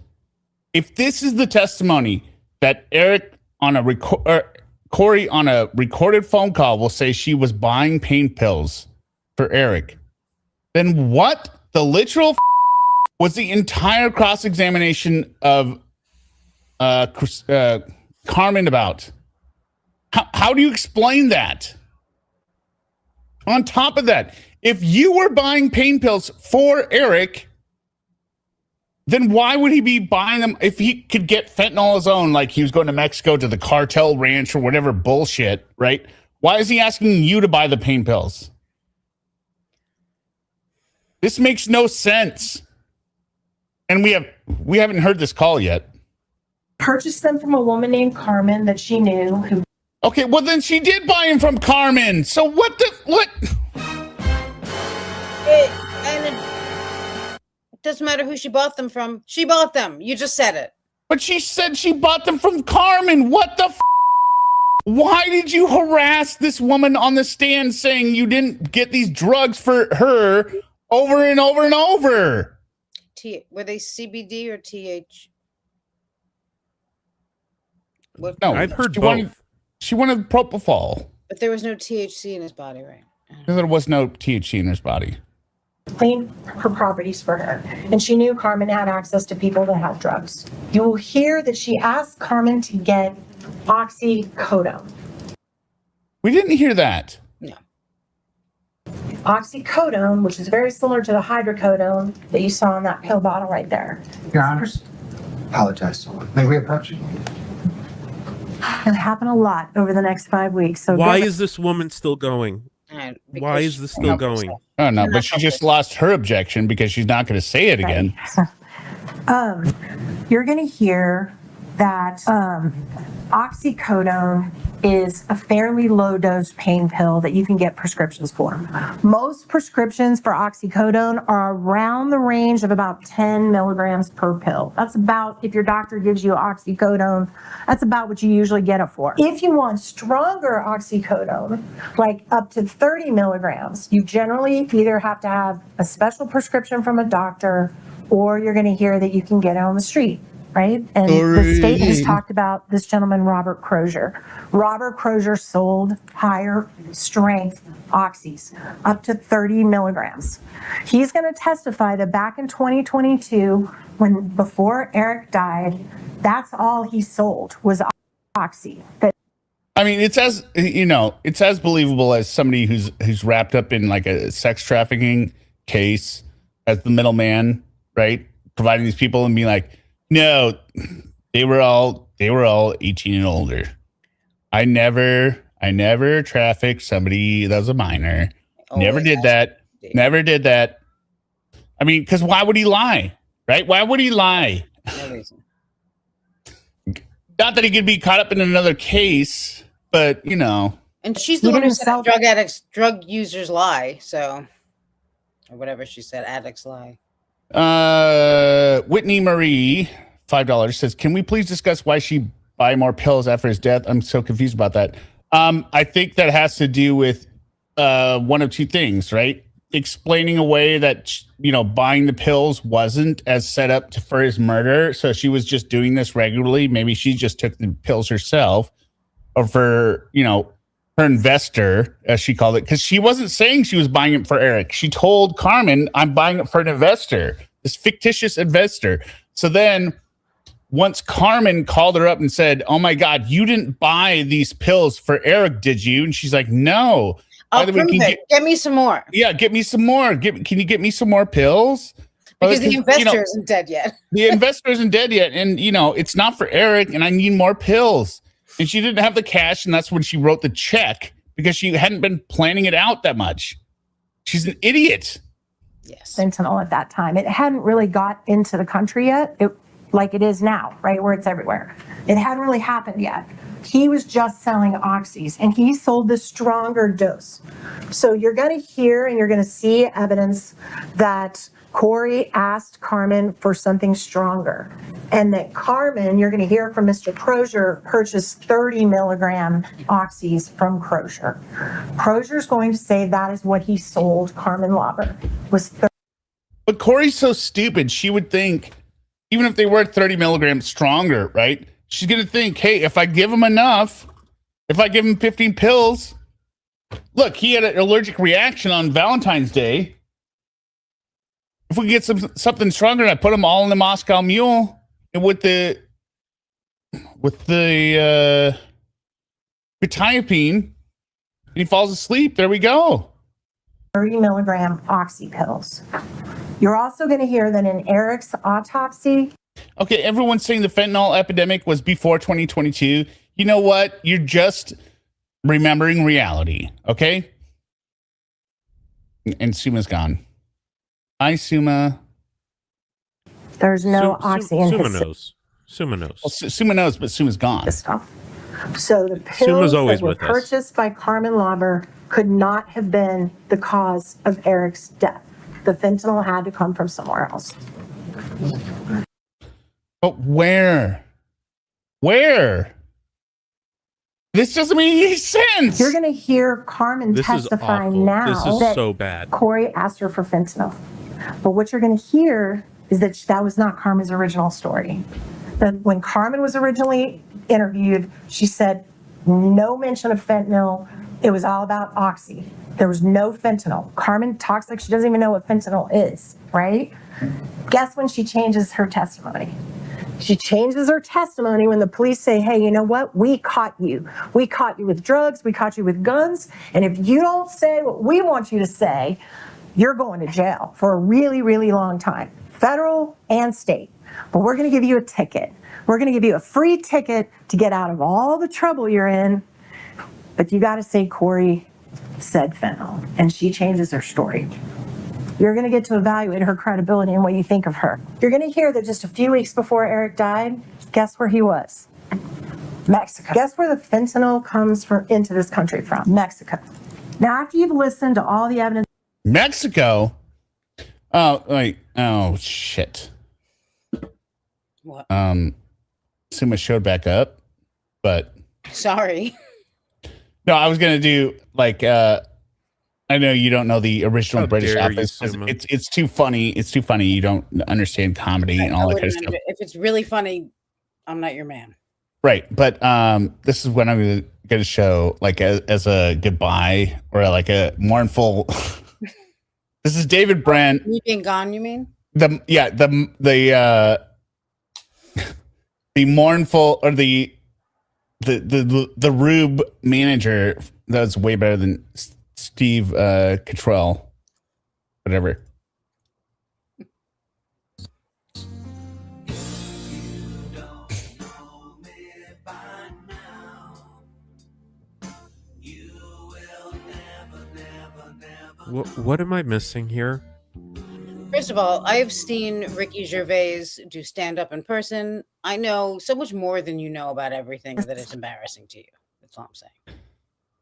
If this is the testimony that Eric on a Kouri on a recorded phone call will say she was buying pain pills for Eric, then what the literal was the entire cross-examination of Carmen about? How do you explain that? On top of that, if you were buying pain pills for Eric, then why would he be buying them if he could get fentanyl on his own, like he was going to Mexico to the cartel ranch or whatever bullshit, right? Why is he asking you to buy the pain pills? This makes no sense. And we haven't heard this call yet. Purchased them from a woman named Carmen that she knew. Who Okay, well then she did buy him from Carmen. So what? And it doesn't matter who she bought them from. She bought them. You just said it. But she said she bought them from Carmen. What the Why did you harass this woman on the stand saying you didn't get these drugs for her over and over and over? Were they CBD or TH? What? No, I've heard both. She wanted propofol. But there was no THC in his body, right? There was no THC in his body. cleaned her properties for her. And she knew Carmen had access to people that had drugs. You will hear that she asked Carmen to get oxycodone. We didn't hear that. No. Oxycodone, which is very similar to the hydrocodone that you saw in that pill bottle right there. Your Honors, apologize. May we approach you? It'll happen a lot over the next 5 weeks. So why is this woman still going? And Why is this still going? Oh, no, but she just lost her objection because she's not going to say it again. You're going to hear that oxycodone is a fairly low dose pain pill that you can get prescriptions for. Most prescriptions for oxycodone are around the range of about 10 milligrams per pill. That's about, if your doctor gives you oxycodone, that's about what you usually get it for. If you want stronger oxycodone, like up to 30 milligrams, you generally either have to have a special prescription from a doctor or you're going to hear that you can get it on the street. Right? And the state has talked about this gentleman, Robert Crozier. Robert Crozier sold higher strength oxys, up to 30 milligrams. He's going to testify that back in 2022, before Eric died, that's all he sold was oxy. I mean, it's as, you know, it's as believable as somebody who's wrapped up in like a sex trafficking case as the middleman, right? Providing these people and being like, no, they were all 18 and older. I never trafficked somebody that was a minor. Never did that. Never did that. I mean, because why would he lie? Right? Why would he lie? No reason. Not that he could be caught up in another case, but you know. And she's the one who said drug users lie. So, or whatever she said, addicts lie. Whitney Marie, $5 says, can we please discuss why she buy more pills after his death? I'm so confused about that. I think that has to do with one of two things, right? explaining away that, buying the pills wasn't as set up for his murder. So she was just doing this regularly. Maybe she just took the pills herself, or for, her investor, as she called it, because she wasn't saying she was buying it for Eric. She told Carmen, I'm buying it for an investor, this fictitious investor. So then once Carmen called her up and said, oh my God, you didn't buy these pills for Eric, did you? And she's like, no. I'll prove it. Get me some more. Yeah, get me some more. Can you get me some more pills? Because the investor isn't dead yet. The investor isn't dead yet. And, it's not for Eric, and I need more pills. And she didn't have the cash, and that's when she wrote the check, because she hadn't been planning it out that much. She's an idiot. Yes. Fentanyl at that time. It hadn't really got into the country yet, like it is now, right, where it's everywhere. It hadn't really happened yet. He was just selling oxys, and he sold the stronger dose. So you're going to hear and you're going to see evidence that Kouri asked Carmen for something stronger, and that Carmen, you're going to hear from Mr. Crozier, purchased 30 milligram oxys from Crozier. Crozier's going to say that is what he sold Carmen Lauber, was 30. But Kouri's so stupid. She would think, even if they were 30 milligrams stronger, right? She's going to think, hey, if I give him enough, if I give him 15 pills, look, he had an allergic reaction on Valentine's Day. If we get something stronger, I put them all in the Moscow Mule, and with the quetiapine, and he falls asleep. There we go. 30 milligram oxy pills. You're also going to hear that in Eric's autopsy. Okay, everyone's saying the fentanyl epidemic was before 2022. You know what? You're just remembering reality, okay? And Suma's gone. Hi, Suma. There's no oxy in Suma his knows. Suma knows. Well, Suma knows, but Suma's gone. system. So the pills Suma's always that were with us. purchased by Carmen Lauber could not have been the cause of Eric's death. The fentanyl had to come from somewhere else. But where? Where? This doesn't make any sense. You're going to hear Carmen This is testify awful. now This is that so bad. Kouri asked her for fentanyl. But what you're going to hear is that that was not Carmen's original story. That when Carmen was originally interviewed, she said no mention of fentanyl. It was all about oxy. There was no fentanyl. Carmen talks like she doesn't even know what fentanyl is, right? Guess when she changes her testimony? She changes her testimony when the police say, hey, you know what? We caught you. We caught you with drugs. We caught you with guns. And if you don't say what we want you to say, you're going to jail for a really, really long time, federal and state. But we're going to give you a ticket. We're going to give you a free ticket to get out of all the trouble you're in. But you got to say Kouri said fentanyl, and she changes her story. You're going to get to evaluate her credibility and what you think of her. You're going to hear that just a few weeks before Eric died, guess where he was? Mexico. Guess where the fentanyl comes into this country from? Mexico. Now, after you've listened to all the evidence. Mexico? Oh, wait. Oh, shit. What? Suma showed back up, but. Sorry. No, I was going to do I know you don't know the original How British dare you, Office. Suma. It's too funny. It's too funny. You don't understand comedy and all that kind of stuff. If it's really funny, I'm not your man. Right. But this is what I'm going to show, like as a goodbye or like a mournful. This is David Brent. Me being gone, you mean? The mournful or the Rube manager that was way better than Steve Cottrell, whatever. What am I missing here? First of all, I have seen Ricky Gervais do stand-up in person. I know so much more than you know about everything that it's embarrassing to you. That's all I'm saying.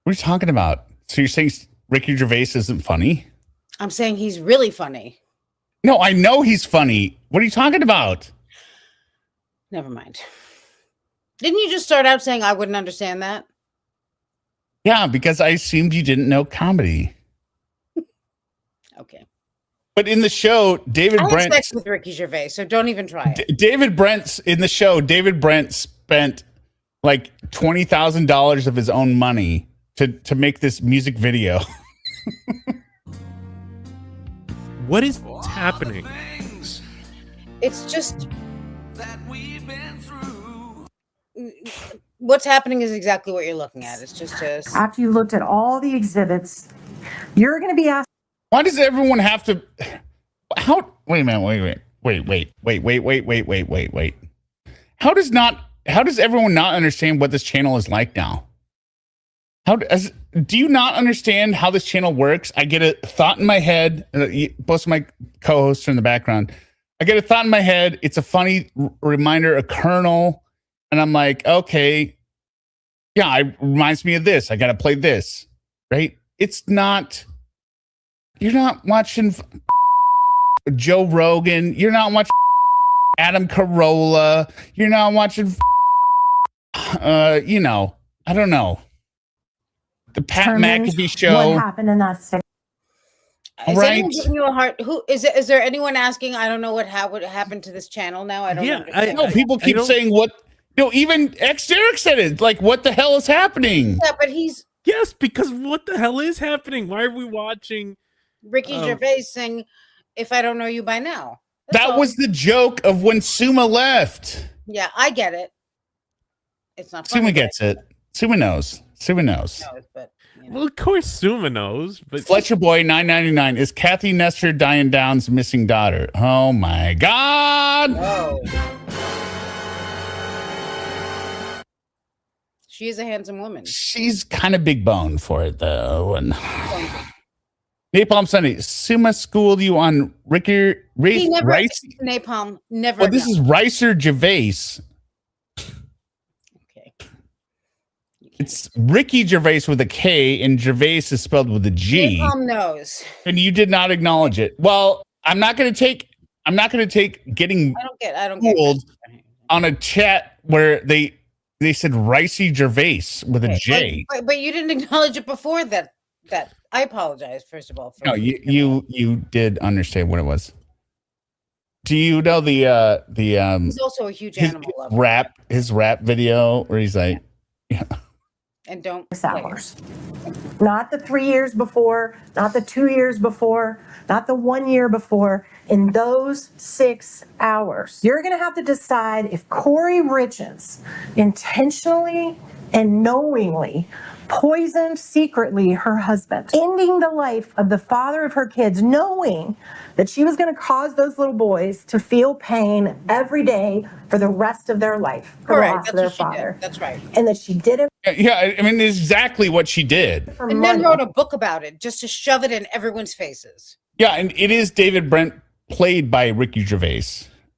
What are you talking about? So you're saying Ricky Gervais isn't funny? I'm saying he's really funny. No, I know he's funny. What are you talking about? Never mind. Didn't you just start out saying I wouldn't understand that? Yeah, because I assumed you didn't know comedy. Okay. But in the show, David I had Brent, sex with Ricky Gervais, so don't even try it. David Brent's in the show. David Brent spent like $20,000 of his own money to make this music video. What is happening? It's just what's happening is exactly what you're looking at. It's just After you looked at all the exhibits, you're going to be asked. Why does everyone have to? How? Wait a minute. Wait. How does everyone not understand what this channel is like now? Do you not understand how this channel works? I get a thought in my head. Both of my co-hosts are in the background. I get a thought in my head. It's a funny reminder, a kernel, and I'm like, okay, yeah, it reminds me of this. I got to play this, right? It's not. You're not watching Joe Rogan. You're not watching Adam Carolla. You're not watching, I don't know. The Pat McAfee show. What happened in that city? Is Right. anyone giving you a heart? Who is it? Is there anyone asking? I don't know what happened to this channel now. I don't Yeah, understand. No, people keep saying what. Even Derek said it. Like, what the hell is happening? Yeah, but he's Yes, because what the hell is happening? Why are we watching? Ricky Gervais sing "If I Don't Know You by Now." That's That all. was the joke of when Suma left. Yeah, I get it. It's not funny, Suma but gets it. Suma knows. I know it, but you know. Well, of course, Suma knows, but Fletcher Boy 999 is Kathy Nestor Diane Down's missing daughter. Oh my God. Whoa. She is a handsome woman. She's kind of big bone for it though. And Napalm Sunday, Suma schooled you on He never Rice. napalm. Never. Well, this is Ricer Gervais. Okay. It's Ricky Gervais with a K, and Gervais is spelled with a G. Napalm knows. And you did not acknowledge it. Well, I'm not going to take getting I don't get. fooled on a chat where they said Ricey Gervais with a J. But you didn't acknowledge it before that. I apologize first of all. No, you did understand what it was. Do you know the He's also a huge animal lover. his rap video where he's like, yeah. And don't 6 hours. Not the 3 years before, not the 2 years before, not the 1 year before. In those 6 hours, you're going to have to decide if Kouri Richins intentionally and knowingly poisoned secretly her husband, ending the life of the father of her kids, knowing that she was going to cause those little boys to feel pain every day for the rest of their life, for the Correct. loss of That's their what she father. did. That's right. And that she did it Yeah, I mean, it's exactly what she did. for And money. then wrote a book about it just to shove it in everyone's faces. Yeah, and it is David Brent played by Ricky Gervais.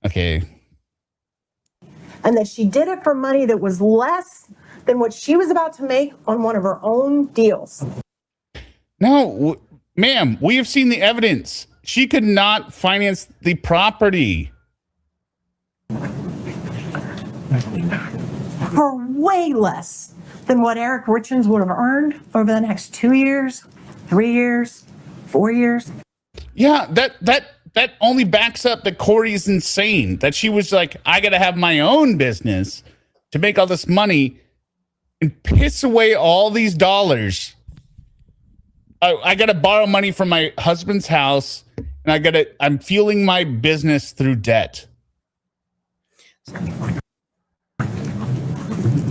Okay. And that she did it for money that was less than what she was about to make on one of her own deals. No, ma'am, we have seen the evidence. She could not finance the property. For way less than what Eric Richins would have earned over the next 2 years, 3 years, 4 years. Yeah, that only backs up that Kouri is insane. That she was like, I got to have my own business to make all this money and piss away all these dollars. I got to borrow money from my husband's house, and I'm fueling my business through debt.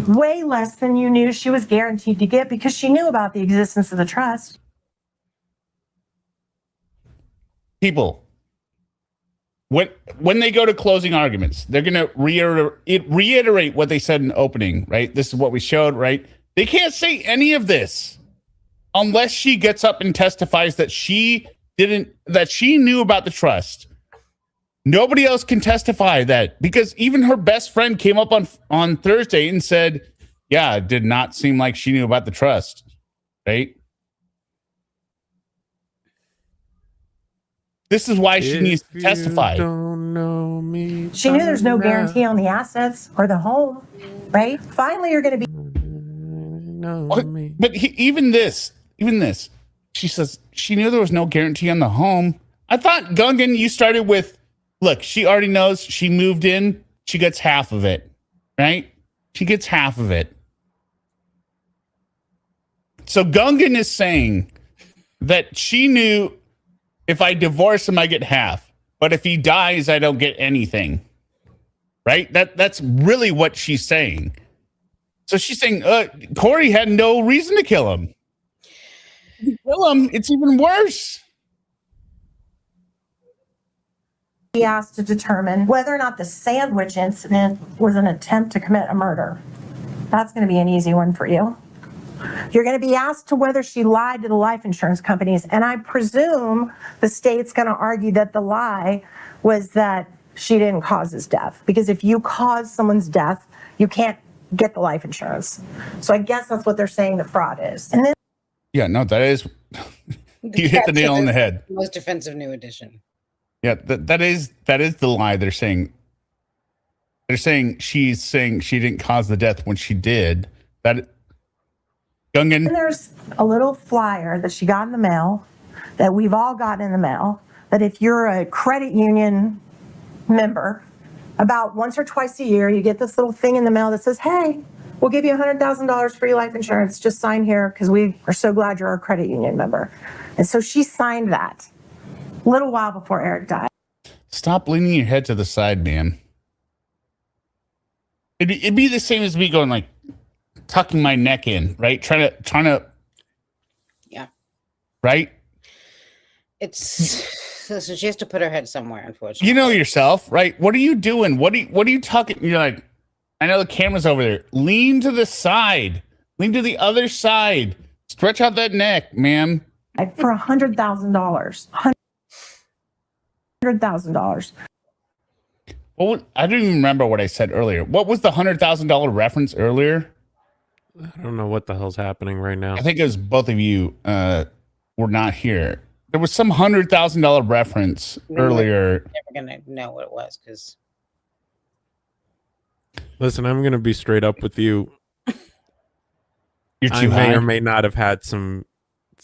Way less than you knew she was guaranteed to get because she knew about the existence of the trust. People, when they go to closing arguments, they're going to reiterate what they said in opening, right? This is what we showed, right? They can't say any of this unless she gets up and testifies that she knew about the trust. Nobody else can testify that, because even her best friend came up on Thursday and said, yeah, it did not seem like she knew about the trust, right? This is why she needs to testify. Don't know me. She knew there's no guarantee on the assets or the home, right? Finally, you're going to be. Know What? me. But even this, She says she knew there was no guarantee on the home. I thought, Gungan, you started with, look, she already knows she moved in. She gets half of it, right? She gets half of it. So Gungan is saying that she knew if I divorce him, I get half. But if he dies, I don't get anything. Right? That's really what she's saying. So she's saying Kouri had no reason to kill him. If you kill him, it's even worse. Be asked to determine whether or not the sandwich incident was an attempt to commit a murder. That's going to be an easy one for you. You're going to be asked to whether she lied to the life insurance companies. And I presume the state's going to argue that the lie was that she didn't cause his death. Because if you cause someone's death, you can't get the life insurance. So I guess that's what they're saying the fraud is. And then Yeah, no, that is, you hit the nail on the head. Most offensive new edition. Yeah, that is the lie they're saying. They're saying she's saying she didn't cause the death when she did. That Gungan. And there's a little flyer that she got in the mail, that we've all gotten in the mail, that if you're a credit union member, about once or twice a year, you get this little thing in the mail that says, hey, we'll give you $100,000 free life insurance. Just sign here because we are so glad you're a credit union member. And so she signed that a little while before Eric died. Stop leaning your head to the side, man. It'd be the same as me going like tucking my neck in, right? Trying to. Yeah. Right. So she has to put her head somewhere, unfortunately. You know yourself, right? What are you doing? What are you tucking? You're like, I know the camera's over there. Lean to the side. Lean to the other side. Stretch out that neck, ma'am. For $100,000. $100,000. Well, I don't even remember what I said earlier. What was the $100,000 reference earlier? I don't know what the hell's happening right now. I think it was both of you were not here. There was some $100,000 reference earlier. Never gonna know what it was because. Listen, I'm gonna be straight up with you. You're I too may high. or may not have had some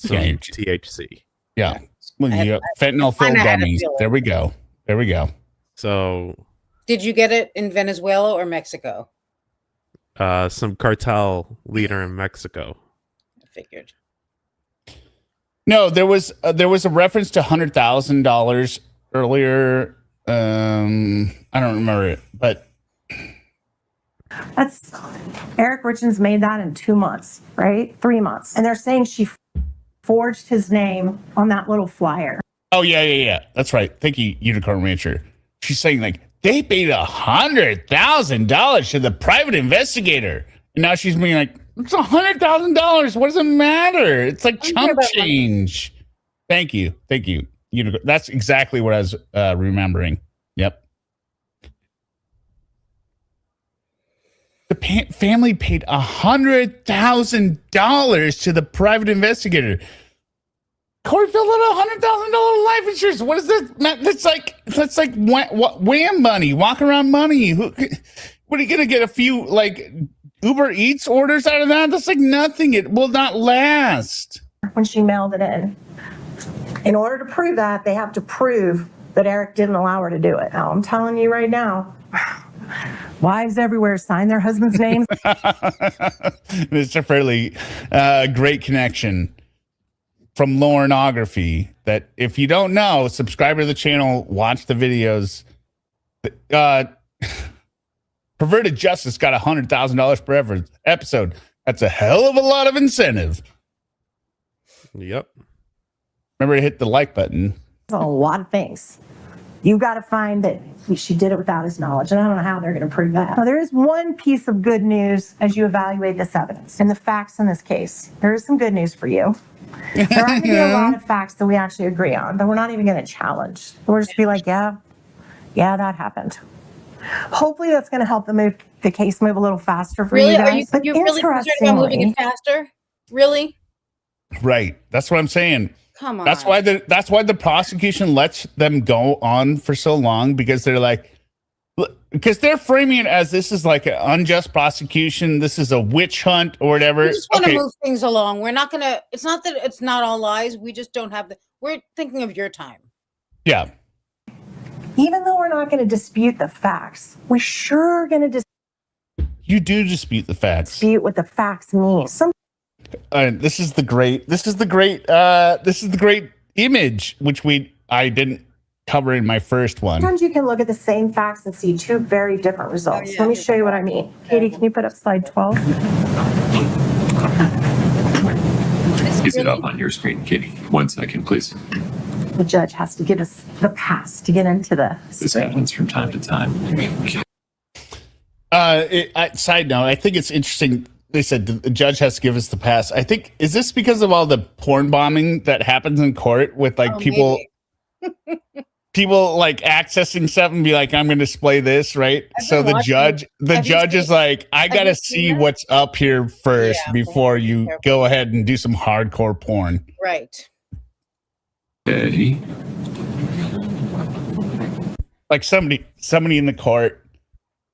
Yeah, THC. Yeah. Well, you got fentanyl filled gummies. There we go. There we go. So, Did you get it in Venezuela or Mexico? some cartel leader in Mexico. I figured. No, there was a reference to $100,000 earlier. I don't remember it, but That's Eric Richins made that in 2 months, right? 3 months. And they're saying she forged his name on that little flyer. oh yeah. That's right. Thank you, Unicorn Rancher. She's saying like they paid $100,000 to the private investigator, and now she's being like, it's $100,000. What does it matter? It's like chump change. Thank you, Unicorn. That's exactly what I was remembering. Yep. The family paid $100,000 to the private investigator. Kouri filled out $100,000 life insurance. What is that? That's like wham money, walk around money. What are you gonna get? A few like Uber Eats orders out of that? That's like nothing. It will not last. When she mailed it in order to prove that, they have to prove that Eric didn't allow her to do it. Now, I'm telling you right now, wives everywhere sign their husband's names. Mr. Fairley, great connection from Laurenography. That if you don't know, subscribe to the channel, watch the videos. Perverted Justice got $100,000 per episode. That's a hell of a lot of incentive. Yep. Remember to hit the like button. A lot of things. You've got to find that she did it without his knowledge. And I don't know how they're going to prove that. Now, there is one piece of good news as you evaluate this evidence and the facts in this case. There is some good news for you. There aren't going to be a lot of facts that we actually agree on, but we're not even going to challenge. We'll just be like, yeah, that happened. Hopefully that's going to help the case move a little faster for you guys. Are you really concerned about moving it faster? Really? Right. That's what I'm saying. Come on. That's why the prosecution lets them go on for so long, because they're like, because they're framing it as this is like an unjust prosecution. This is a witch hunt or whatever. We just want to move things along. We're not gonna. It's not that it's not all lies. We just don't have the. We're thinking of your time. Yeah. Even though we're not going to dispute the facts, we're sure going to You do dispute the facts. dispute what the facts mean. This is the great image, which I didn't cover in my first one. Sometimes you can look at the same facts and see two very different results. Let me show you what I mean. Katie, can you put up slide 12? Is it up on your screen, Katie? 1 second, please. The judge has to give us the pass to get into the This happens from time to time. Side note, I think it's interesting. They said the judge has to give us the pass. I think, is this because of all the porn bombing that happens in court with like people like accessing stuff and be like, I'm going to display this, right? So the judge is like, I got to see what's up here first before you go ahead and do some hardcore porn. Right. Okay. Like somebody in the court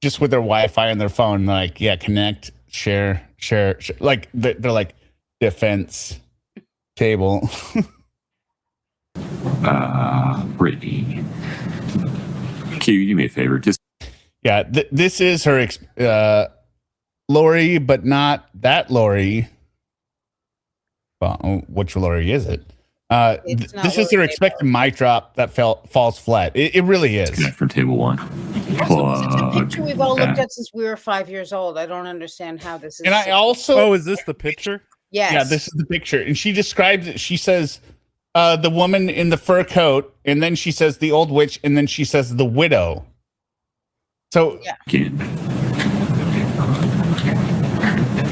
just with their Wi-Fi on their phone, like, yeah, connect, share. Like they're like defense table. Brittany. Q, do me a favor. Just this is her Lori, but not that Lori. Well, which Lori is it? This is her expected mic drop that falls flat. It really is. connect from table 1. It's a picture we've all looked at since we were 5 years old. I don't understand how this is. And I also. Oh, is this the picture? Yes. Yeah, this is the picture. And she describes it. She says the woman in the fur coat, and then she says the old witch, and then she says the widow. So again.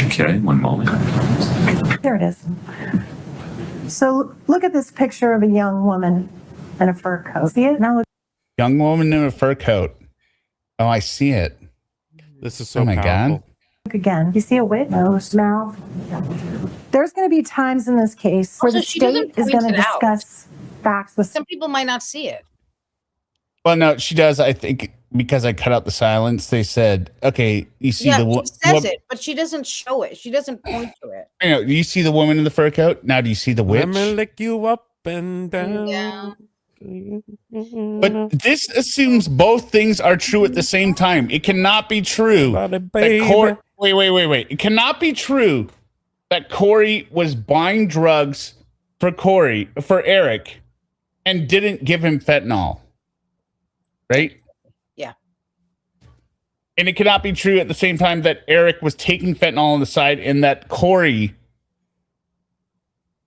Okay, 1 moment. There it is. So look at this picture of a young woman in a fur coat. See it? Now look. Young woman in a fur coat. Oh, I see it. This is so Oh my powerful. God. Look again. You see a witch? Nose, mouth. There's going to be times in this case where Also, the she doesn't state is point going to it out. discuss facts with Some people might not see it. Well, no, she does. I think because I cut out the silence, they said, okay, you see Yeah, the she says it, but she doesn't show it. She doesn't point to it. You know, you see the woman in the fur coat. Now, do you see the witch? I'm gonna lick you up and down. Yeah. But this assumes both things are true at the same time. It cannot be true that wait. It cannot be true that Kouri was buying drugs for Eric and didn't give him fentanyl. Right? Yeah. And it cannot be true at the same time that Eric was taking fentanyl on the side and that Kouri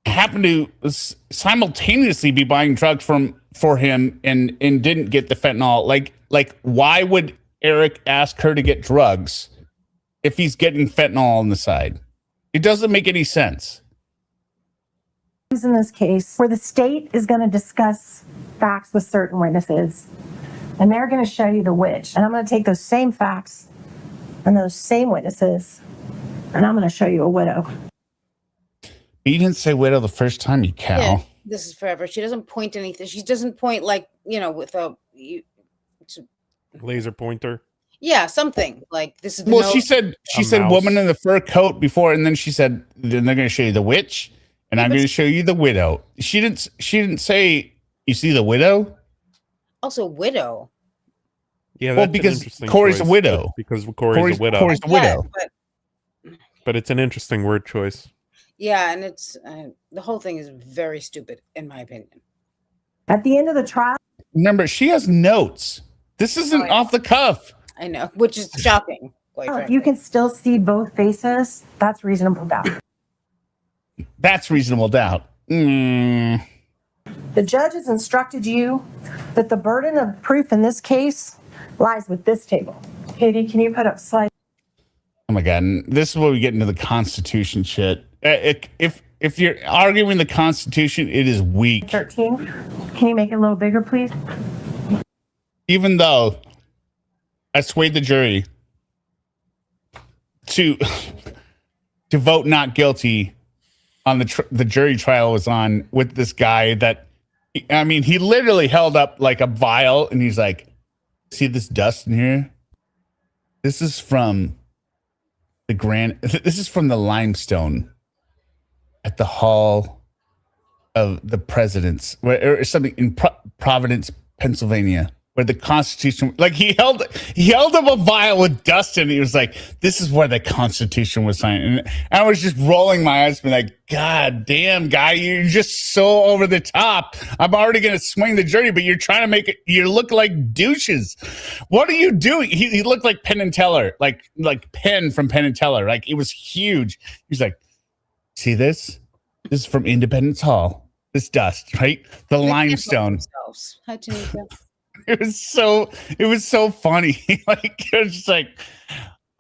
happened to simultaneously be buying drugs for him and didn't get the fentanyl. Like why would Eric ask her to get drugs if he's getting fentanyl on the side? It doesn't make any sense. in this case where the state is going to discuss facts with certain witnesses, and they're going to show you the witch. And I'm going to take those same facts and those same witnesses, and I'm going to show you a widow. You didn't say widow the first time, you cow. Yeah, this is forever. She doesn't point anything. She doesn't point like, with a laser pointer. Yeah, something like this is. Well, she said mouse. woman in the fur coat before, and then she said then they're going to show you the witch, and I'm going to show you the widow. She didn't say you see the widow. Also, widow. Yeah, Well, that's because an interesting Kouri's a choice, widow. Because Kouri's a widow. Kouri's a widow. But it's an interesting word choice. Yeah, and it's the whole thing is very stupid, in my opinion. At the end of the trial, Remember, she has notes. This isn't off the cuff. I know, which is shocking. Quite if frankly. you can still see both faces, that's reasonable doubt. That's reasonable doubt. The judge has instructed you that the burden of proof in this case lies with this table. Katie, can you put up slide? Oh my God. And this is where we get into the Constitution shit. If you're arguing the Constitution, it is weak. 13. Can you make it a little bigger, please? Even though I swayed the jury to vote not guilty on the jury trial was on with this guy that, I mean, he literally held up like a vial and he's like, see this dust in here? This is from This is from the limestone at the Hall of the Presidents, or something in Providence, Pennsylvania, where the Constitution, like he held up a vial with dust in it. He was like, "This is where the Constitution was signed." And I was just rolling my eyes, being like, "God damn, guy, you're just so over the top. I'm already going to swing the jury, but you're trying to make it. You look like douches. What are you doing?" He looked like Penn and Teller, like Penn from Penn and Teller. Like, it was huge. He's like, "See this? This is from Independence Hall. This dust, right? The limestone." Hi, Tanika. It was so funny. Like, it was just like,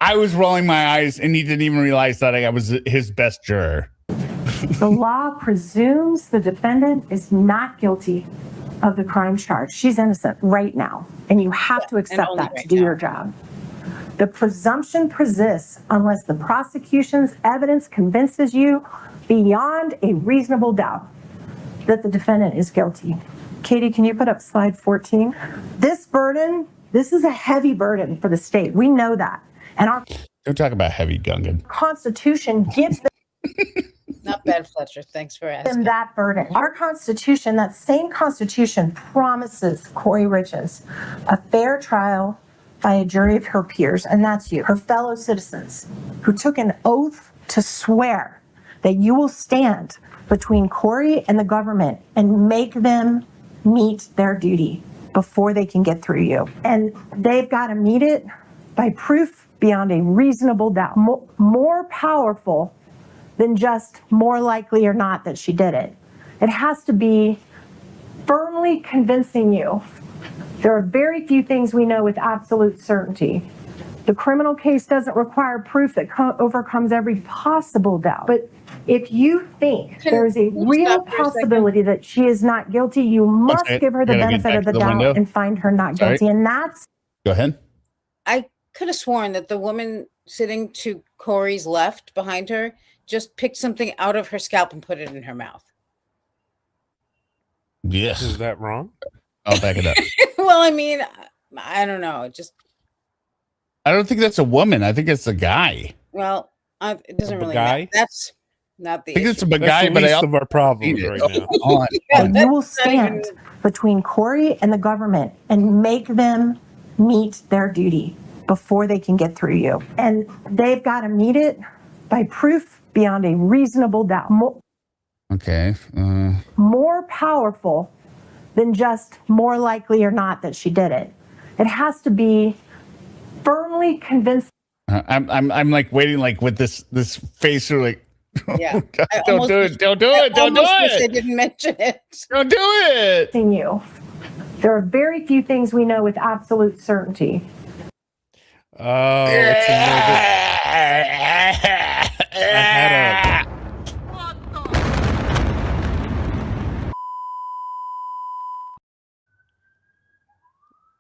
I was rolling my eyes and he didn't even realize that I was his best juror. The law presumes the defendant is not guilty of the crime charge. She's innocent right now, and you have to accept that to do your job. The presumption persists unless the prosecution's evidence convinces you beyond a reasonable doubt that the defendant is guilty. Katie, can you put up slide 14? This is a heavy burden for the state. We know that. And our Don't talk about heavy Gungan. Constitution gives them Not bad, Fletcher. Thanks for asking. that burden. Our Constitution, that same Constitution, promises Kouri Richins a fair trial by a jury of her peers, and that's you, her fellow citizens, who took an oath to swear that you will stand between Kouri and the government and make them meet their duty before they can get through you. And they've got to meet it by proof beyond a reasonable doubt. More powerful than just more likely or not that she did it. It has to be firmly convincing you. There are very few things we know with absolute certainty. The criminal case doesn't require proof that overcomes every possible doubt. But if you think there's a real possibility that she is not guilty, you must give her the benefit of the doubt and find her not guilty. And that's... Go ahead. I could have sworn that the woman sitting to Kouri's left behind her just picked something out of her scalp and put it in her mouth. Yes. Is that wrong? I'll back it up. Well, I mean, I don't know. I don't think that's a woman. I think it's a guy. Well, it doesn't really guy? matter. That's not the I think issue. it's a That's guy, the but I least also of our problems right now. Yeah, you will that's not even- stand between Kouri and the government and make them meet their duty before they can get through you. And they've got to meet it by proof beyond a reasonable doubt. Okay. More powerful than just more likely or not that she did it. It has to be firmly convinced. I'm like waiting, like with this face, or like, Yeah. God, don't do it. Don't do it. Don't do They it. didn't mention it. Don't do it. You. There are very few things we know with absolute certainty. Oh, it's a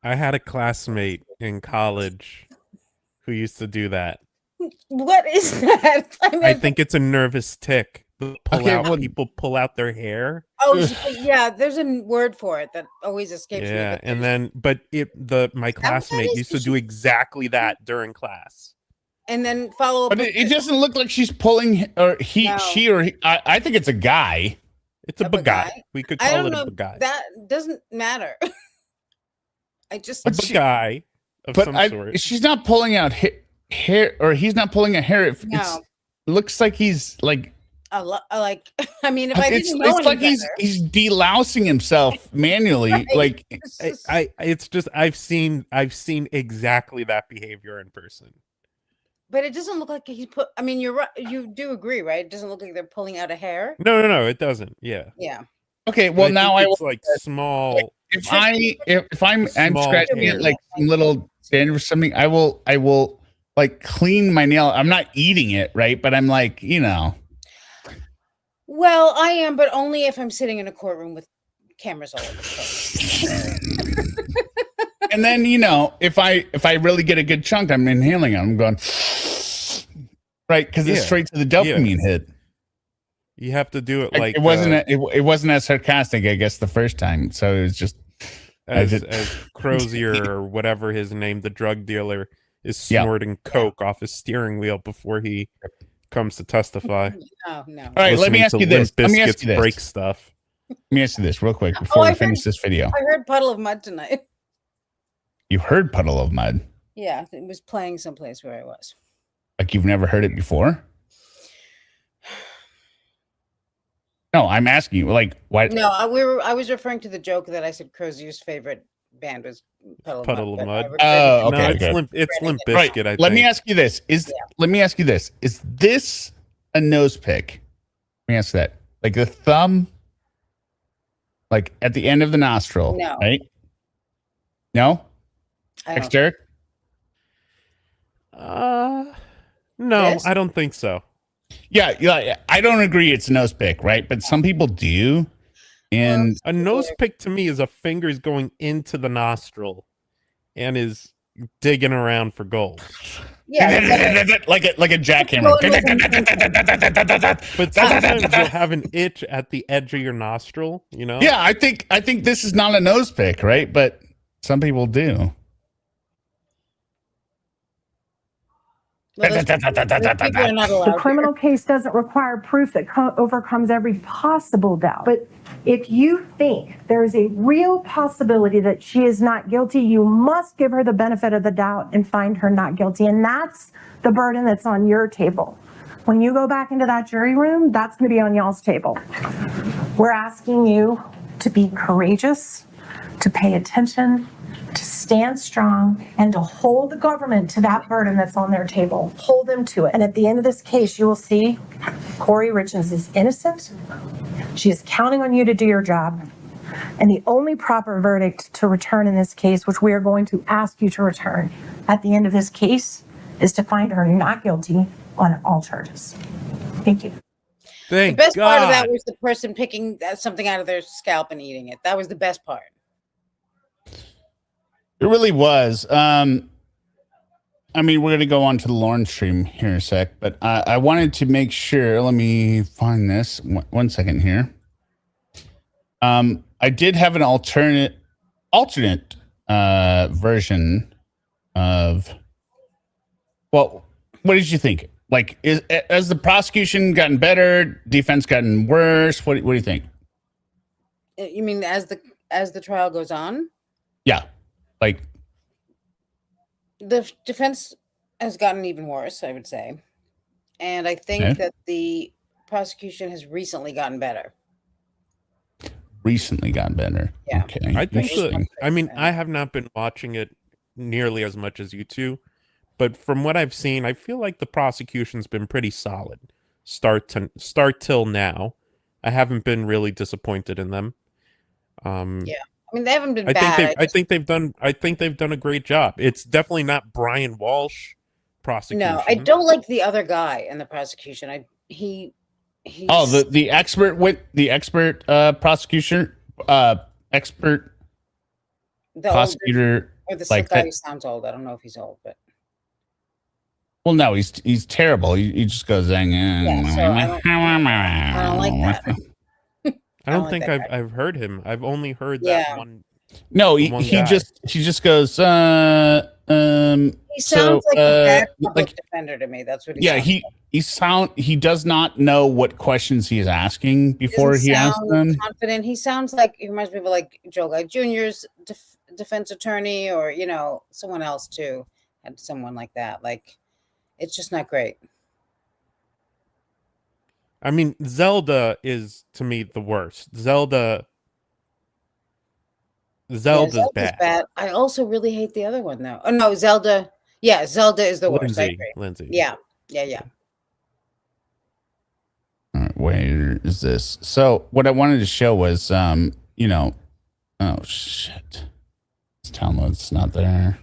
I had a classmate in college who used to do that. What is that? I think it's a nervous tick. People pull out their hair. Oh, yeah. There's a word for it that always escapes me. Yeah, and then my classmate used to do exactly that during class. And then follow up. But it doesn't look like she's pulling, or she, or he. I think it's a guy. It's a bagay. We could call it a bagay. That doesn't matter. I just A bagay of some sort. She's not pulling out hair, or he's not pulling out hair. It looks like he's like. Like, I mean, if I didn't know it's like he's delousing himself manually. Right. Like, it's just I've seen exactly that behavior in person. But it doesn't look like he's put. I mean, you're right. You do agree, right? It doesn't look like they're pulling out a hair. No, it doesn't. Yeah. Yeah. Okay. Well, now it's like small. If I'm scratching it like some little sand or something, I will like clean my nail. I'm not eating it, right? But I'm like, Well, I am, but only if I'm sitting in a courtroom with cameras all over the place. And then, if I really get a good chunk, I'm inhaling it. I'm going, right, because it's straight to the dopamine hit. You have to do it like it wasn't as sarcastic, I guess, the first time. So it was just as Crozier or whatever his name, the drug dealer, is Yeah. snorting coke off his steering wheel before he comes to testify. No, no. All right, let me Listening ask to you this. Limp Let me ask Bizkit's you this. break stuff. Let me ask you this real quick before I we finish this video. I heard Puddle of Mud tonight. You heard Puddle of Mud. Yeah, it was playing someplace where I was. Like you've never heard it before? No, I'm asking you, like, why? No, I was referring to the joke that I said Crozier's favorite band was Puddle of Mud. Oh, No, okay. it's okay. Limp Right. Bizkit, I think. Let me ask you this. Let me ask you this. Is this a nose pick? Let me ask that. Like the thumb, like at the end of the nostril, No. right? No? I don't- Exterior? No, This? I don't think so. Yeah, I don't agree it's a nose pick, right? But some people do. And A nose pick to me is a finger's going into the nostril and is digging around for gold. Yeah, like a jackhammer. But sometimes you'll have an itch at the edge of your nostril, you know? Yeah, I think this is not a nose pick, right? But some people do. well, those people are not allowed The here. criminal case doesn't require proof that overcomes every possible doubt. But if you think there is a real possibility that she is not guilty, you must give her the benefit of the doubt and find her not guilty. And that's the burden that's on your table. When you go back into that jury room, that's going to be on y'all's table. We're asking you to be courageous, to pay attention, to stand strong, and to hold the government to that burden that's on their table. Hold them to it. And at the end of this case, you will see Kouri Richins is innocent. She is counting on you to do your job. And the only proper verdict to return in this case, which we are going to ask you to return at the end of this case, is to find her not guilty on all charges. Thank you. The Thank best God. part of that was the person picking something out of their scalp and eating it. That was the best part. It really was. I mean, we're going to go on to the Lauren stream here in a sec, but I wanted to make sure. Let me find this. One second here. I did have an alternate version of. Well, what did you think? Like, has the prosecution gotten better? Defense gotten worse? What do you think? You mean as the trial goes on? Yeah, like The defense has gotten even worse, I would say. And I think Okay. that the prosecution has recently gotten better. recently gotten better. Yeah. Okay. I think interesting. I have not been watching it nearly as much as you two, but from what I've seen, I feel like the prosecution's been pretty solid. Start till now. I haven't been really disappointed in them. Yeah. I mean, they haven't been I bad. think they've done a great job. It's definitely not Brian Walsh prosecution. No, I don't like the other guy in the prosecution. He's The expert prosecution expert the prosecutor. or the like guy that- who sounds old. I don't know if he's old, but Well, no, he's terrible. He just goes. so I don't like that. I don't like think that I've heard him. I've only heard Yeah. that one. No, One he guy. just goes. He sounds like a bad public like defender to me. That's what he yeah, sounds he does not know what questions he is asking before Doesn't he asks sound them. confident. He sounds like he reminds me of like Joe Guy Jr.'s defense attorney, or someone else too. Had someone like that. Like, it's just not great. I mean, Zelda is to me the worst. Zelda's Zelda's bad. I also really hate the other one though. Oh no, Zelda. Yeah, Zelda is the worst. I agree. Lindsay. Yeah. All right, where is this? So what I wanted to show was, oh shit, this download's not there.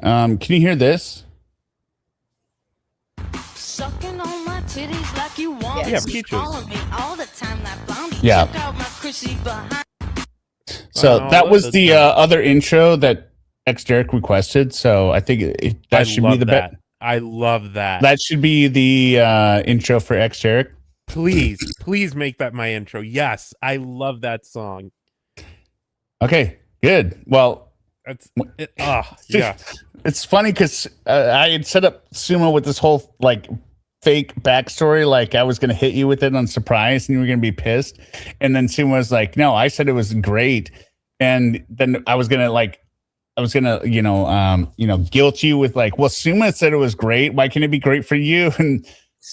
Can you hear this? Sucking on my titties like you want Yes. to. Yeah, Peaches. Calling me all the time, that blondie. Yeah. Check out my Chrissy behind. So Oh, that was that's the nice. other intro that Derek requested. So I think that I should love be the that. bet. I love that. That should be the intro for Derek. Please make that my intro. Yes, I love that song. Okay, good. Well, Yeah. It's funny because I had set up Sumo with this whole like fake backstory, like I was going to hit you with it on surprise and you were going to be pissed. And then Sumo was like, no, I said it was great. And then I was going to, guilt you with like, well, Sumo said it was great. Why can't it be great for you? And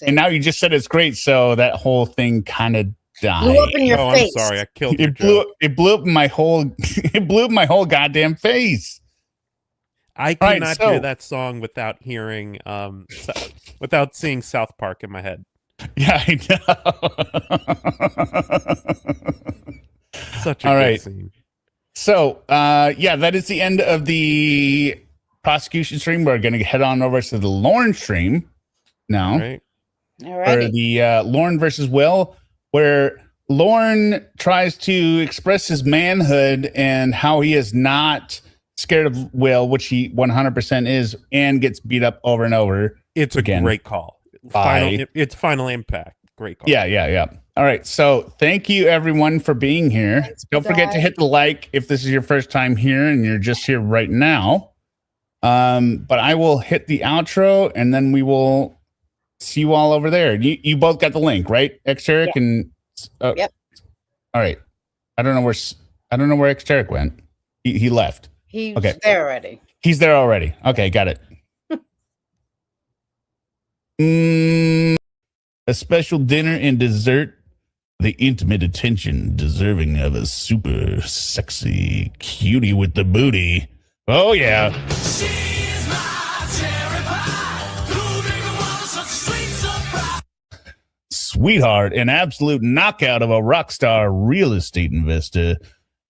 now you just said it's great. So that whole thing kind of died. Blew up in your face. I'm sorry. I killed your joke. It blew up my whole, goddamn face. I cannot hear that song without hearing, without seeing South Park in my head. Yeah, I know. Such a good scene. So, that is the end of the prosecution stream. We're going to head on over to the Lauren stream now. All right. For the Lauren versus Will, where Lauren tries to express his manhood and how he is not scared of Will, which he 100% is, and gets beat up over and over. It's a great call. It's Final Impact. Great call. Yeah. All right. So thank you, everyone, for being here. Don't forget to hit the like if this is your first time here and you're just here right now. But I will hit the outro and then we will see you all over there. You both got the link, right? Exteric and yep. All right. I don't know where Exteric went. He left. He's there already. He's there already. Okay, got it. A special dinner and dessert. The intimate attention deserving of a super sexy cutie with the booty. Oh, yeah. She's my cherry pie, sweetheart, an absolute knockout of a rock star real estate investor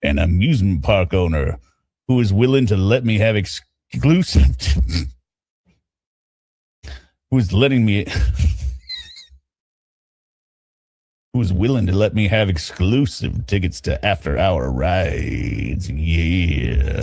and amusement park owner who is willing to let me have exclusive... who's willing to let me have exclusive tickets to after-hour rides. Yeah.